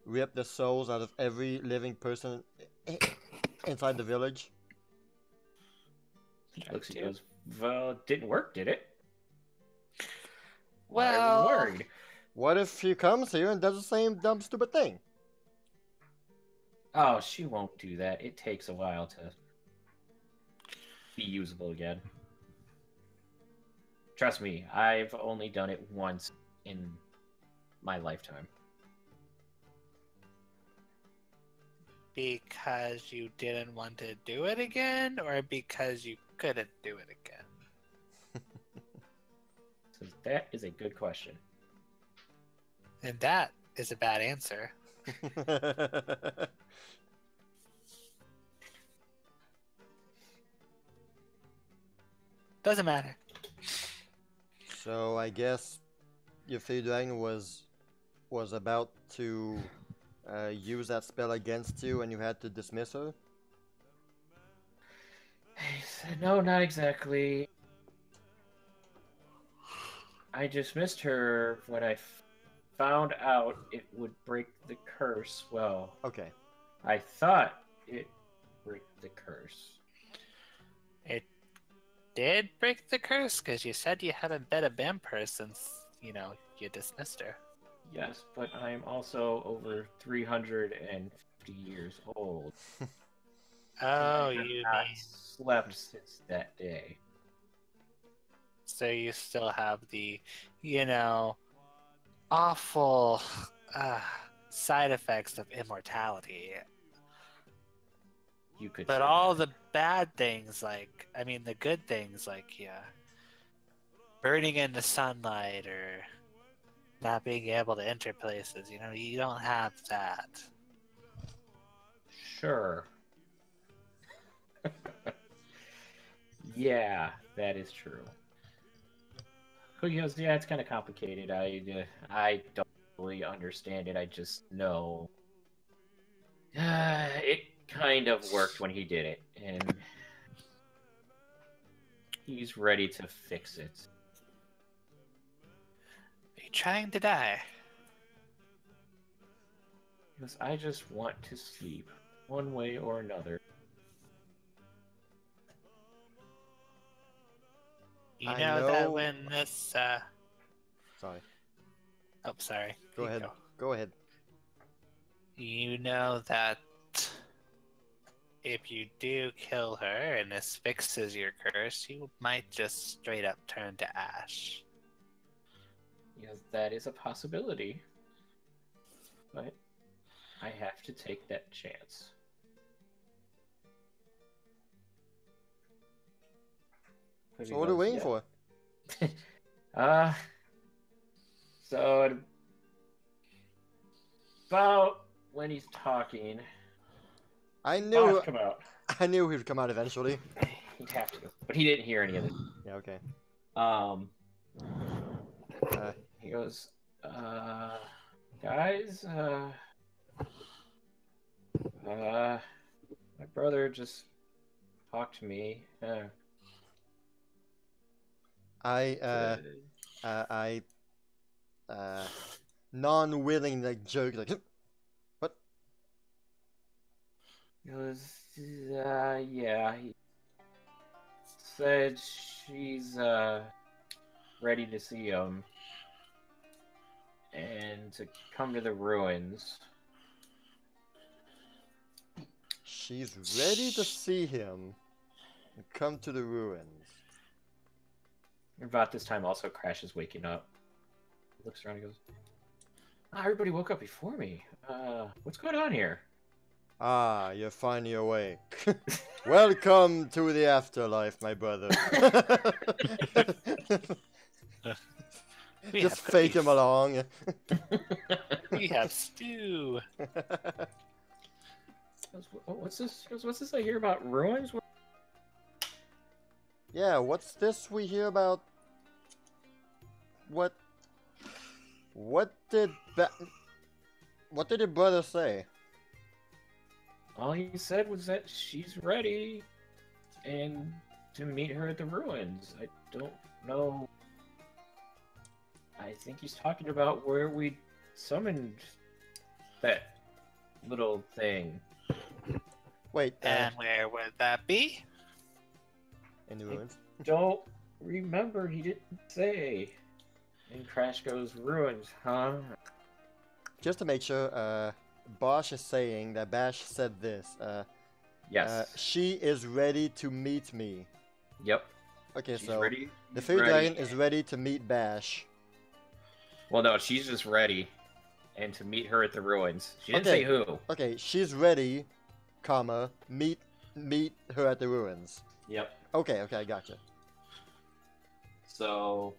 Speaker 2: rip the souls out of every living person inside the village?
Speaker 3: Looks, he goes, well, it didn't work, did it?
Speaker 4: Well,
Speaker 3: Why are we worried?
Speaker 2: What if she comes here and does the same dumb, stupid thing?
Speaker 3: Oh, she won't do that. It takes a while to be usable again. Trust me, I've only done it once in my lifetime.
Speaker 4: because you didn't want to do it again, or because you couldn't do it again?
Speaker 3: So that is a good question.
Speaker 4: And that is a bad answer. Doesn't matter.
Speaker 2: So I guess your Fairy Dragon was about to use that spell against you, and you had to dismiss her.
Speaker 3: No, not exactly. I dismissed her when I found out it would break the curse. Well,
Speaker 2: Okay.
Speaker 3: I thought it break the curse.
Speaker 4: It did break the curse because you said you haven't been a vampire since, you dismissed her.
Speaker 3: Yes, but I'm also over 350 years old.
Speaker 4: Oh,
Speaker 3: I have
Speaker 4: you
Speaker 3: not
Speaker 4: mean
Speaker 3: slept since that day.
Speaker 4: so you still have the, awful side effects of immortality.
Speaker 3: You could.
Speaker 4: But
Speaker 3: say
Speaker 4: all
Speaker 3: that.
Speaker 4: the bad things, the good things, burning in the sunlight or not being able to enter places, you don't have that.
Speaker 3: Sure. Yeah, that is true. Because yeah, it's kind of complicated. I don't really understand it. I just know it kind of worked when he did it, and he's ready to fix it.
Speaker 4: Are you trying to die?
Speaker 3: Because I just want to sleep, one way or another.
Speaker 4: You
Speaker 2: I
Speaker 4: know that
Speaker 2: know-
Speaker 4: when this
Speaker 2: Sorry.
Speaker 4: oh, sorry.
Speaker 2: Go
Speaker 4: You
Speaker 2: ahead. Go ahead.
Speaker 4: You know that if you do kill her and this fixes your curse, you might just straight up turn to ash.
Speaker 3: Yes, that is a possibility. But I have to take that chance.
Speaker 2: So what are we waiting for?
Speaker 3: So about when he's talking,
Speaker 2: I
Speaker 3: boss
Speaker 2: knew
Speaker 3: come out.
Speaker 2: I knew he would come out eventually.
Speaker 3: He'd have to, but he didn't hear any of it.
Speaker 2: Yeah. Okay.
Speaker 3: He goes, guys, my brother just talked to me.
Speaker 2: I non-willing like joke like what?
Speaker 3: He goes, yeah. He said she's ready to see him and to come to the ruins.
Speaker 2: She's ready to see him and come to the ruins.
Speaker 3: About this time, also Crash is waking up. He looks around and goes, everybody woke up before me. What's going on here?
Speaker 2: Ah, you're finally awake. Welcome to the afterlife, my brother. Just fake him along.
Speaker 4: We have stew.
Speaker 3: What's this? What's this I hear about ruins?
Speaker 2: Yeah, what's this we hear about? What did your brother say?
Speaker 3: All he said was that she's ready and to meet her at the ruins. I don't know. I think he's talking about where we summoned that little thing.
Speaker 2: Wait,
Speaker 4: And where would that be?
Speaker 2: in the ruins?
Speaker 3: Don't remember, he didn't say. And Crash goes, ruins, huh?
Speaker 2: Just to make sure, Bosch is saying that Bash said this.
Speaker 3: Yes.
Speaker 2: She is ready to meet me.
Speaker 3: Yep.
Speaker 2: Okay,
Speaker 3: She's
Speaker 2: so
Speaker 3: ready.
Speaker 2: the
Speaker 3: She's
Speaker 2: Fairy
Speaker 3: ready.
Speaker 2: Dragon is ready to meet Bash.
Speaker 3: Well, no, she's just ready. And to meet her at the ruins. She didn't say who.
Speaker 2: Okay, she's ready comma, meet her at the ruins.
Speaker 3: Yep.
Speaker 2: Okay, I gotcha.
Speaker 3: So,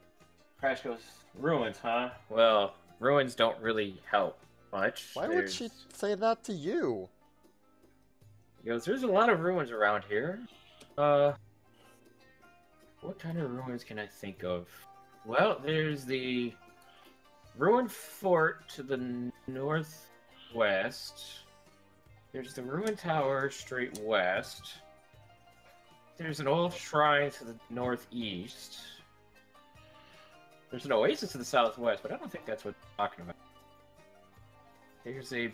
Speaker 3: Crash goes, ruins, huh? Well, ruins don't really help much.
Speaker 2: Why would she say that to you?
Speaker 3: He goes, there's a lot of ruins around here. What kind of ruins can I think of? Well, there's the ruined fort to the northwest. There's the ruined tower straight west. There's an old shrine to the northeast. There's an oasis to the southwest, but I don't think that's what they're talking about. There's a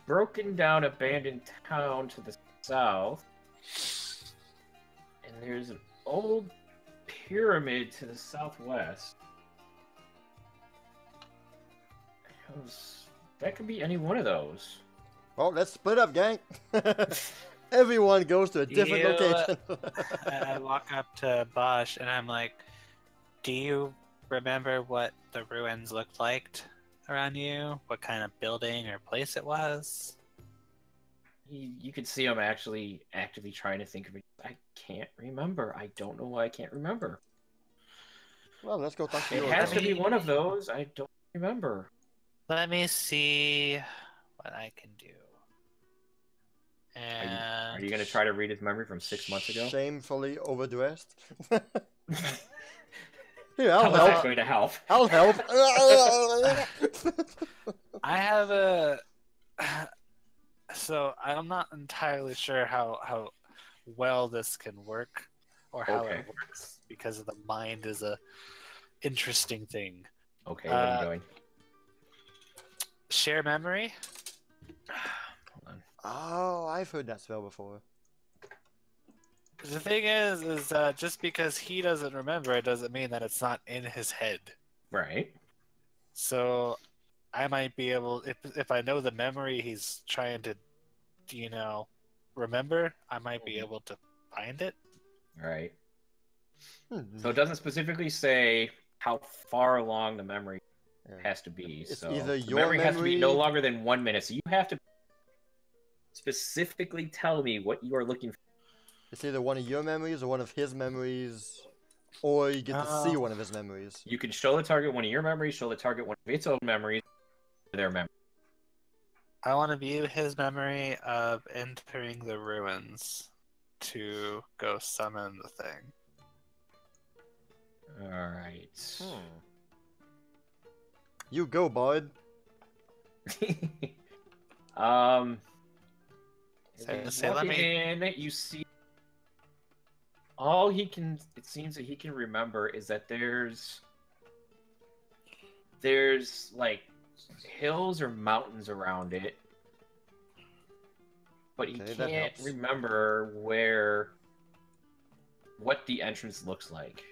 Speaker 3: broken down abandoned town to the south. And there's an old pyramid to the southwest. That could be any one of those.
Speaker 2: Well, let's split up, gang. Everyone goes to a different location.
Speaker 4: I walk up to Bosch and I'm like, do you remember what the ruins looked like around you? What kind of building or place it was?
Speaker 3: You could see him actually actively trying to think of it. I can't remember. I don't know why I can't remember.
Speaker 2: Well, let's go talk to
Speaker 3: It
Speaker 2: you.
Speaker 3: has to be one of those. I don't remember.
Speaker 4: Let me see what I can do. And
Speaker 3: Are you going to try to read his memory from 6 months ago?
Speaker 2: Shamefully overdressed.
Speaker 3: Here,
Speaker 2: I'll
Speaker 3: How is
Speaker 2: help.
Speaker 3: that going to help?
Speaker 2: I'll help.
Speaker 4: I have a. So I'm not entirely sure how well this can work, or how
Speaker 3: Okay.
Speaker 4: it works, because the mind is a interesting thing.
Speaker 3: Okay, what are you doing?
Speaker 4: Share memory.
Speaker 3: Hold on.
Speaker 2: Oh, I've heard that spell before.
Speaker 4: The thing is just because he doesn't remember it doesn't mean that it's not in his head.
Speaker 3: Right.
Speaker 4: So I might be able, if I know the memory he's trying to, remember, I might be able to find it.
Speaker 3: Right.
Speaker 2: Hmm.
Speaker 3: So it doesn't specifically say how far along the memory has to be.
Speaker 2: It's
Speaker 3: So
Speaker 2: either
Speaker 3: the
Speaker 2: your
Speaker 3: memory has to be no
Speaker 2: memory-
Speaker 3: longer than 1 minute. So you have to specifically tell me what you are looking for.
Speaker 2: It's either one of your memories or one of his memories, or you get to see one of his memories.
Speaker 3: You can show the target one of your memories, show the target one of its own memories, their memory.
Speaker 4: I want to view his memory of entering the ruins to go summon the thing.
Speaker 3: Alright.
Speaker 2: You go, bud.
Speaker 3: As
Speaker 4: So,
Speaker 3: he's
Speaker 4: say, let
Speaker 3: walking in, you see all it seems that he can remember is that there's like hills or mountains around it, but he
Speaker 2: Okay, that
Speaker 3: can't
Speaker 2: helps.
Speaker 3: remember what the entrance looks like.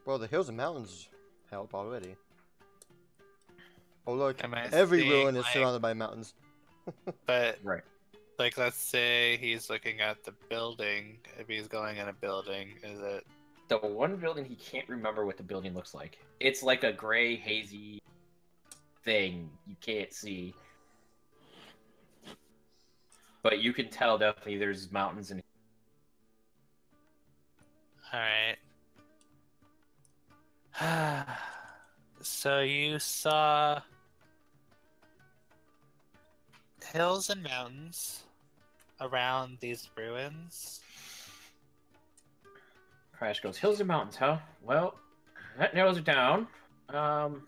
Speaker 2: Well, the hills and mountains help already. Oh look,
Speaker 4: Am I
Speaker 2: every
Speaker 4: seeing,
Speaker 2: ruin is
Speaker 4: like-
Speaker 2: surrounded by mountains.
Speaker 4: But,
Speaker 3: Right.
Speaker 4: like, let's say he's looking at the building. If he's going in a building, is it...
Speaker 3: The one building he can't remember what the building looks like. It's like a gray, hazy thing you can't see. But you can tell definitely there's mountains and
Speaker 4: Alright. So you saw hills and mountains around these ruins.
Speaker 3: Crash goes, hills and mountains, huh? Well, that narrows it down. Well,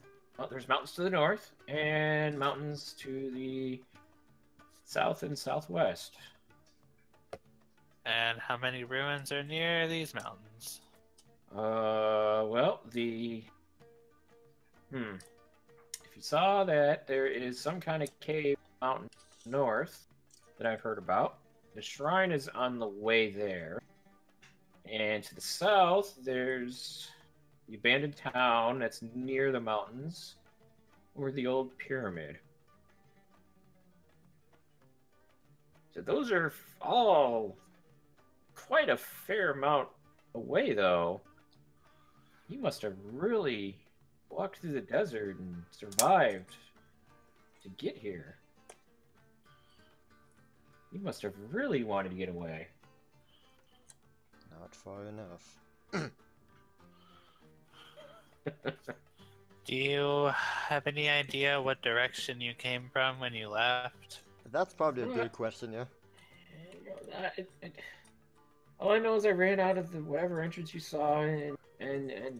Speaker 3: there's mountains to the north and mountains to the south and southwest.
Speaker 4: And how many ruins are near these mountains?
Speaker 3: Well, if you saw that there is some kind of cave mountain north that I've heard about, the shrine is on the way there. And to the south, there's the abandoned town that's near the mountains, or the old pyramid. So those are all quite a fair amount away, though. You must have really walked through the desert and survived to get here. You must have really wanted to get away.
Speaker 2: Not far enough.
Speaker 4: Do you have any idea what direction you came from when you left?
Speaker 2: That's probably a good question, yeah.
Speaker 3: All I know is I ran out of the whatever entrance you saw, and I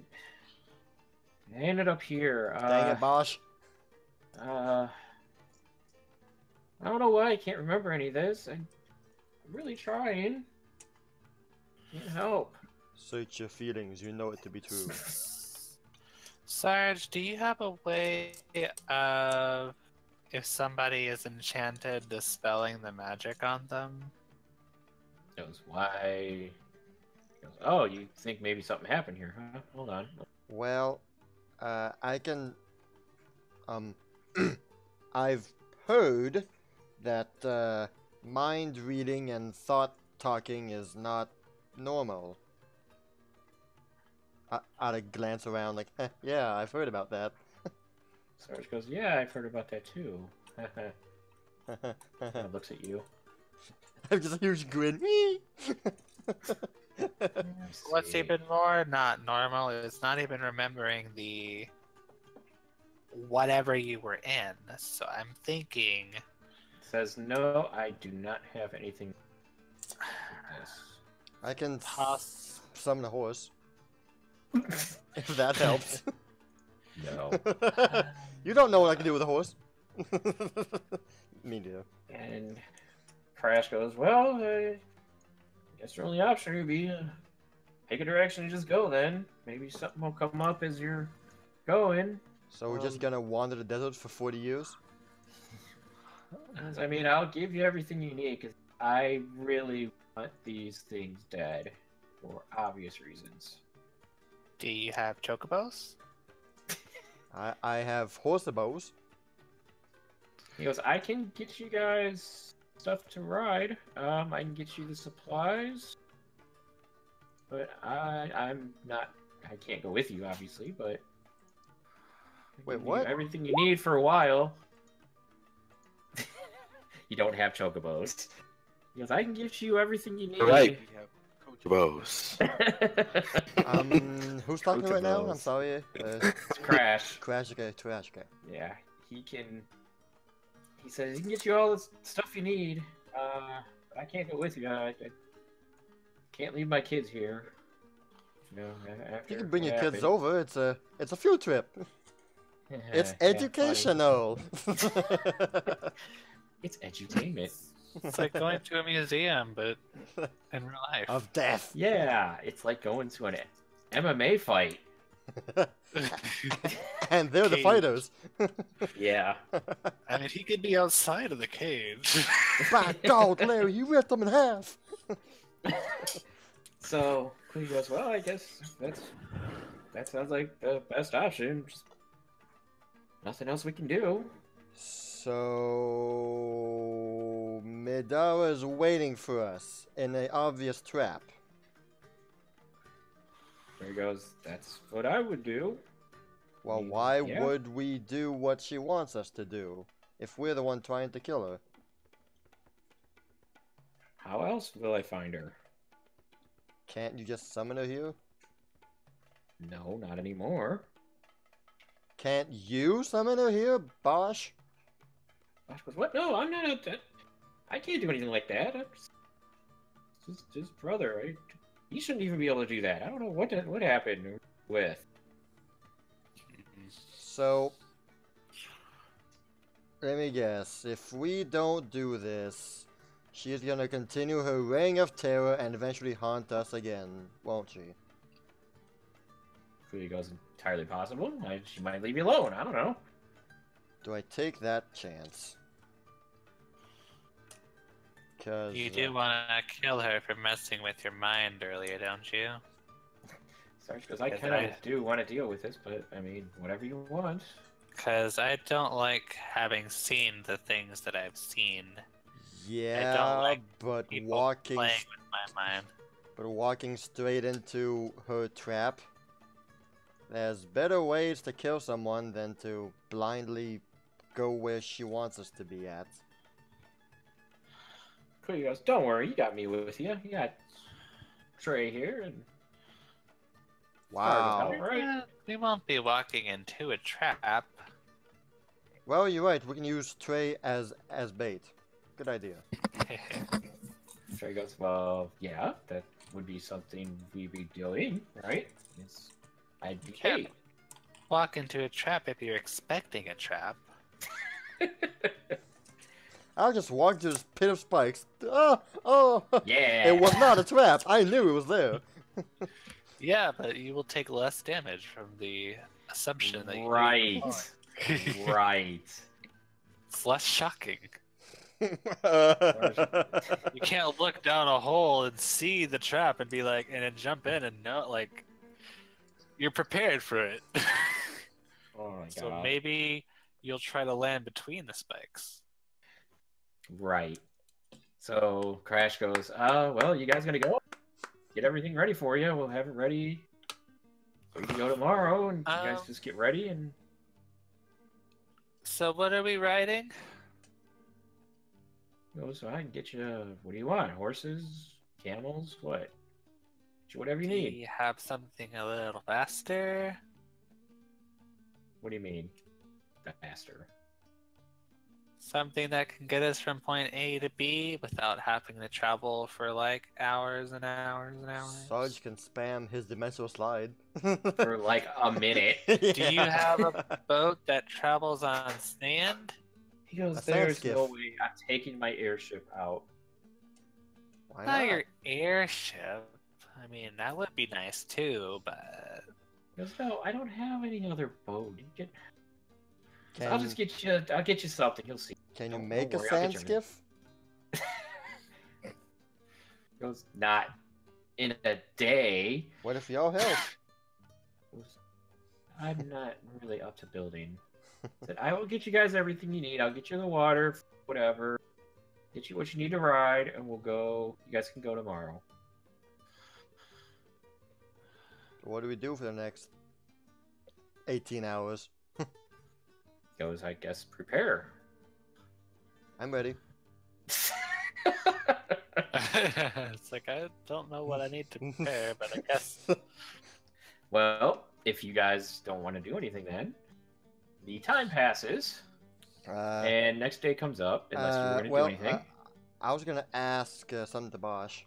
Speaker 3: ended up here.
Speaker 2: Dang it, Bosch.
Speaker 3: I don't know why I can't remember any of this. I'm really trying. Can't help.
Speaker 2: Search your feelings, you know it to be true.
Speaker 4: Sarge, do you have a way of, if somebody is enchanted, dispelling the magic on them?
Speaker 3: Goes, why? Goes, oh, you think maybe something happened here, huh? Hold on.
Speaker 2: Well, I can... I've heard that mind reading and thought talking is not normal. I'd glance around like, yeah, I've heard about that.
Speaker 3: Sarge goes, yeah, I've heard about that too. Looks at you.
Speaker 2: I'm just a huge grin.
Speaker 4: What's even more not normal is not even remembering the whatever you were in. So I'm thinking.
Speaker 3: Says no, I do not have anything.
Speaker 2: I can summon a horse. If that helps.
Speaker 3: No.
Speaker 2: You don't know what I can do with a horse. Me neither.
Speaker 3: And Crash goes, well, I guess your only option would be pick a direction and just go then. Maybe something will come up as you're going.
Speaker 2: So we're just gonna wander the desert for 40 years?
Speaker 3: I mean, I'll give you everything you need, because I really want these things dead for obvious reasons.
Speaker 4: Do you have chocobos?
Speaker 2: I have horsebows.
Speaker 3: He goes, I can get you guys stuff to ride. I can get you the supplies. But I'm not... I can't go with you, obviously, but...
Speaker 2: Wait, what?
Speaker 3: Everything you need for a while. You don't have chocobos. He goes, I can give you everything you need.
Speaker 5: Right. We have Chocobos.
Speaker 2: Who's talking right now? I'm sorry.
Speaker 3: It's Crash.
Speaker 2: Crash, okay, Trash, okay.
Speaker 3: Yeah, he can... He says, he can get you all the stuff you need. But I can't go with you. I can't leave my kids here. You know, after
Speaker 2: You can bring your
Speaker 3: what
Speaker 2: kids
Speaker 3: happened.
Speaker 2: over. It's a field trip. It's
Speaker 3: Yeah,
Speaker 2: educational.
Speaker 3: It's edutainment.
Speaker 4: It's like going to a museum, but in real life.
Speaker 2: Of death.
Speaker 3: Yeah, it's like going to an MMA fight.
Speaker 2: And they're the
Speaker 4: Cage.
Speaker 2: fighters.
Speaker 3: Yeah.
Speaker 4: I mean, he could be outside of the cage.
Speaker 2: My God, Larry, you ripped them in half.
Speaker 3: So Clea goes, well, I guess that sounds like the best option. Just nothing else we can do.
Speaker 2: So Medara is waiting for us in an obvious trap.
Speaker 3: There he goes, that's what I would do.
Speaker 2: Well, why
Speaker 3: Yeah.
Speaker 2: would we do what she wants us to do if we're the one trying to kill her?
Speaker 3: How else will I find her?
Speaker 2: Can't you just summon her here?
Speaker 3: No, not anymore.
Speaker 2: Can't you summon her here, Bosch?
Speaker 3: Bosch goes, what? No, I'm not. I can't do anything like that. I'm just his brother. He shouldn't even be able to do that. I don't know what happened with.
Speaker 2: So, let me guess. If we don't do this, she's gonna continue her reign of terror and eventually haunt us again, won't she?
Speaker 3: Clearly goes entirely possible. She might leave you alone. I don't know.
Speaker 2: Do I take that chance? Cause
Speaker 4: You do want to kill her for messing with your mind earlier, don't you?
Speaker 3: Sarge goes, I
Speaker 4: Yes,
Speaker 3: kind of
Speaker 4: I-
Speaker 3: do want to deal with this, but I mean, whatever you want.
Speaker 4: Because I don't like having seen the things that I've seen.
Speaker 2: yeah,
Speaker 4: like
Speaker 2: but
Speaker 4: People
Speaker 2: walking,
Speaker 4: playing with my mind.
Speaker 2: walking straight into her trap. There's better ways to kill someone than to blindly go where she wants us to be at.
Speaker 3: He goes, don't worry, you got me with you. You got Trey here, and
Speaker 2: Wow.
Speaker 3: right?
Speaker 4: We won't be walking into a trap.
Speaker 2: Well, you're right. We can use Trey as bait. Good idea.
Speaker 3: Trey goes, well, yeah, that would be something we'd be doing, right? I'd be
Speaker 4: Can't walk into a trap if you're expecting a trap.
Speaker 2: I'll just walk to this pit of spikes. Oh!
Speaker 3: Yeah.
Speaker 2: It was not a trap. I knew it was there.
Speaker 4: Yeah, but you will take less damage from the assumption that you
Speaker 3: Right. Right.
Speaker 4: It's less shocking.
Speaker 2: You
Speaker 4: You can't look down a hole and see the trap and be like, and then jump in and know, like, you're prepared for it.
Speaker 3: Oh my god.
Speaker 4: So maybe you'll try to land between the spikes.
Speaker 3: Right. So Crash goes, well, you guys gonna go? Get everything ready for you. We'll have it ready. We can go tomorrow, and you guys just get ready. And
Speaker 4: So what are we riding?
Speaker 3: so I can get you. What do you want? Horses, camels, what? Get you whatever you
Speaker 4: Do
Speaker 3: need.
Speaker 4: you have something a little faster?
Speaker 3: What do you mean, faster?
Speaker 4: Something that can get us from point A to B without having to travel for like hours and hours and hours.
Speaker 2: Sarge can spam his dimensional slide.
Speaker 3: For like a minute.
Speaker 4: Do you have a boat that travels on sand?
Speaker 3: He goes,
Speaker 2: A sand
Speaker 3: there's
Speaker 2: skiff.
Speaker 3: no way I'm taking my airship out.
Speaker 2: Why
Speaker 4: Not
Speaker 2: not?
Speaker 4: your airship. I mean, that would be nice too, but
Speaker 3: He goes, no, I don't have any other boat. You get...
Speaker 2: Can,
Speaker 3: I'll just get you. I'll get you something. You'll see.
Speaker 2: can you
Speaker 3: Don't
Speaker 2: make a
Speaker 3: worry, I'll
Speaker 2: sand
Speaker 3: get you
Speaker 2: skiff?
Speaker 3: He goes, not in a day.
Speaker 2: What if y'all help?
Speaker 3: He goes, I'm not really up to building. He said, I will get you guys everything you need. I'll get you the water, whatever. Get you what you need to ride, and we'll go. You guys can go tomorrow.
Speaker 2: What do we do for the next 18 hours?
Speaker 3: He goes, I guess prepare.
Speaker 2: I'm ready.
Speaker 4: it's like I don't know what I need to prepare, but I guess
Speaker 3: Well, if you guys don't want to do anything, then the time passes, and next day comes up. Unless you're going to do anything.
Speaker 2: I was gonna ask something to Bosch.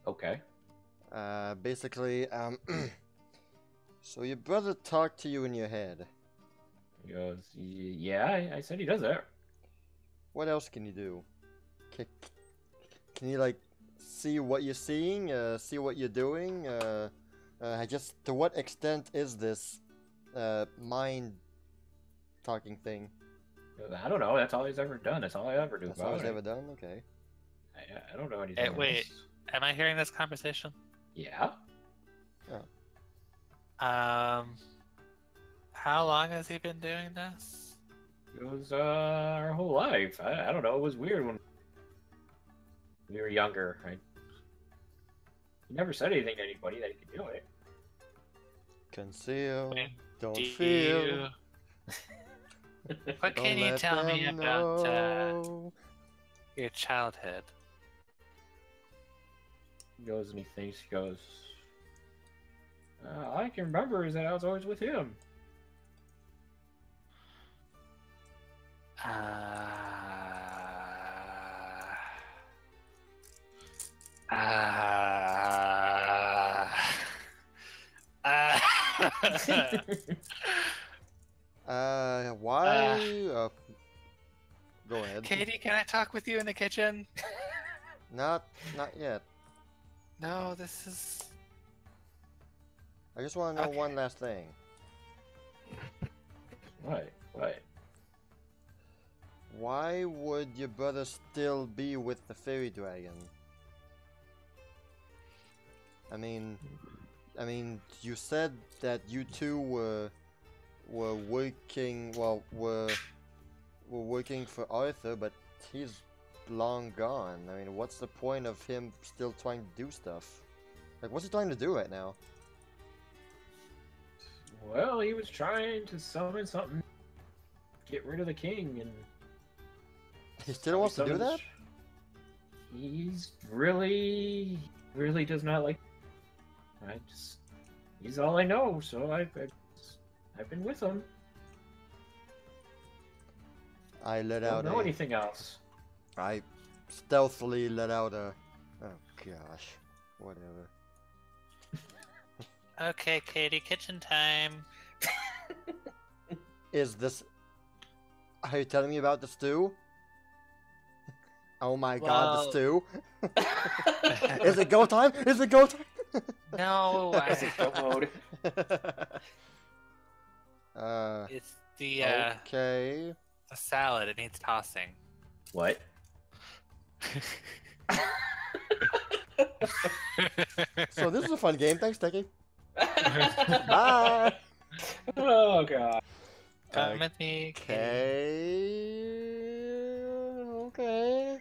Speaker 3: Okay.
Speaker 2: Basically, so your brother talked to you in your head.
Speaker 3: He goes, yeah, I said he does that.
Speaker 2: What else can you do? Can you like see what you're seeing? See what you're doing? Just to what extent is this mind talking thing?
Speaker 3: He goes, I don't know. That's all he's ever done. That's all I ever do.
Speaker 2: That's all he's ever done. Okay.
Speaker 3: I don't know anything.
Speaker 4: wait.
Speaker 3: else.
Speaker 4: Am I hearing this conversation?
Speaker 3: Yeah.
Speaker 4: How long has he been doing this?
Speaker 3: It was our whole life. I don't know. It was weird when we were younger. He never said anything to anybody that he could do it.
Speaker 2: Conceal,
Speaker 4: Wait,
Speaker 2: don't
Speaker 4: Do
Speaker 2: feel.
Speaker 4: you... What
Speaker 2: Don't
Speaker 4: can you
Speaker 2: let
Speaker 4: tell me
Speaker 2: them
Speaker 4: about
Speaker 2: know.
Speaker 4: your childhood?
Speaker 3: He goes and he thinks. He goes. All I can remember is that I was always with him.
Speaker 2: Why? Go ahead.
Speaker 4: Katie, can I talk with you in the kitchen?
Speaker 2: Not yet.
Speaker 4: No, this is...
Speaker 2: I just want to know
Speaker 4: Okay.
Speaker 2: one last thing.
Speaker 3: What? What?
Speaker 2: Why would your brother still be with the fairy dragon? I mean, you said that you two were working, well, were working for Arthur, but he's long gone. I mean, what's the point of him still trying to do stuff? Like, what's he trying to do right now?
Speaker 3: Well, he was trying to summon something, get rid of the king, and
Speaker 2: He still wants to do that?
Speaker 3: He's really does not like. He's all I know, so I've been with him.
Speaker 2: I let
Speaker 3: Don't
Speaker 2: out
Speaker 3: know anything else.
Speaker 2: I stealthily let out a... Oh gosh. Whatever.
Speaker 4: Okay, Katie, kitchen time.
Speaker 2: Is this... Are you telling me about the stew? Oh my god, the
Speaker 4: Well-
Speaker 2: stew? Is it go time? Is it go time?
Speaker 4: No,
Speaker 3: Is it go mode?
Speaker 4: it's the
Speaker 2: Okay.
Speaker 4: the salad. It needs tossing.
Speaker 3: What?
Speaker 2: So this is a fun game. Thanks, Techie. Bye!
Speaker 3: Oh god.
Speaker 4: Come with me, Katie.
Speaker 2: Okay.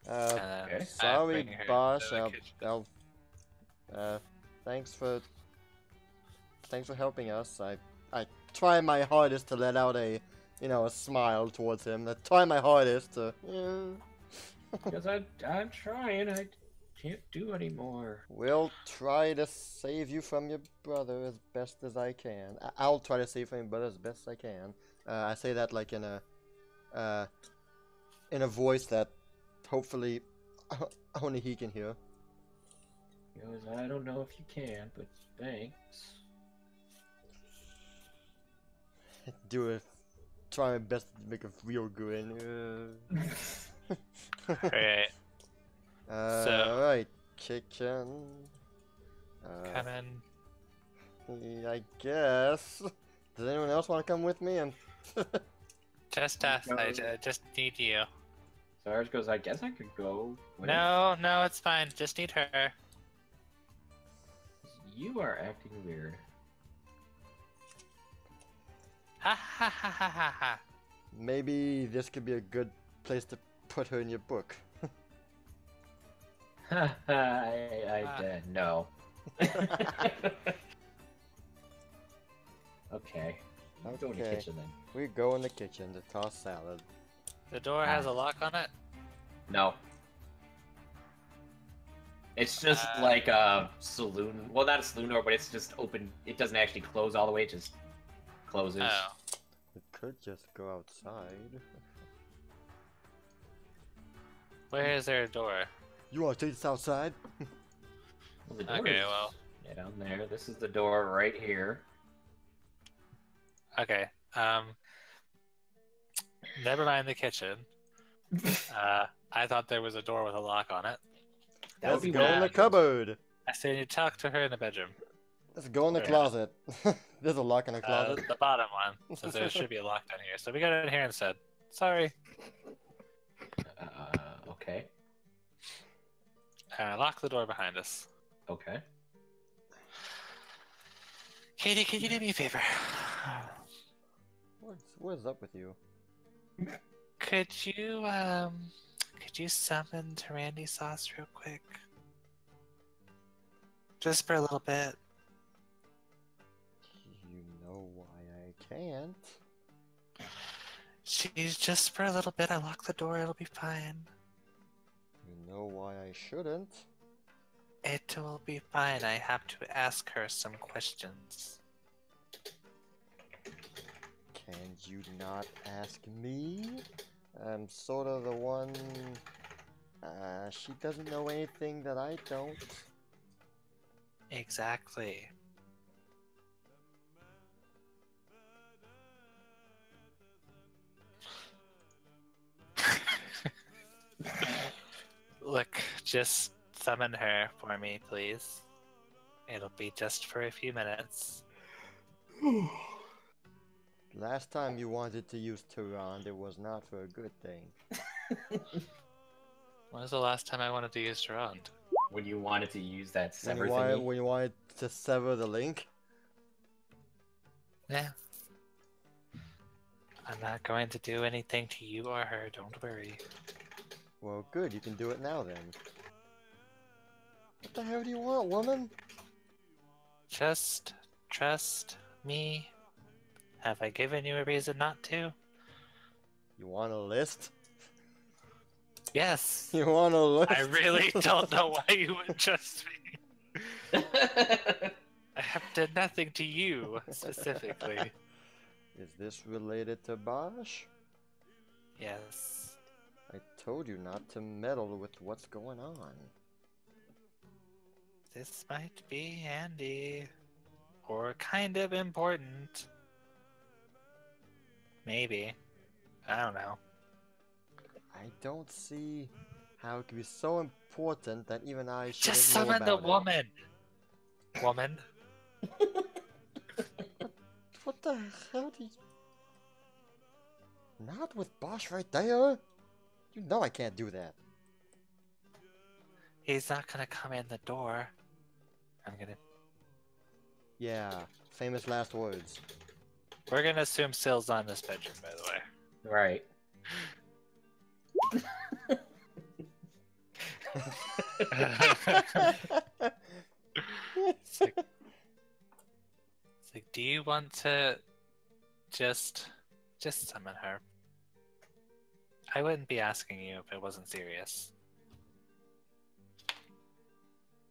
Speaker 3: Okay.
Speaker 2: Sorry,
Speaker 4: bring her
Speaker 2: boss.
Speaker 4: to the kitchen.
Speaker 2: Thanks for helping us. I try my hardest to let out a smile towards him. I try my hardest to.
Speaker 3: Because I'm trying. I can't do anymore.
Speaker 2: We'll try to save you from your brother as best as I can. I'll try to save you from your brother as best as I can. I say that like in a voice that hopefully only he can hear.
Speaker 3: He goes, I don't know if you can, but thanks.
Speaker 2: Try my best to make a real grin.
Speaker 4: Alright,
Speaker 2: Alright, kitchen.
Speaker 4: come in.
Speaker 2: I guess. Does anyone else want to come with me?
Speaker 4: Just us. I just need you.
Speaker 3: Sarge goes, I guess I could go. with
Speaker 4: No, it's fine. Just need her.
Speaker 3: You are acting weird.
Speaker 4: Ha ha ha ha ha ha.
Speaker 2: Maybe this could be a good place to put her in your book.
Speaker 3: No. Okay. I'm going to the
Speaker 2: Okay.
Speaker 3: kitchen then.
Speaker 2: We go in the kitchen to toss salad.
Speaker 4: The door has a lock on it.
Speaker 3: No. It's just like a saloon. Well, not a saloon door, but it's just open. It doesn't actually close all the way. It just closes.
Speaker 4: Oh.
Speaker 2: We could just go outside.
Speaker 4: Where is there a door?
Speaker 2: You want to take this outside?
Speaker 3: Well, the door
Speaker 4: Okay,
Speaker 3: is-
Speaker 4: well.
Speaker 3: Yeah, down there. This is the door right here.
Speaker 4: Okay. Never mind the kitchen. I thought there was a door with a lock on it.
Speaker 3: That would
Speaker 2: Let's
Speaker 3: be
Speaker 2: go in
Speaker 3: weird.
Speaker 2: the cupboard.
Speaker 4: I said you talk to her in the bedroom.
Speaker 2: Let's go in the
Speaker 4: Yeah.
Speaker 2: closet. There's a lock in the closet.
Speaker 4: The bottom one. So there should be a lock down here. So we got in here instead. Sorry.
Speaker 3: Okay.
Speaker 4: Lock the door behind us.
Speaker 3: Okay.
Speaker 4: Katie, can you do me a favor?
Speaker 2: What's up with you?
Speaker 4: Could you summon Randy Sauce real quick? Just for a little bit.
Speaker 2: You know why I can't.
Speaker 4: She's just for a little bit. I lock the door. It'll be fine.
Speaker 2: You know why I shouldn't.
Speaker 4: It will be fine. I have to ask her some questions.
Speaker 2: Can you not ask me? I'm sort of the one... she doesn't know anything that I don't.
Speaker 4: Exactly. Look, just summon her for me, please. It'll be just for a few minutes.
Speaker 2: Last time you wanted to use Tyrande, it was not for a good thing.
Speaker 4: When was the last time I wanted to use Durand?
Speaker 3: When you wanted to use that
Speaker 2: When
Speaker 3: sever
Speaker 2: you, when you wanted to sever the link?
Speaker 4: Yeah. I'm not going to do anything to you or her, don't worry.
Speaker 2: Well, good, you can do it now then. What the hell do you want, woman?
Speaker 4: Just trust me. Have I given you a reason not to?
Speaker 2: You want a list?
Speaker 4: Yes.
Speaker 2: You want a list?
Speaker 4: I really don't know why you would trust me. I have done nothing to you specifically.
Speaker 2: Is this related to Bosch?
Speaker 4: Yes.
Speaker 2: I told you not to meddle with what's going on.
Speaker 4: This might be handy. Or kind of important. Maybe. I don't know.
Speaker 2: I don't see how it could be so important that even I shouldn't
Speaker 4: Just
Speaker 2: know
Speaker 4: summon the
Speaker 2: about it.
Speaker 4: woman! Woman?
Speaker 2: What the hell do you... Not with Bosch right there! You know I can't do that.
Speaker 4: He's not gonna come in the door. I'm gonna...
Speaker 2: Yeah, famous last words.
Speaker 4: We're gonna assume Sill's not in this bedroom, by the way.
Speaker 3: Right.
Speaker 4: It's like, do you want to just summon her? I wouldn't be asking you if it wasn't serious.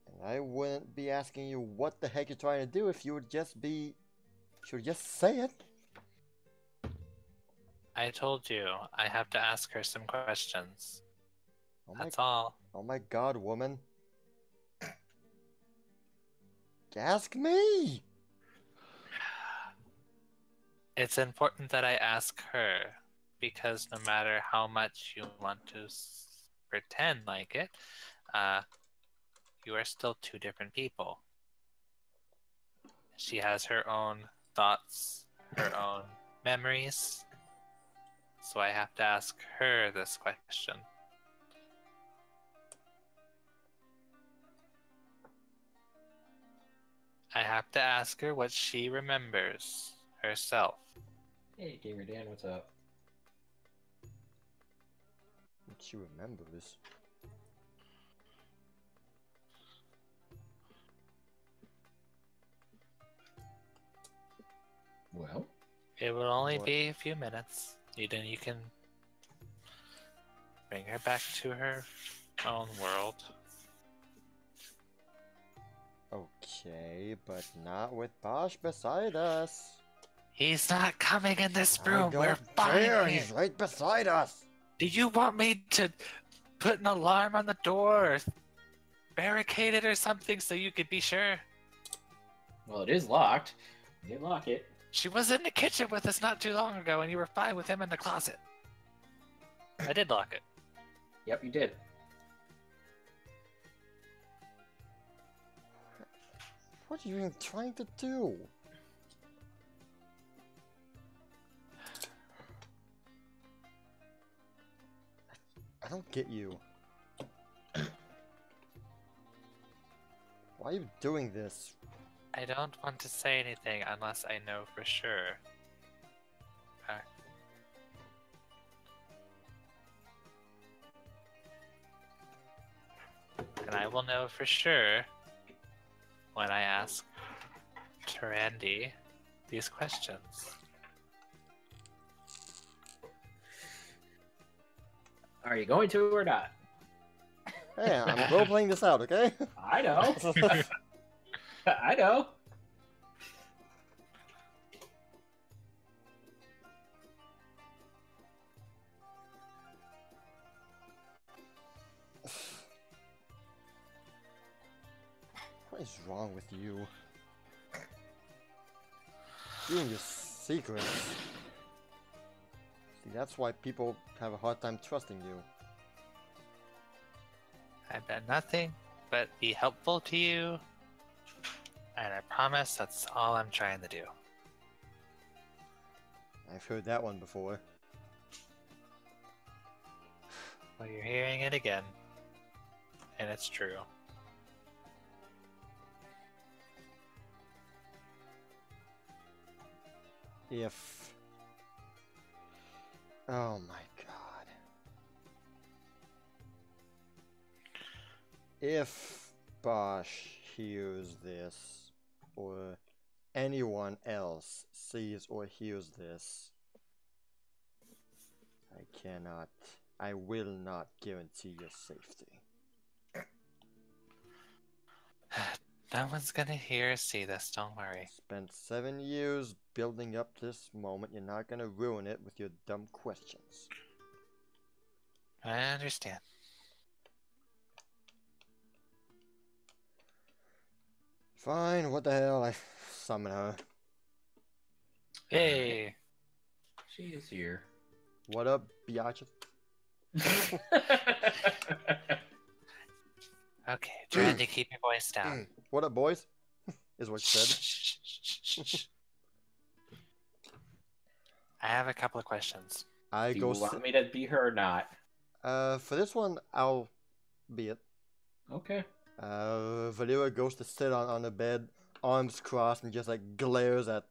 Speaker 2: And I wouldn't be asking you what the heck you're trying to do if you would just be... You should just say it.
Speaker 4: I told you, I have to ask her some questions.
Speaker 2: Oh my,
Speaker 4: That's all.
Speaker 2: oh my god, woman. Ask me!
Speaker 4: It's important that I ask her, because no matter how much you want to pretend like it, you are still two different people. She has her own thoughts, her own memories, so I have to ask her this question. I have to ask her what she remembers herself.
Speaker 3: Hey, Gamer Dan, what's up?
Speaker 2: What she remembers.
Speaker 3: Well,
Speaker 4: It will only
Speaker 2: What?
Speaker 4: be a few minutes. You can bring her back to her own world.
Speaker 2: Okay, but not with Bosch beside us.
Speaker 4: He's not coming in this room.
Speaker 2: I
Speaker 4: We're
Speaker 2: don't
Speaker 4: fine
Speaker 2: care,
Speaker 4: here.
Speaker 2: he's right beside us.
Speaker 4: Do you want me to put an alarm on the door or barricade it or something so you could be sure?
Speaker 3: well, it is locked. You did lock it.
Speaker 4: She was in the kitchen with us not too long ago and you were fine with him in the closet. I did lock it.
Speaker 3: Yep, you did.
Speaker 2: What are you even trying to do? I don't get you. Why are you doing this?
Speaker 4: I don't want to say anything unless I know for sure. Okay. And I will know for sure when I ask Tarandi these questions.
Speaker 3: Are you going to or not?
Speaker 2: Hey, I'm role-playing this out, okay?
Speaker 3: I know. I know.
Speaker 2: What is wrong with you? You and your secrets. See, that's why people have a hard time trusting you.
Speaker 4: I've done nothing but be helpful to you, and I promise that's all I'm trying to do.
Speaker 2: I've heard that one before.
Speaker 4: Well, you're hearing it again, and it's true.
Speaker 2: If... Oh my god. If Bosch hears this, or anyone else sees or hears this, I cannot I will not guarantee your safety.
Speaker 4: No one's gonna hear or see this, don't worry.
Speaker 2: Spent 7 years building up this moment. You're not gonna ruin it with your dumb questions.
Speaker 4: I understand.
Speaker 2: Fine, what the hell? I summon her.
Speaker 4: Hey!
Speaker 3: She is here.
Speaker 2: What up, biatches?
Speaker 4: Okay, trying to keep your voice down.
Speaker 2: What up, boys? Is what she said.
Speaker 4: I have a couple of questions.
Speaker 2: I
Speaker 3: Do
Speaker 2: go.
Speaker 3: you want me to be her or not?
Speaker 2: For this one, I'll be it.
Speaker 3: Okay.
Speaker 2: Valera goes to sit on the bed, arms crossed, and just like glares at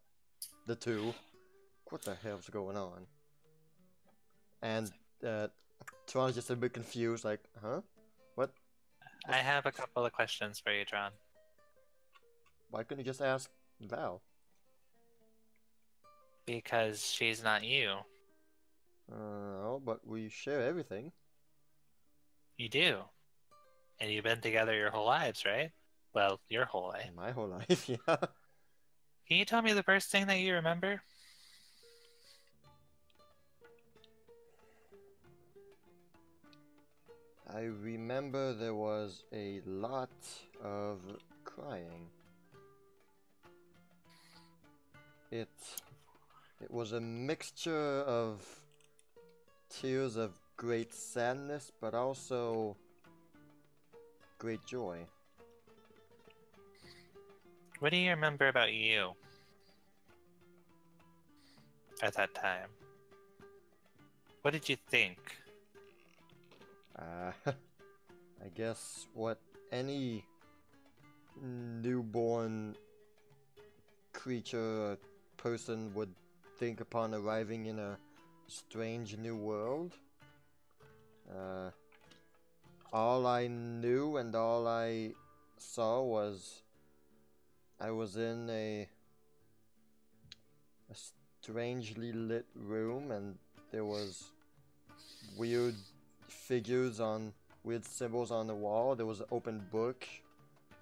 Speaker 2: the two. What the hell's going on? And Tron's just a bit confused, like, huh? What?
Speaker 4: I have a couple of questions for you, Tron.
Speaker 2: Why couldn't you just ask Val?
Speaker 4: Because she's not you.
Speaker 2: Oh, but we share everything.
Speaker 4: You do. And you've been together your whole lives, right? Well, your whole life.
Speaker 2: My whole life, yeah.
Speaker 4: Can you tell me the first thing that you remember?
Speaker 2: I remember there was a lot of crying. It was a mixture of tears of great sadness, but also great joy.
Speaker 4: What do you remember about you at that time? What did you think?
Speaker 2: I guess what any newborn creature or person would think upon arriving in a strange new world. All I knew and all I saw was I was in a strangely lit room, and there was weird figures on weird symbols on the wall. There was an open book,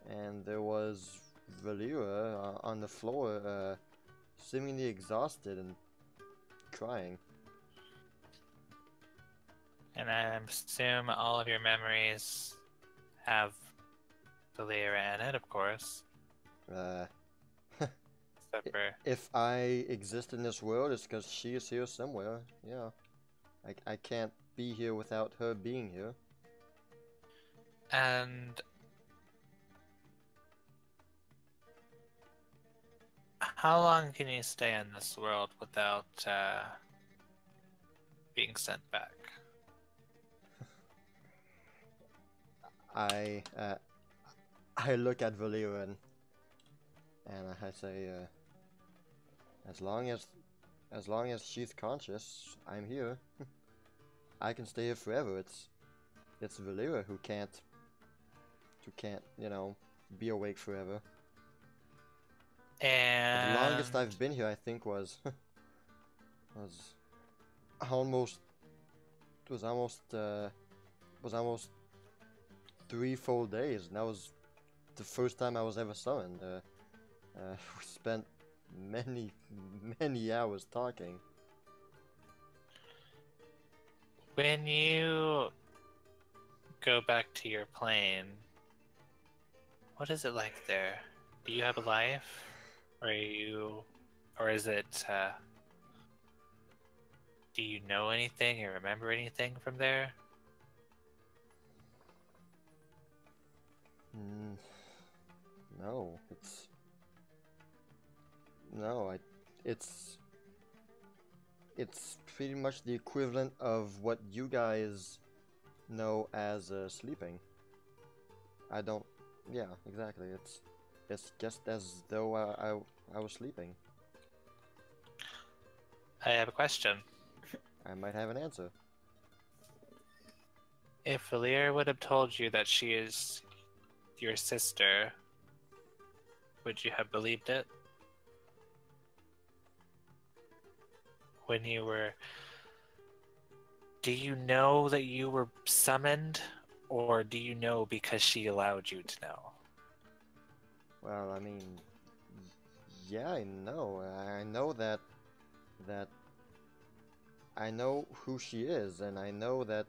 Speaker 2: and there was Valera on the floor, seemingly exhausted and crying.
Speaker 4: And I assume all of your memories have Valera in it, of course. Except for...
Speaker 2: If I exist in this world, it's because she is here somewhere. Yeah. I can't be here without her being here.
Speaker 4: And how long can you stay in this world without being sent back?
Speaker 2: I look at Valera and I say, as long as she's conscious, I'm here. I can stay here forever. It's Valera who can't, you know, be awake forever.
Speaker 4: And
Speaker 2: The longest I've been here, I think, was almost 3 full days, and that was the first time I was ever summoned. We spent many hours talking.
Speaker 4: when you go back to your plane, what is it like there? Do you have a life? Or is it, do you know anything or remember anything from there?
Speaker 2: No, it's pretty much the equivalent of what you guys know as sleeping. Yeah, exactly. It's just as though I was sleeping.
Speaker 4: I have a question.
Speaker 2: I might have an answer.
Speaker 4: If Valir would have told you that she is your sister, would you have believed it? When you were Do you know that you were summoned, or do you know because she allowed you to know?
Speaker 2: Well, I mean, yeah, I know. I know that I know who she is, and I know that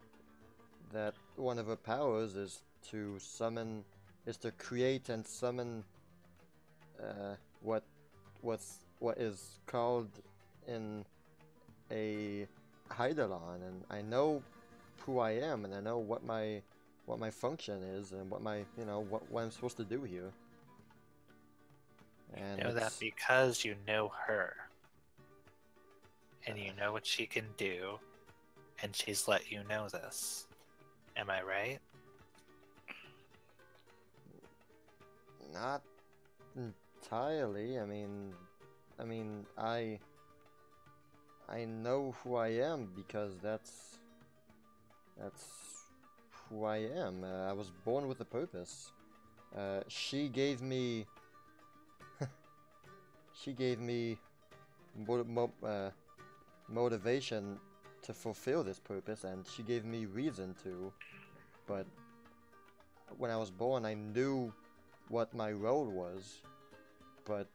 Speaker 2: one of her powers is to summon, is to create and summon what is called in a Eidolon, and I know who I am, and I know what my function is, and what my what I'm supposed to do here. And
Speaker 4: You know that because you know her. And you know what she can do, and she's let you know this. Am I right?
Speaker 2: Not entirely. I mean, I know who I am because that's who I am. I was born with a purpose. She gave me motivation to fulfill this purpose, and she gave me reason to. But when I was born, I knew what my role was, but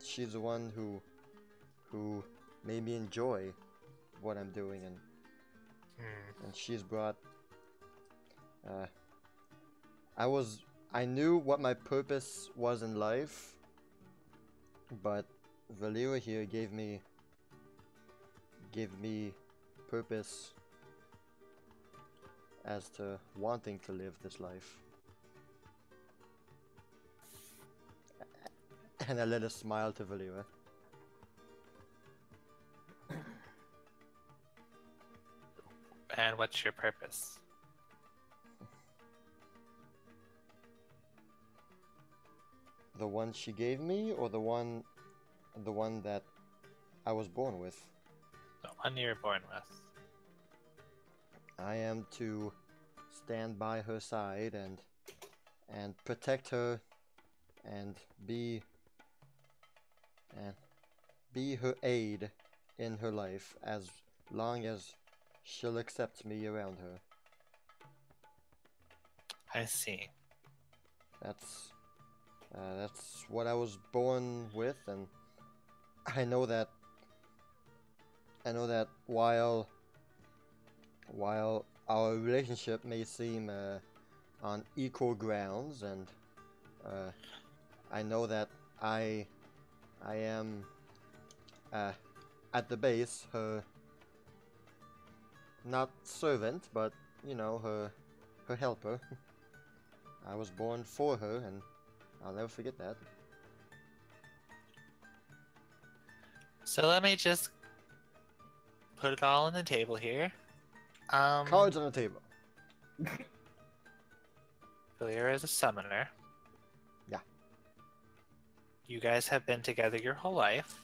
Speaker 2: she's the one who made me enjoy what I'm doing, and she's brought. I knew what my purpose was in life, but Valera here gave me purpose as to wanting to live this life. And I let a smile to Valera.
Speaker 4: And what's your purpose?
Speaker 2: The one she gave me, or the one that I was born with?
Speaker 4: The one you were born with.
Speaker 2: I am to stand by her side and protect her and be her aid in her life as long as she'll accept me around her.
Speaker 4: I see.
Speaker 2: That's what I was born with, and I know that while our relationship may seem on equal grounds, and I know that I am at the base her, not servant, but her helper. I was born for her, and I'll never forget that.
Speaker 4: So let me just put it all on the table here.
Speaker 2: Cards on the table.
Speaker 4: Valera is a summoner.
Speaker 2: Yeah.
Speaker 4: You guys have been together your whole life.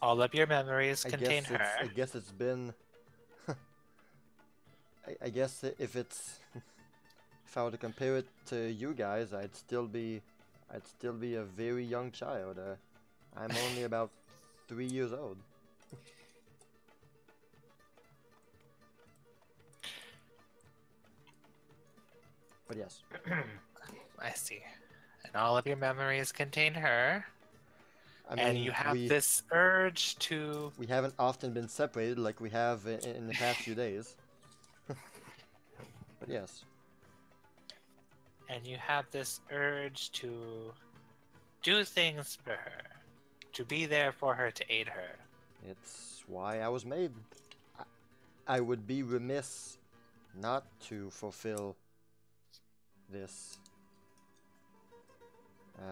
Speaker 4: All of your memories contain her.
Speaker 2: I guess it's been. I guess if I were to compare it to you guys, I'd still be a very young child. I'm only about 3 years old. But yes.
Speaker 4: I see. And all of your memories contain her.
Speaker 2: I mean,
Speaker 4: and you have this urge to...
Speaker 2: We haven't often been separated like we have in the past few days. But yes.
Speaker 4: And you have this urge to do things for her. To be there for her, to aid her.
Speaker 2: It's why I was made. I would be remiss not to fulfill this.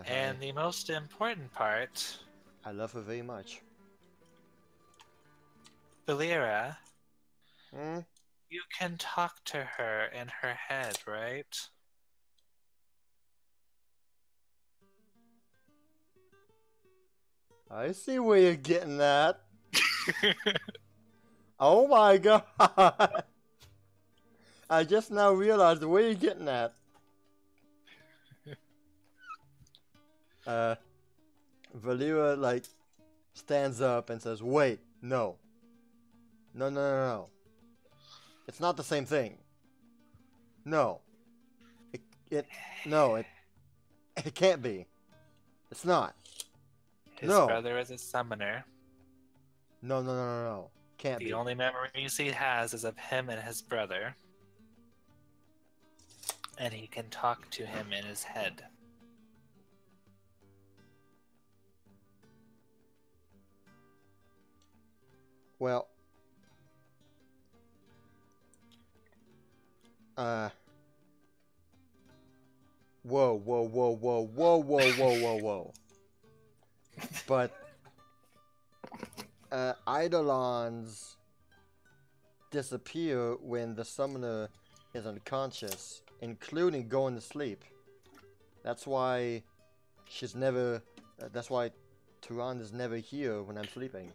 Speaker 4: And the most important part...
Speaker 2: I love her very much.
Speaker 4: Valera,
Speaker 2: Hmm?
Speaker 4: you can talk to her in her head, right?
Speaker 2: I see where you're getting at. Oh my god! I just now realized where you're getting at. Valera, like, stands up and says, "Wait, No. No, no, no, no. It's not the same thing. No. No, it can't be. It's not.
Speaker 4: His
Speaker 2: No.
Speaker 4: brother is a summoner.
Speaker 2: No, no, no, no, no. Can't be.
Speaker 4: The only memories he has is of him and his brother. And he can talk to him in his head.
Speaker 2: Well, whoa, whoa, whoa, whoa, whoa, whoa, whoa, whoa, whoa. But, Eidolons disappear when the summoner is unconscious, including going to sleep. That's why she's never, that's why Turan is never here when I'm sleeping.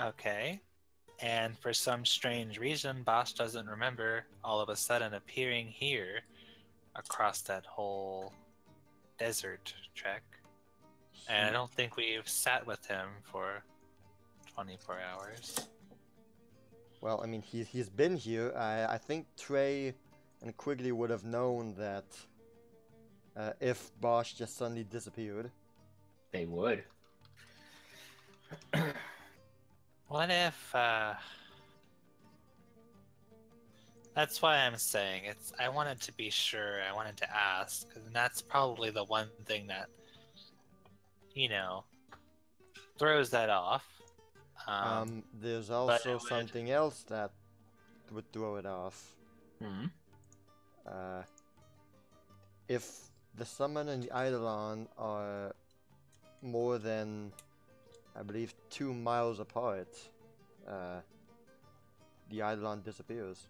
Speaker 4: Okay. And for some strange reason, Bosch doesn't remember all of a sudden appearing here across that whole desert trek. And I don't think we've sat with him for 24 hours.
Speaker 2: Well, I mean, he's been here. I think Trey and Quigley would have known that if Bosch just suddenly disappeared.
Speaker 3: They would.
Speaker 4: What if, that's why I'm saying I wanted to be sure, I wanted to ask, and that's probably the one thing that, you know, throws that off.
Speaker 2: There's also something else that would throw it off.
Speaker 3: Hmm.
Speaker 2: If the summon and the Eidolon are more than, I believe, 2 miles apart, the Eidolon disappears,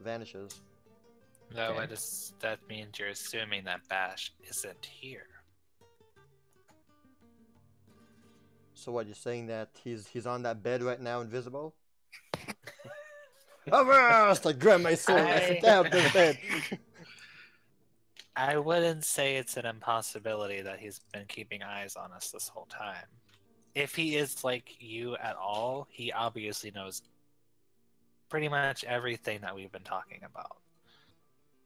Speaker 2: vanishes.
Speaker 4: No,
Speaker 3: Okay.
Speaker 4: that means you're assuming that Bash isn't here.
Speaker 2: So what, you're saying that he's on that bed right now, invisible? Avast! I grab my sword and I sit down to the bed.
Speaker 4: I wouldn't say it's an impossibility that he's been keeping eyes on us this whole time. If he is like you at all, he obviously knows pretty much everything that we've been talking about.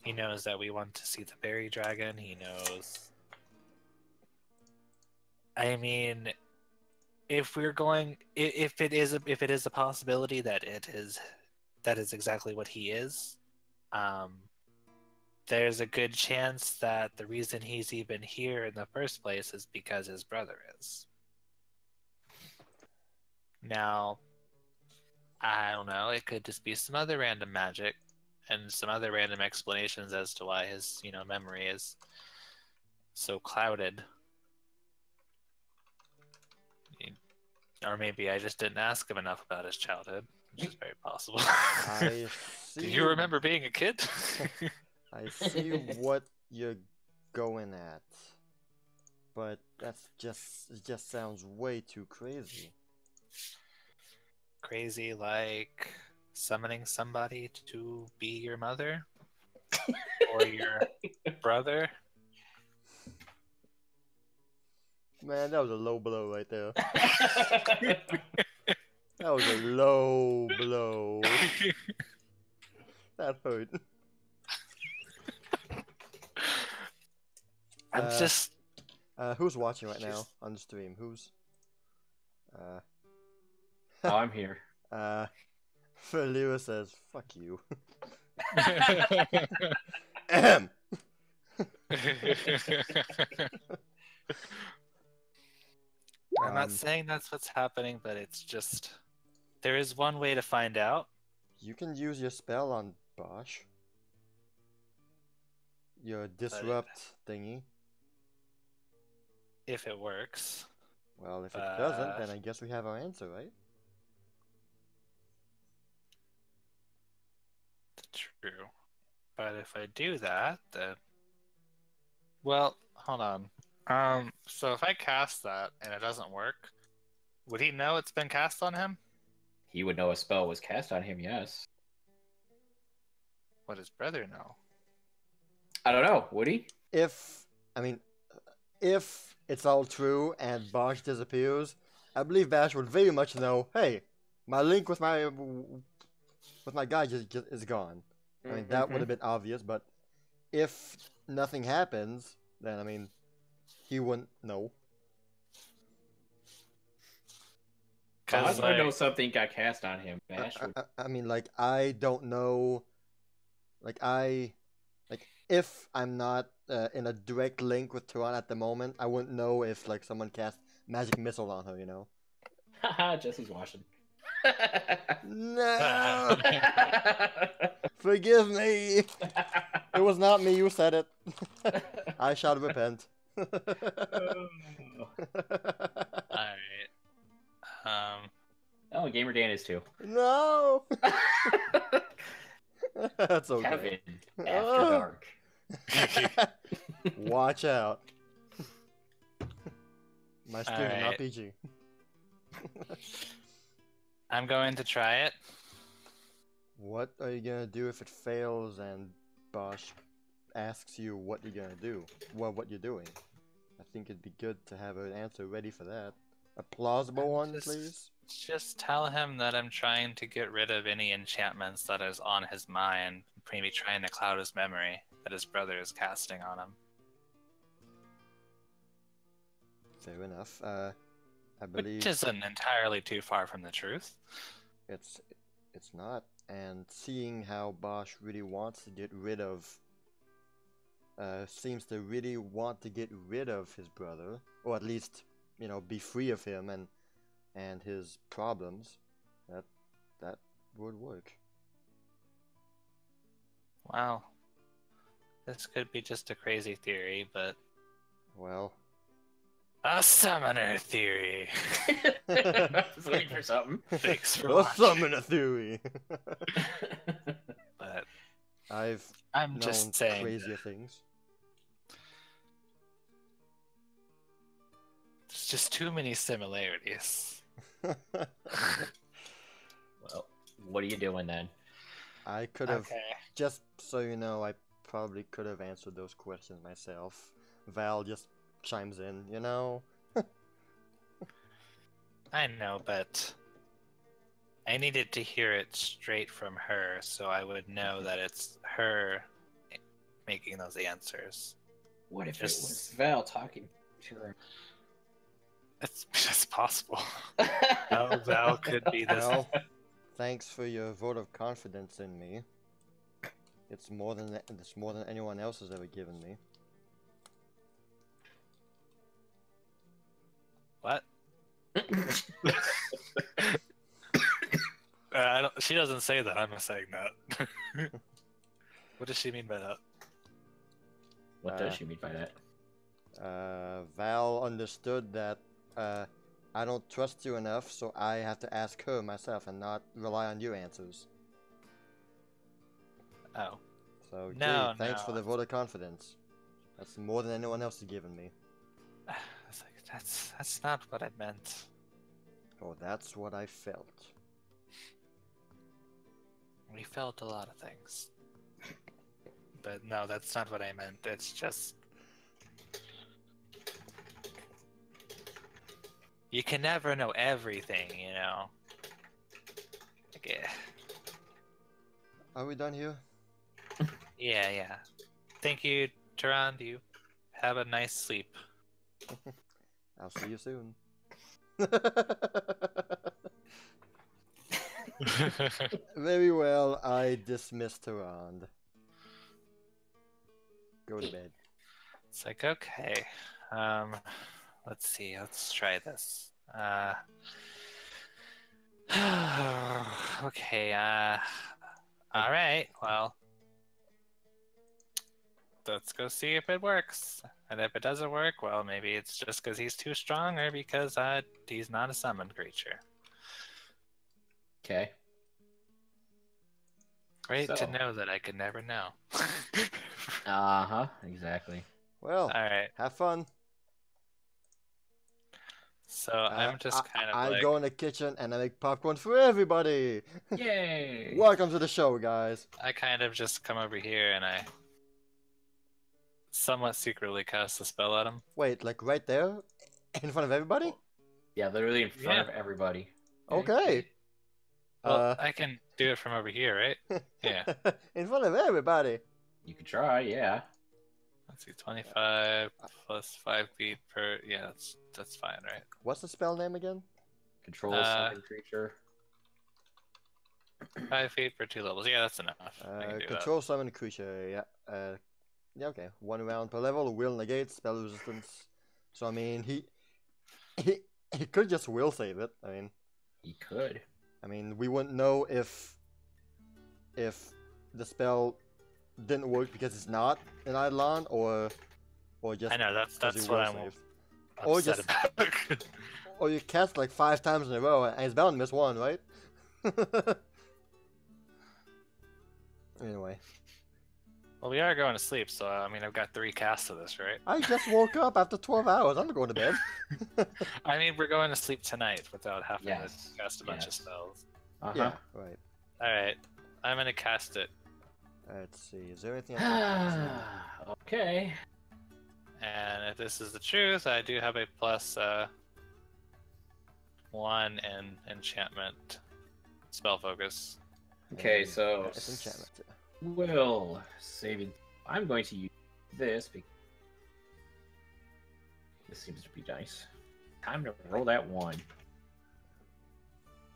Speaker 4: He knows that we want to see the berry dragon. He knows. I mean, if it is a possibility that that is exactly what he is, there's a good chance that the reason he's even here in the first place is because his brother is. Now, I don't know, it could just be some other random magic and some other random explanations as to why his, memory is so clouded. Or maybe I just didn't ask him enough about his childhood, which is very possible.
Speaker 2: I
Speaker 4: Do
Speaker 2: see.
Speaker 4: you remember being a kid?
Speaker 2: I see what you're going at, but it just sounds way too crazy.
Speaker 4: Crazy, like summoning somebody to be your mother or your brother.
Speaker 2: Man, that was a low blow right there. That was a low blow. That hurt.
Speaker 4: I'm just.
Speaker 2: Who's watching right now on the stream? Who's?
Speaker 3: Oh, I'm here.
Speaker 2: Felira says, "Fuck you." Ahem.
Speaker 4: I'm not saying that's what's happening, but it's just. There is one way to find out.
Speaker 2: You can use your spell on Bosch. Your disrupt thingy.
Speaker 4: If it works.
Speaker 2: Well, if it doesn't, then I guess we have our answer, right?
Speaker 4: True. But if I do that, then... Well, hold on. So if I cast that and it doesn't work, would he know it's been cast on him?
Speaker 3: He would know a spell was cast on him, yes.
Speaker 4: Would his brother know?
Speaker 3: I don't know, would he?
Speaker 2: If it's all true and Bosch disappears, I believe Bash would very much know. Hey, my link with my guy just is gone. I mean, that would have been obvious, but if nothing happens, then I mean, he wouldn't know.
Speaker 3: Well, I
Speaker 4: Cause
Speaker 3: want to know something got cast on him. Bash.
Speaker 2: I mean, like, I don't know. Like, if I'm not in a direct link with Tehran at the moment, I wouldn't know if, like, someone cast magic missile on her, you know?
Speaker 3: Haha, Jesse's watching.
Speaker 2: No! Forgive me! It was not me who said it. I shall repent.
Speaker 4: Alright.
Speaker 3: Oh, Gamer Dan is too.
Speaker 2: No! That's okay.
Speaker 3: Kevin, after dark.
Speaker 2: Watch out. My stream is not
Speaker 4: Alright.
Speaker 2: PG.
Speaker 4: I'm going to try it.
Speaker 2: What are you gonna do if it fails and Bosch asks you what you're gonna do? Well, what you're doing? I think it'd be good to have an answer ready for that. A plausible one, please?
Speaker 4: Just tell him that I'm trying to get rid of any enchantments that is on his mind, maybe trying to cloud his memory that his brother is casting on him.
Speaker 2: Fair enough. I believe
Speaker 4: Which isn't entirely too far from the truth.
Speaker 2: it's not. And seeing how Bosch really wants to get rid of, seems to really want to get rid of his brother, or at least, you know, be free of him and his problems, that would work.
Speaker 4: Wow. This could be just a crazy theory, but
Speaker 2: Well,
Speaker 4: a summoner theory.
Speaker 3: I was waiting for something.
Speaker 4: Thanks for
Speaker 2: a
Speaker 4: watching.
Speaker 2: summoner theory.
Speaker 4: But
Speaker 2: I've
Speaker 4: I'm
Speaker 2: known
Speaker 4: just saying
Speaker 2: crazier things.
Speaker 4: there's just too many similarities.
Speaker 3: Well, what are you doing then?
Speaker 2: I could have,
Speaker 4: Okay.
Speaker 2: just so you know, I probably could have answered those questions myself. Val just chimes in, you know?
Speaker 4: I know, but I needed to hear it straight from her so I would know that it's her making those answers.
Speaker 3: What if
Speaker 4: Just-
Speaker 3: it was Val talking to her?
Speaker 4: It's possible. Val could be this.
Speaker 2: Well, thanks for your vote of confidence in me. It's more than anyone else has ever given me.
Speaker 4: What? She doesn't say that. I'm saying that. What does she mean by that?
Speaker 3: What does she mean by that?
Speaker 2: Val understood that I don't trust you enough, so I have to ask her myself and not rely on your answers.
Speaker 4: Oh.
Speaker 2: So,
Speaker 4: No,
Speaker 2: gee, thanks
Speaker 4: no.
Speaker 2: for the vote of confidence. That's more than anyone else has given me.
Speaker 4: I was like, that's not what I meant.
Speaker 2: Oh, that's what I felt.
Speaker 4: We felt a lot of things. But no, that's not what I meant. It's just... You can never know everything, you know? Like,
Speaker 2: Are we done here?
Speaker 4: yeah. Thank you, Tehran. You have a nice sleep.
Speaker 2: I'll see you soon. Very well, I dismissed Tehran. Go to bed.
Speaker 4: It's like, okay. Let's see. Let's try this. Okay. All right. Well, let's go see if it works. And if it doesn't work, well, maybe it's just because he's too strong, or because he's not a summoned creature.
Speaker 3: Okay.
Speaker 4: Great
Speaker 3: So-
Speaker 4: to know that I could never know.
Speaker 3: Uh-huh, exactly.
Speaker 2: Well,
Speaker 4: All right.
Speaker 2: have fun.
Speaker 4: So I'm just kind of
Speaker 2: I
Speaker 4: like,
Speaker 2: go in the kitchen and I make popcorn for everybody.
Speaker 3: Yay!
Speaker 2: Welcome to the show, guys.
Speaker 4: I kind of just come over here and I somewhat secretly cast a spell at him.
Speaker 2: Wait, like right there? In front of everybody?
Speaker 3: Yeah, literally in front of everybody.
Speaker 2: Okay.
Speaker 4: Well, I can do it from over here, right? Yeah.
Speaker 2: In front of everybody.
Speaker 3: You could try, yeah.
Speaker 4: Let's see, 25 plus 5 feet per. Yeah, that's fine, right?
Speaker 2: What's the spell name again?
Speaker 3: Control a summon creature.
Speaker 4: 5 feet per 2 levels. Yeah, that's enough. I can do
Speaker 2: Control summon creature. Yeah. Yeah. Okay. 1 round per level. Will negate spell resistance. So I mean, he could just will save it. I mean,
Speaker 3: He could.
Speaker 2: I mean, we wouldn't know if the spell didn't work because it's not an Eidolon, or just
Speaker 4: that. I know that's
Speaker 2: he
Speaker 4: what
Speaker 2: will
Speaker 4: I'm
Speaker 2: save.
Speaker 4: upset
Speaker 2: Or just
Speaker 4: about.
Speaker 2: or you cast like 5 times in a row and it's bound to miss one, right? Anyway.
Speaker 4: Well, we are going to sleep, so I mean, I've got 3 casts of this, right?
Speaker 2: I just woke up after 12 hours. I'm not going to bed.
Speaker 4: I mean, we're going to sleep tonight without having
Speaker 3: Yes.
Speaker 4: to cast a bunch of spells.
Speaker 3: Uh-huh.
Speaker 2: Yeah, right.
Speaker 4: Alright, I'm gonna cast it.
Speaker 2: Let's see. Is there anything else?
Speaker 3: Okay.
Speaker 4: And if this is the truth, I do have a plus 1 in enchantment spell focus.
Speaker 3: Okay, so
Speaker 2: It's enchantment.
Speaker 3: will saving. I'm going to use this because this seems to be nice. Time to roll that 1. Is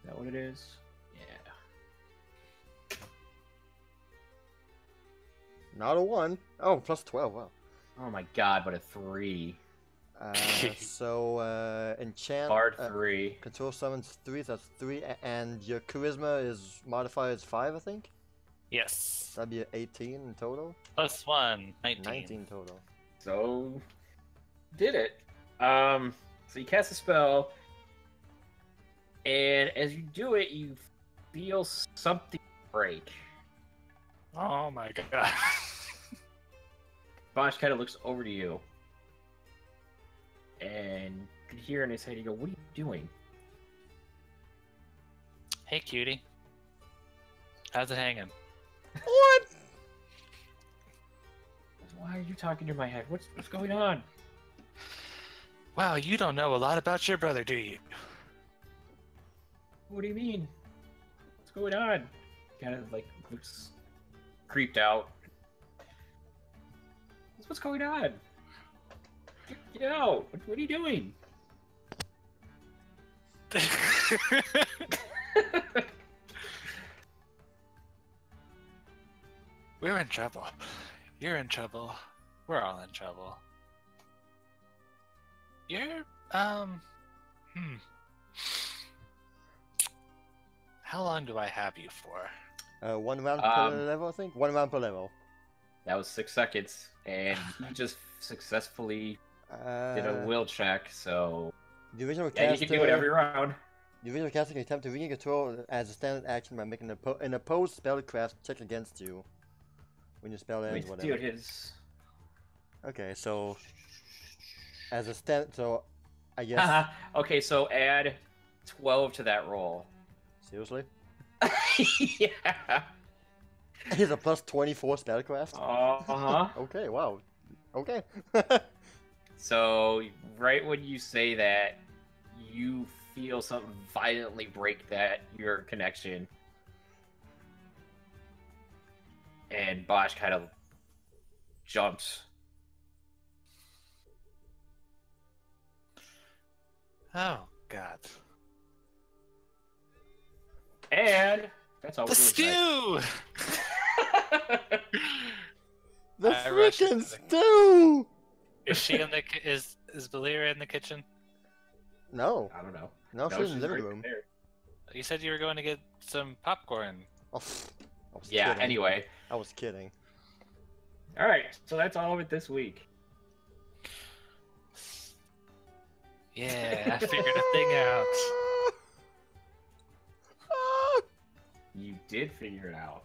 Speaker 3: that what it is? Yeah.
Speaker 2: Not a 1. Oh, plus 12. Wow.
Speaker 3: Oh my god, what a 3.
Speaker 2: So enchant.
Speaker 3: Bard 3.
Speaker 2: Control summons 3. That's 3, and your charisma is modified as 5, I think.
Speaker 4: Yes.
Speaker 2: That'd be 18 in total.
Speaker 4: Plus 1, 19.
Speaker 2: 19 total.
Speaker 3: So did it. So you cast a spell, and as you do it, you feel something break.
Speaker 4: Oh my god.
Speaker 3: Bosch kind of looks over to you, and you can hear in his head, you go, "What are you doing?"
Speaker 4: Hey, cutie. How's it hanging?
Speaker 2: What?
Speaker 3: Why are you talking to my head? What's going on?
Speaker 4: Wow, you don't know a lot about your brother, do you?
Speaker 3: What do you mean? What's going on? Kind of like looks creeped out. What's going on? Get out! What are you doing?
Speaker 4: We're in trouble. You're in trouble. We're all in trouble. You're, How long do I have you for?
Speaker 2: 1 round per level, I think? 1 round per level.
Speaker 3: That was 6 seconds, and he just successfully did a will check, so...
Speaker 2: The original
Speaker 3: Yeah,
Speaker 2: caster,
Speaker 3: you can do it every round.
Speaker 2: The original caster can attempt to regain control as a standard action by making an opposed spellcraft check against you. When your spell ends, whatever.
Speaker 3: Dude, his...
Speaker 2: Okay, so... As a so I guess...
Speaker 3: Okay, so add 12 to that roll.
Speaker 2: Seriously?
Speaker 3: Yeah.
Speaker 2: He's a plus 24 spellcraft?
Speaker 3: Uh-huh.
Speaker 2: Okay, wow. Okay.
Speaker 3: So, right when you say that, you feel something violently break your connection. And Bosch kind of jumps.
Speaker 4: Oh, God.
Speaker 3: And that's all
Speaker 4: The stew!
Speaker 2: The
Speaker 4: I rush
Speaker 2: freaking
Speaker 4: into the-
Speaker 2: stew!
Speaker 4: Is she in the is Valeria in the kitchen?
Speaker 2: No.
Speaker 3: I don't know.
Speaker 2: No, she's in the living
Speaker 3: right
Speaker 2: room.
Speaker 3: there.
Speaker 4: You said you were going to get some popcorn.
Speaker 2: Oh, I was
Speaker 3: Yeah,
Speaker 2: kidding.
Speaker 3: anyway.
Speaker 2: I was kidding.
Speaker 3: Alright, so that's all of it this week.
Speaker 4: Yeah, I figured a thing out.
Speaker 3: You did figure it out.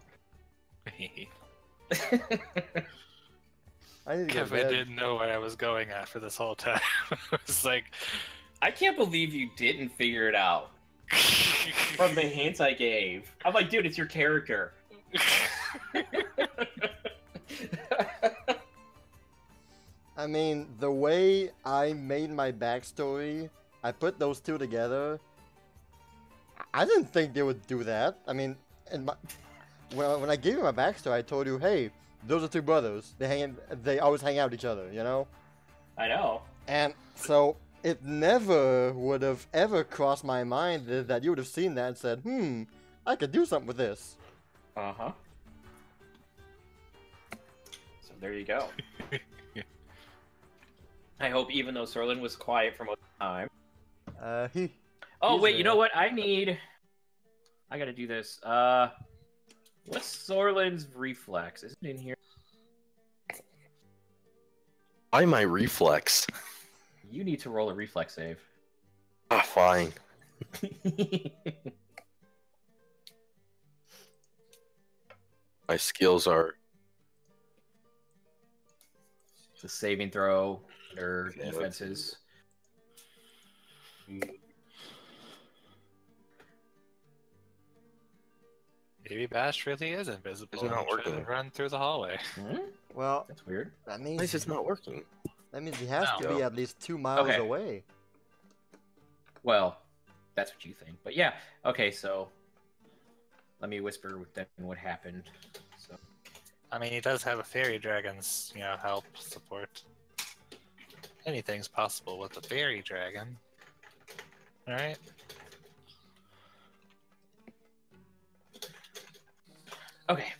Speaker 2: I need to go to
Speaker 4: Kevin
Speaker 2: bed.
Speaker 4: didn't know where I was going at for this whole time. It's like,
Speaker 3: I can't believe you didn't figure it out from the hints I gave. I'm like, dude, it's your character.
Speaker 2: I mean, the way I made my backstory I put those two together. I didn't think they would do that. I mean, when I gave you my backstory, I told you, hey, those are two brothers. They always hang out with each other, you know?
Speaker 3: I know.
Speaker 2: And so it never would have ever crossed my mind that you would have seen that and said, I could do something with this.
Speaker 3: Uh-huh. So there you go. I hope even though Sorlin was quiet for most of the time. Oh, wait, you know what? I gotta do this. What's Sorlin's reflex? Is it in here?
Speaker 5: Why my reflex?
Speaker 3: You need to roll a reflex save.
Speaker 5: Ah, fine. My skills are...
Speaker 3: The saving throw or
Speaker 5: Yeah,
Speaker 3: defenses.
Speaker 4: Maybe Bash really is invisible.
Speaker 5: It's not
Speaker 4: and trying to
Speaker 5: working.
Speaker 4: run through the hallway.
Speaker 2: Well,
Speaker 3: That's weird.
Speaker 2: that
Speaker 5: Why
Speaker 2: means
Speaker 5: is this not working?
Speaker 2: he has to
Speaker 5: No.
Speaker 2: be at least 2 miles
Speaker 3: Okay.
Speaker 2: away.
Speaker 3: Well, that's what you think. But yeah, okay, so let me whisper then what happened. So
Speaker 4: I mean, he does have a fairy dragon's, help, support. Anything's possible with a fairy dragon. Alright?
Speaker 3: okay.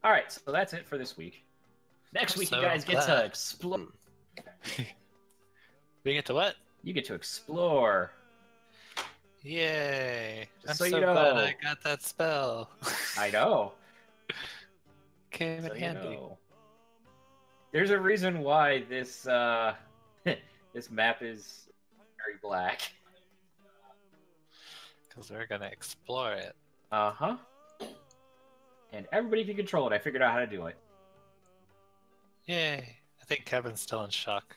Speaker 3: Alright, so that's it for this week. Next week
Speaker 4: So
Speaker 3: you guys get to
Speaker 4: glad.
Speaker 3: explore.
Speaker 4: We get to what?
Speaker 3: You get to explore.
Speaker 4: Yay! I'm
Speaker 3: So
Speaker 4: so
Speaker 3: you
Speaker 4: glad
Speaker 3: know.
Speaker 4: I got that spell.
Speaker 3: I know.
Speaker 4: Came
Speaker 3: So
Speaker 4: in
Speaker 3: you
Speaker 4: handy.
Speaker 3: know. There's a reason why this this map is very black.
Speaker 4: Because we're gonna explore it.
Speaker 3: Uh-huh. And everybody can control it. I figured out how to do it.
Speaker 4: Yay! I think Kevin's still in shock.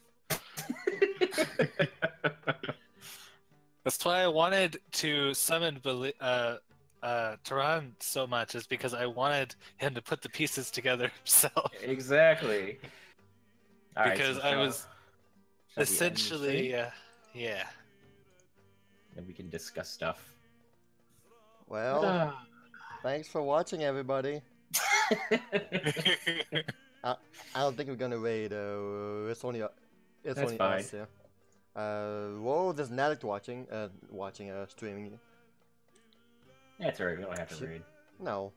Speaker 4: That's why I wanted to summon Tehran so much, is because I wanted him to put the pieces together himself.
Speaker 3: Exactly. All right,
Speaker 4: Because
Speaker 3: so
Speaker 4: I was
Speaker 3: shall we end this
Speaker 4: essentially,
Speaker 3: thing?
Speaker 4: yeah.
Speaker 3: Then we can discuss stuff.
Speaker 2: Well, thanks for watching, everybody. I don't think we're gonna raid. It's only
Speaker 3: That's
Speaker 2: only
Speaker 3: fine.
Speaker 2: us here. Whoa, there's an addict watching. Streaming.
Speaker 3: That's alright. We don't have to
Speaker 2: Shit.
Speaker 3: read.
Speaker 2: No.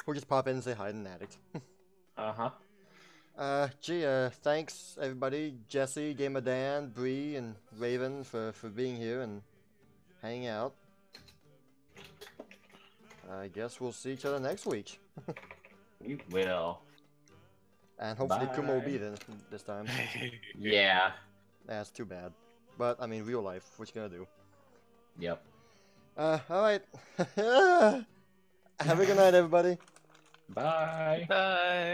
Speaker 2: We'll just pop in and say hi to an addict.
Speaker 3: Uh-huh.
Speaker 2: Thanks everybody, Jesse, Gamer Dan, Bree, and Raven for being here and hanging out. I guess we'll see each other next week.
Speaker 3: We will.
Speaker 2: And hopefully Kumo will
Speaker 3: Bye.
Speaker 2: be there this time.
Speaker 3: Yeah.
Speaker 2: That's too bad. But, I mean, real life, what you gonna do?
Speaker 3: Yep.
Speaker 2: Alright. Have a good night, everybody.
Speaker 3: Bye.
Speaker 4: Bye!